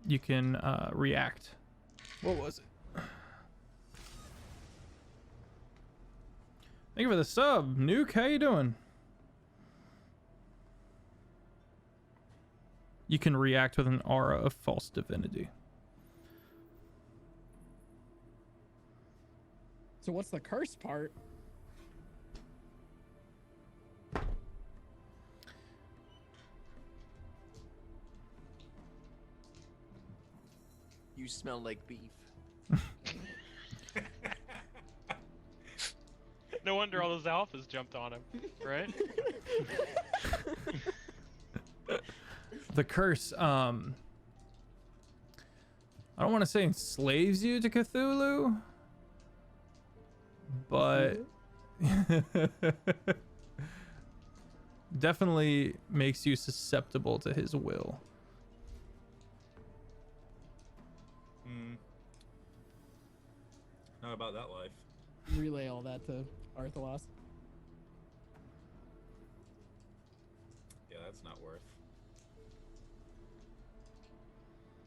you can react. What was it? Thank you for the sub, Nuke. How you doing? You can react with an aura of false divinity. So what's the curse part? You smell like beef. No wonder all those alphas jumped on him, right? The curse, I don't want to say enslaves you to Cthulhu, but definitely makes you susceptible to his will. Not about that life. Relay all that to Arthalos. Yeah, that's not worth.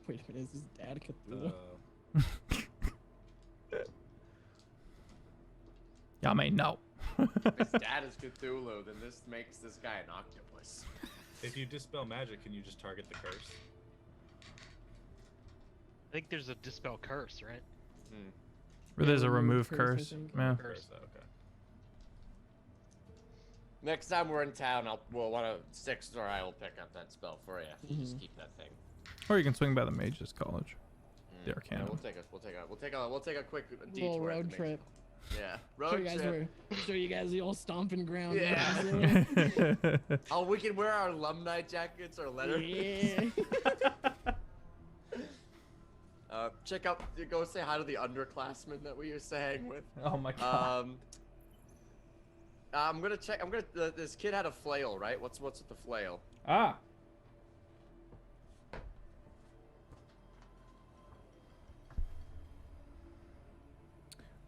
Wait a minute, is his dad Cthulhu? Yeah, I mean, no. If his dad is Cthulhu, then this makes this guy an octopus. If you dispel magic, can you just target the curse? I think there's a dispel curse, right? Or there's a remove Remove curse, I curse. think. Yeah. Curse, okay. Next time we're in town, we'll want to Six or I will pick up that spell for you. Mm-hmm. Just keep that thing. Or you can swing by the Mage's College. The Yeah, Arcanum. we'll take a quick detour. Little at road the trip. Yeah, Show road you guys trip. show you guys the old stomping ground. Yeah. Oh, we can wear our alumni jackets or letter. Yeah. Check out, go say hi to the underclassmen that we used to hang with. Oh my god. I'm gonna check. This kid had a flail, right? What's with the flail? Ah.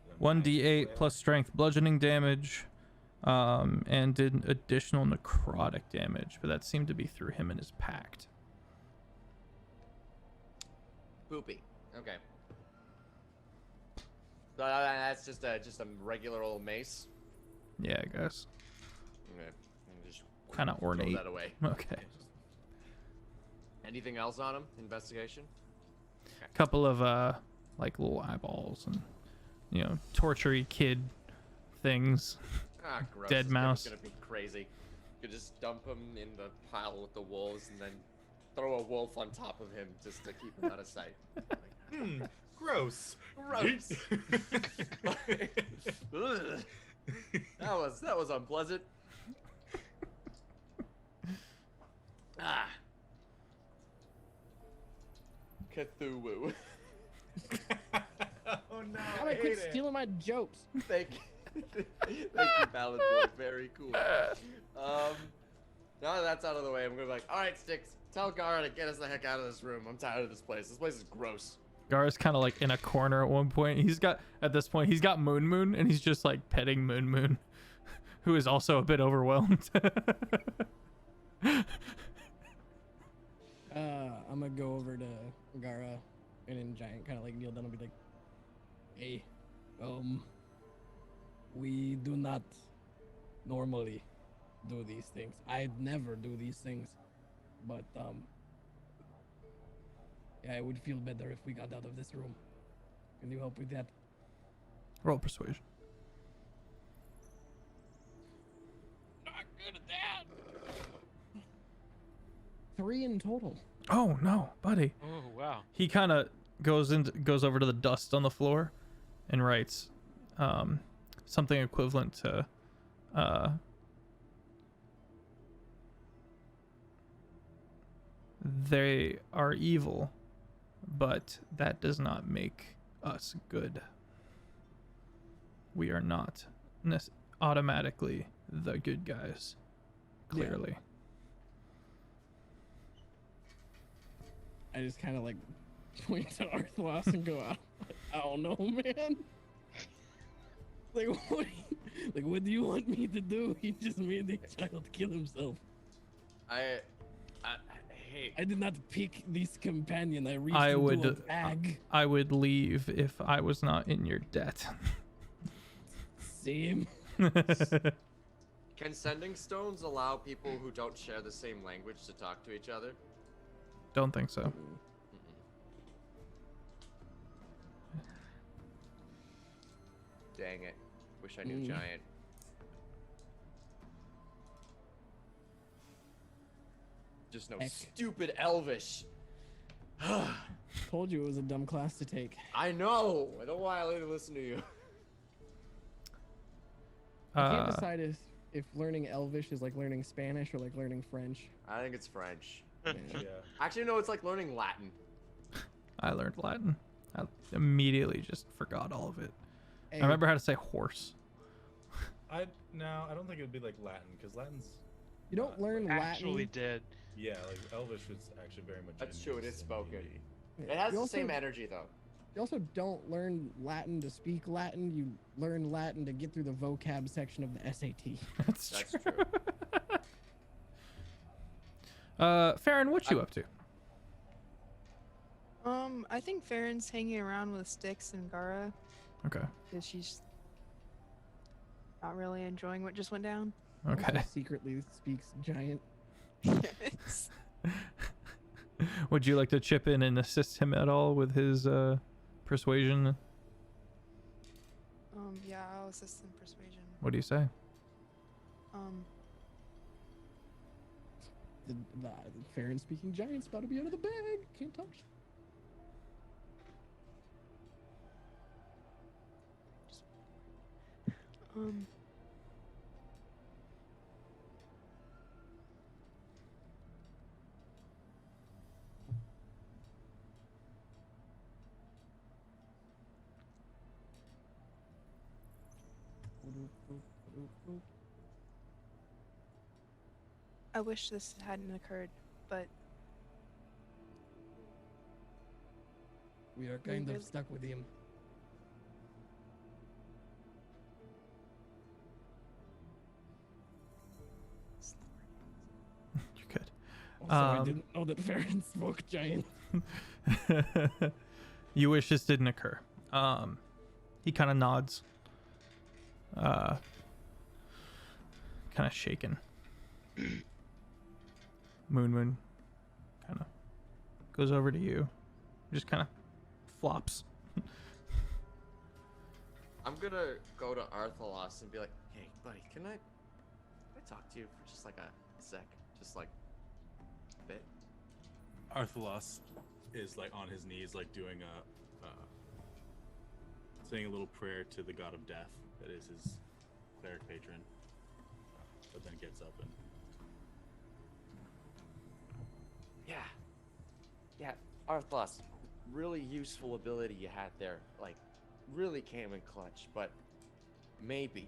The 1d8 magic plus strength bludgeoning damage, and did additional necrotic damage, but that seemed to be through him and his pact. Poopy. Okay. So that's just a regular old mace. Yeah, I guess. Okay. And just Kind of throw ornate. that away. Okay. Anything else on him? Investigation. Couple of like little eyeballs and tortury kid things. Ah, gross. Dead This kid mouse. is gonna be crazy. You could just dump him in the pile with the wolves and then throw a wolf on top of him just to keep him out of sight. Like, Gross. gross. Ugh. That was unpleasant. Ah. Cthulhu. Oh no. How about quit stealing my jokes? Thank you. Thank you, Ballad Boy. Very cool. Now that that's out of the way, I'm gonna be like, alright, Sticks, tell Gara to get us the heck out of this room. I'm tired of this place. This place is gross. Gar's kind of like in a corner at one point. He's got Moon Moon, and he's just like petting Moon Moon, who is also a bit overwhelmed. I'm gonna go over to Gara and in giant kind of like kneel down and be like, hey, we do not normally do these things. I never do these things, but yeah, it would feel better if we got out of this room. Can you help with that? Roll persuasion. Not good at that. 3 in total. Oh no, buddy. Oh wow. He kind of goes over to the dust on the floor and writes something equivalent to They are evil, but that does not make us good. We are not automatically the good guys, clearly. I just kind of like point to Arthlos and go, I don't know, man. What do you want me to do? He just made the child kill himself. Hey. I did not pick this companion. I reached into a bag. I would leave if I was not in your debt. Same. Can sending stones allow people who don't share the same language to talk to each other? Don't think so. Dang it. Wish I knew Giant. Just no stupid Elvish. Told you it was a dumb class to take. I know. I don't know why I later listen to you. I can't decide if learning Elvish is like learning Spanish or like learning French. I think it's French. Yeah. Actually, no, it's like learning Latin. I learned Latin. I immediately just forgot all of it. Hey, I remember how to say horse. I don't think it would be like Latin, because Latin's. You don't learn Latin. Actually did. Yeah, like Elvish is actually very much. That's in true, it use is in spoken. D&D. It has You the also- same energy, though. You also don't learn Latin to speak Latin. You learn Latin to get through the vocab section of the SAT. That's true. Farron, what you up to? I think Farron's hanging around with Styx and Gara Okay. because she's not really enjoying what just went down. Also Okay. secretly speaks giant. Would you like to chip in and assist him at all with his persuasion? Yeah, I'll assist in persuasion. What do you say? The Farron speaking giant's about to be out of the bag. Can't touch. I wish this hadn't occurred, but We are kind Really? of stuck with him. You're good. Also, I didn't know that Farron spoke giant. You wish this didn't occur. He kind of nods. Kind of shaken. Moon kind of goes over to you. Just kind of flops. I'm gonna go to Arthalos and be like, hey, buddy, can I talk to you for just like a sec? Just like a bit? Arthalos is like on his knees, like doing saying a little prayer to the god of death that is his cleric patron, but then gets up and yeah, Arthalos, really useful ability you had there, like really came in clutch, but maybe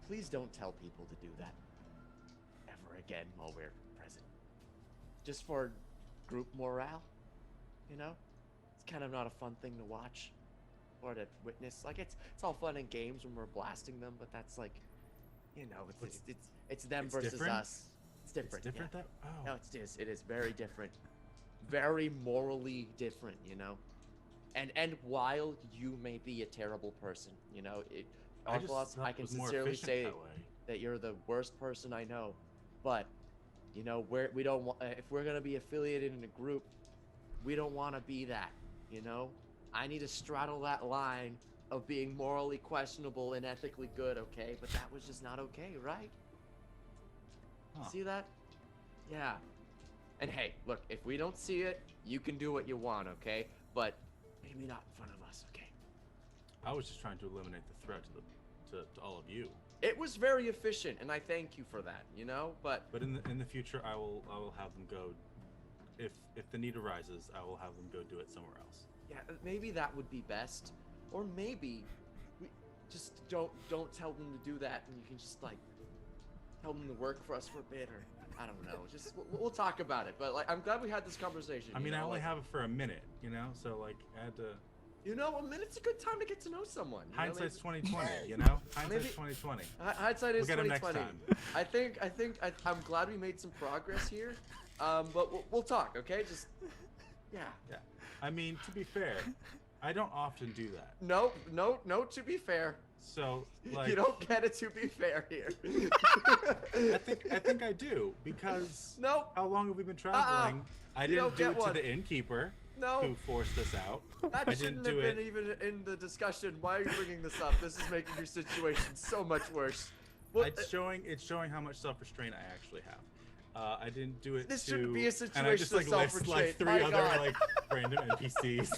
please don't tell people to do that ever again while we're present, just for group morale, you know? It's kind of not a fun thing to watch or to witness. Like it's all fun and games when we're blasting them, but that's like, you know, it's them versus different? us. It's different. It's different. Yeah. That No, it is very different, very morally different, you know. And while you may be a terrible person, you know, Arthalos, I can sincerely say that you're the worst person I know, but you know, we don't want, if we're gonna be affiliated in a group, we don't want to be that, you know. I need to straddle that line of being morally questionable and ethically good, okay? But that was just not okay, right? See that? Yeah. And hey, look, if we don't see it, you can do what you want, okay? But maybe not in front of us, okay? I was just trying to eliminate the threat to all of you. It was very efficient, and I thank you for that, you know. But in the future, I will have them go if the need arises, I will have them go do it somewhere else. Yeah, maybe that would be best. Or maybe we just don't tell them to do that, and you can just like tell them to work for us for a bit, or I don't know. Just we'll talk about it. But like, I'm glad we had this conversation. I mean, I only like, have it for a minute, so like I had to. A minute's a good time to get to know someone. Hindsight's 2020, Hindsight's 2020. Hindsight is We'll get 'em next 2020. I'm glad we made some progress here. But we'll talk, okay? Just yeah. Yeah. I mean, to be fair, I don't often do that. No, to be fair. So like you don't get it, to be fair here. I think I do, because Nope. how long have we been traveling? I didn't do it to the innkeeper. No. Who forced us out. That I shouldn't didn't have do been it. even in the discussion. Why are you bringing this up? This is making your situation so much worse. Well, It's showing how much self-restraint I actually have. I didn't do it. This shouldn't be a and I just situation like of list self-restraint. three My other God. like random NPCs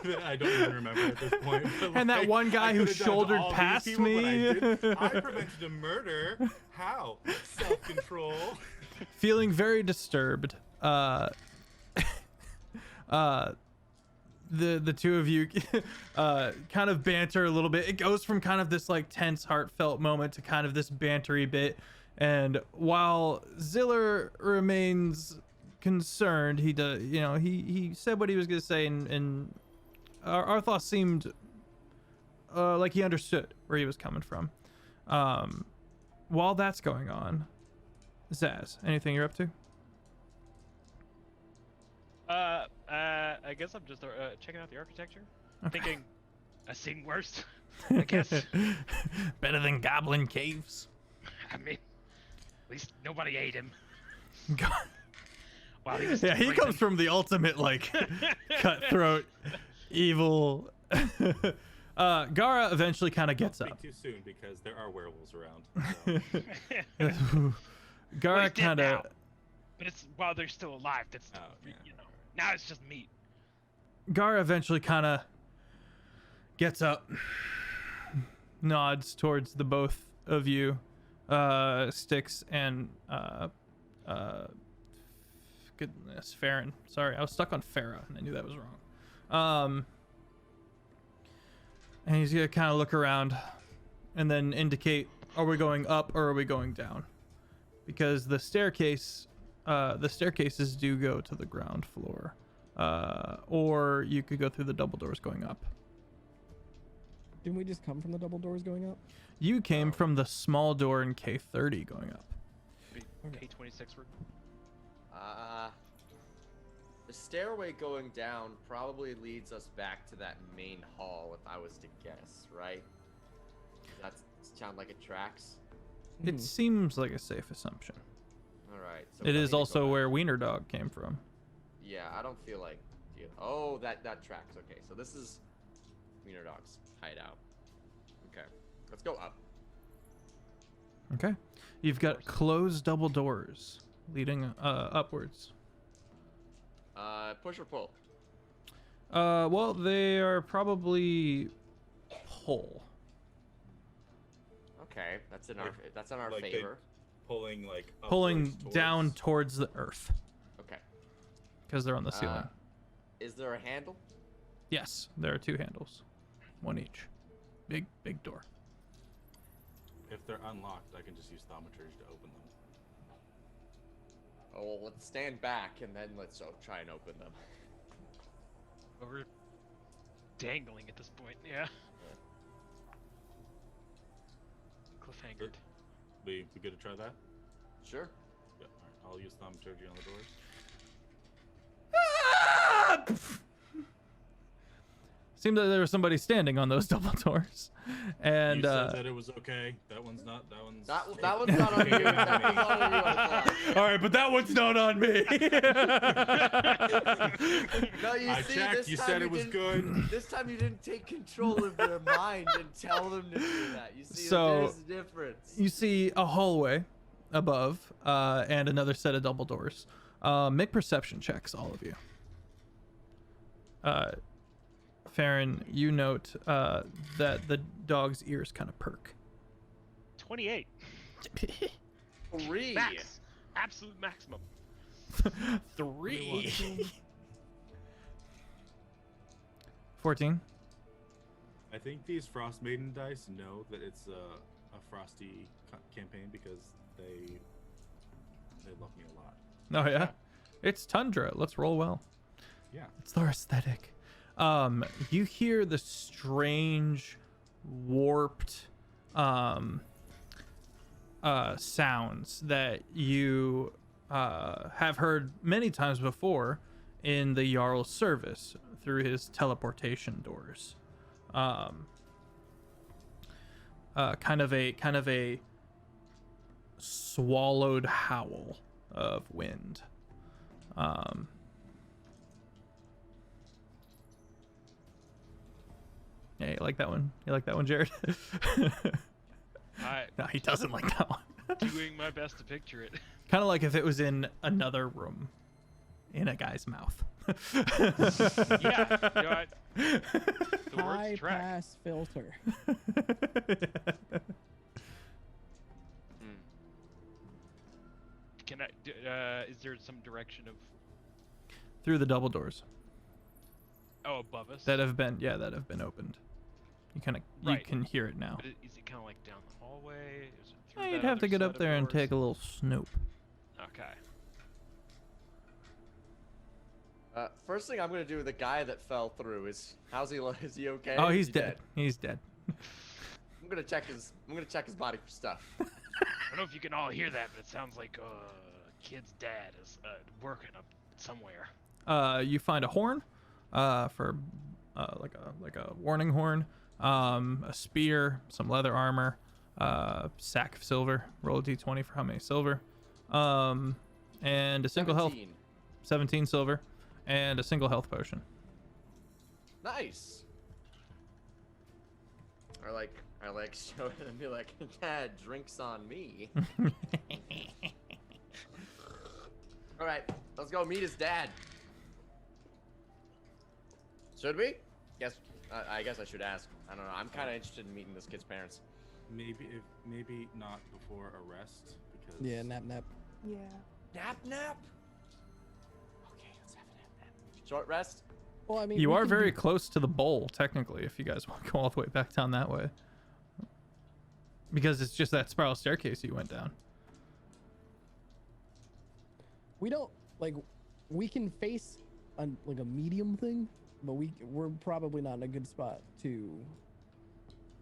that I don't even remember at this point. But, And that like, one guy I who could've done shouldered all these past people, but me. I didn't. I prevented a murder. How? Self-control. Feeling very disturbed. The two of you kind of banter a little bit. It goes from kind of this like tense, heartfelt moment to kind of this bantery bit. And while Ziller remains concerned, he does, he said what he was gonna say, and Arthaw seemed like he understood where he was coming from. While that's going on, Zaz, anything you're up to? I guess I'm just checking out the architecture. Thinking, I've seen worse. I guess. Better than goblin caves. I mean, at least nobody ate him. God. While he was Yeah, he breathing. comes from the ultimate like cutthroat, evil. Gara eventually kind of gets Speak up. too soon because there are werewolves around. Well, Gara he's dead kind now. of. But it's while they're still alive. That's Oh, yeah. Now it's just meat. Gara eventually kind of gets up, nods towards the both of you, Styx and goodness, Farron. Sorry, I was stuck on Farah and I knew that was wrong. And he's gonna kind of look around and then indicate, are we going up or are we going down? Because the staircases do go to the ground floor. Or you could go through the double doors going up. Didn't we just come from the double doors going up? You came from the small door in K30 going up. K26 room. The stairway going down probably leads us back to that main hall, if I was to guess, right? Does that sound like it tracks? It seems like a safe assumption. All right. So It we is need to also go where back. Wiener Dog came from. Yeah, I don't feel like. Oh, that tracks. Okay, so this is Wiener Dog's hideout. Okay, let's go up. Okay. You've got closed double doors leading upwards. Push or pull? Well, they are probably pull. Okay, that's in our Like they- favor. Pulling like Pulling upwards down towards the earth Okay. because they're on the ceiling. Is there a handle? Yes, there are two handles, one each. Big door. If they're unlocked, I can just use thaumaturge to open them. Oh, well, let's stand back and then let's try and open them. But we're dangling at this point. Yeah. Cliffhangered. We good to try that? Sure. Yeah. All right. I'll use thaumaturgy on the doors. Seemed that there was somebody standing on those double doors, and You said that it was okay. That one's not. That one's. That one's not on you. That one's not on you. all right, but that one's not on me. No, you I see, checked. this You time said it was didn't- good. This time you didn't take control of their mind and tell them to do that. You see, So- there's a difference. You see a hallway above, and another set of double doors. Make perception checks, all of you. Farron, you note that the dog's ears kind of perk. 28. 3. Max. Absolute maximum. 3. 14. I think these Frost Maiden dice know that it's a frosty campaign because they love me a lot. Oh yeah, it's Tundra. Let's roll well. Yeah. It's their aesthetic. You hear the strange, warped, sounds that you have heard many times before in the Jarl's service through his teleportation doors. Kind of a swallowed howl of wind. Yeah, you like that one? You like that one, Jared? No, he doesn't like that one. Doing my best to picture it. Kind of like if it was in another room, in a guy's mouth. Yeah, you know, the High words track. pass filter. Can I? Is there some direction of? Through the double doors Oh, above us. that have been opened. You Right. can hear it now. But is it kind of like down the hallway? Is it through You'd that have to other get set up of there and doors? take a little snoop. Okay. First thing I'm gonna do with the guy that fell through is how's he? Is he okay? Oh, Is he's he dead. He's dead. I'm gonna check his body for stuff. I don't know if you can all hear that, but it sounds like kid's dad is working up somewhere. You find a horn, for like a warning horn, a spear, some leather armor, sack of silver. Roll a d20 for how many silver, and a single 17. health, 17 silver, and a single health potion. Nice. I like show it and be like, Dad, drinks on me. All right, let's go meet his dad. Should we? Yes. I guess I should ask. I don't know. I'm kind of interested in meeting this kid's parents. Maybe not before arrest because Yeah, nap. Yeah. Nap. Okay, let's have a nap. Short rest. Well, I mean, You we are can very do- close to the bowl, technically, if you guys want to go all the way back down that way. Because it's just that spiral staircase you went down. We don't like. We can face a medium thing, but we're probably not in a good spot to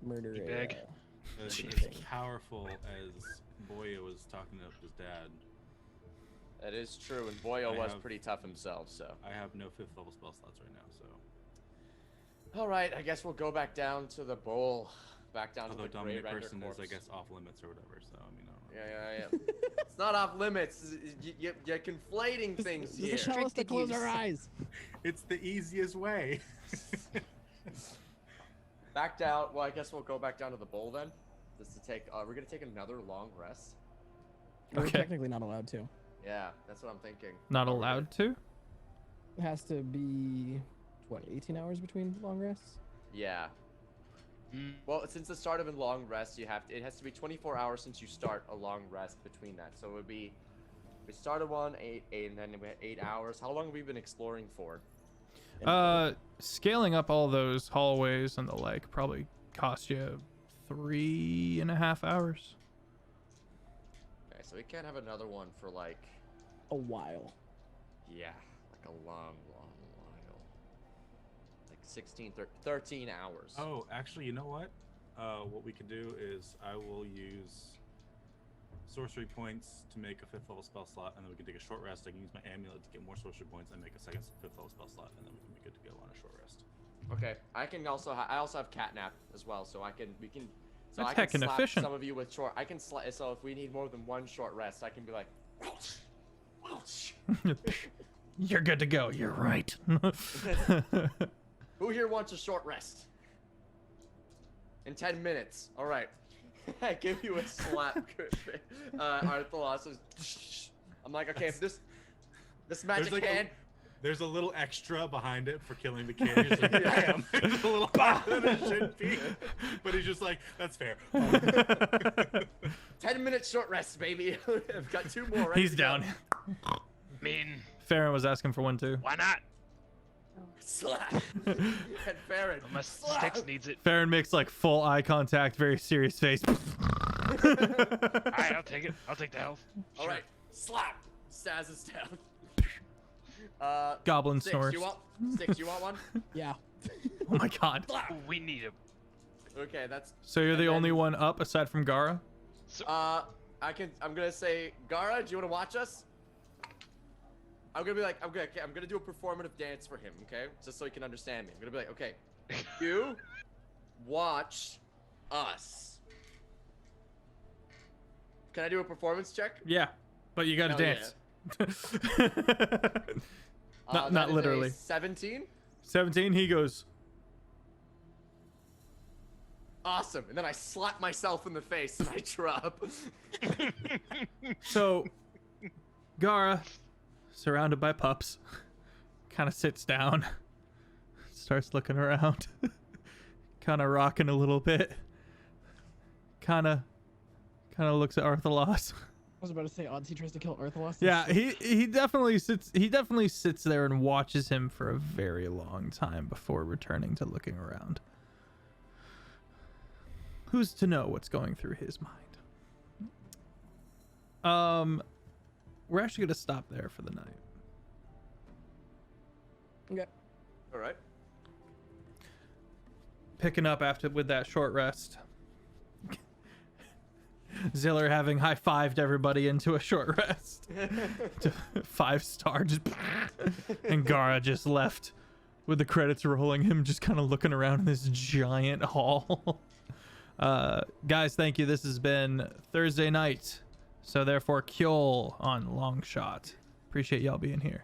murder You a. beg? as powerful as Boya was talking to his dad, That is true, and Boyo I was have- pretty tough himself. So. I have no 5th level spell slots right now. So All right, I guess we'll go back down to the bowl. Back down although to the Grey dominant Render person corpse. is, I guess, off limits or whatever. So I mean, I don't know. Yeah. It's not off limits. You're conflating things here. Just tell us to close our eyes. It's the easiest way. Back down. Well, I guess we'll go back down to the bowl then. Just to take. We're gonna take another long rest. We're Okay. technically not allowed to. Yeah, that's what I'm thinking. Not allowed to? It has to be 18 hours between long rests. Yeah. Well, since the start of a long rest, it has to be 24 hours since you start a long rest between that. So it would be, we started one 8, and then we had 8 hours. How long have we been exploring for? Scaling up all those hallways and the like probably cost you 3.5 hours. Okay, so we can't have another one for like, A while. yeah, like a long while. Like 13 hours. Oh, actually, you know what? What we could do is I will use sorcery points to make a 5th level spell slot, and then we can take a short rest. I can use my amulet to get more sorcery points and make a second 5th level spell slot, and then we can be good to go on a short rest. Okay, I can also I also have catnap as well, so we can. So That's I can heckin' slap efficient. some of you with short. I can so if we need more than one short rest, I can be like, Welch. You're good to go. You're right. Who here wants a short rest? In 10 minutes. All right. I give you a slap. Arthur I'm like, okay, if this magic like hand. There's a little extra behind it for killing the kid. He's like, damn, it's a little harder than it should be. But he's just like, that's fair. 10-minute short rest, baby. I've got 2 more. Right He's down. mean, Farron was asking for one too. why not? Slap. And Farron. Unless slap. Styx needs it. Farron makes like full eye contact, very serious face. Alright, I'll take it. I'll take the health. All right, slap. Saz is down. Goblin Six, snores. you want one? Yeah. Oh my god. Slap. Ooh, we need him. Okay, that's. So you're the and only then, one up aside from Gara? I'm gonna say, Gara, do you want to watch us? I'm gonna be like, I'm gonna do a performative dance for him, okay? Just so he can understand me. I'm gonna be like, okay, you watch us. Can I do a performance check? Yeah, but you gotta Hell dance. not That is a literally. 17. 17, he goes, Awesome. And then I slap myself in the face and I drop. so Gara, surrounded by pups, kind of sits down, starts looking around, kind of rocking a little bit, kind of looks at Arthalos. I was about to say, odds he tries to kill Arthalos. Yeah, he definitely sits there and watches him for a very long time before returning to looking around. Who's to know what's going through his mind? We're actually gonna stop there for the night. Okay. All right. Picking up with that short rest. Ziller having high-fived everybody into a short rest. 5-star, just and Gara just left with the credits rolling, him just kind of looking around in this giant hall. Guys, thank you. This has been Thursday night, so therefore Kjol on Long Shot. Appreciate y'all being here.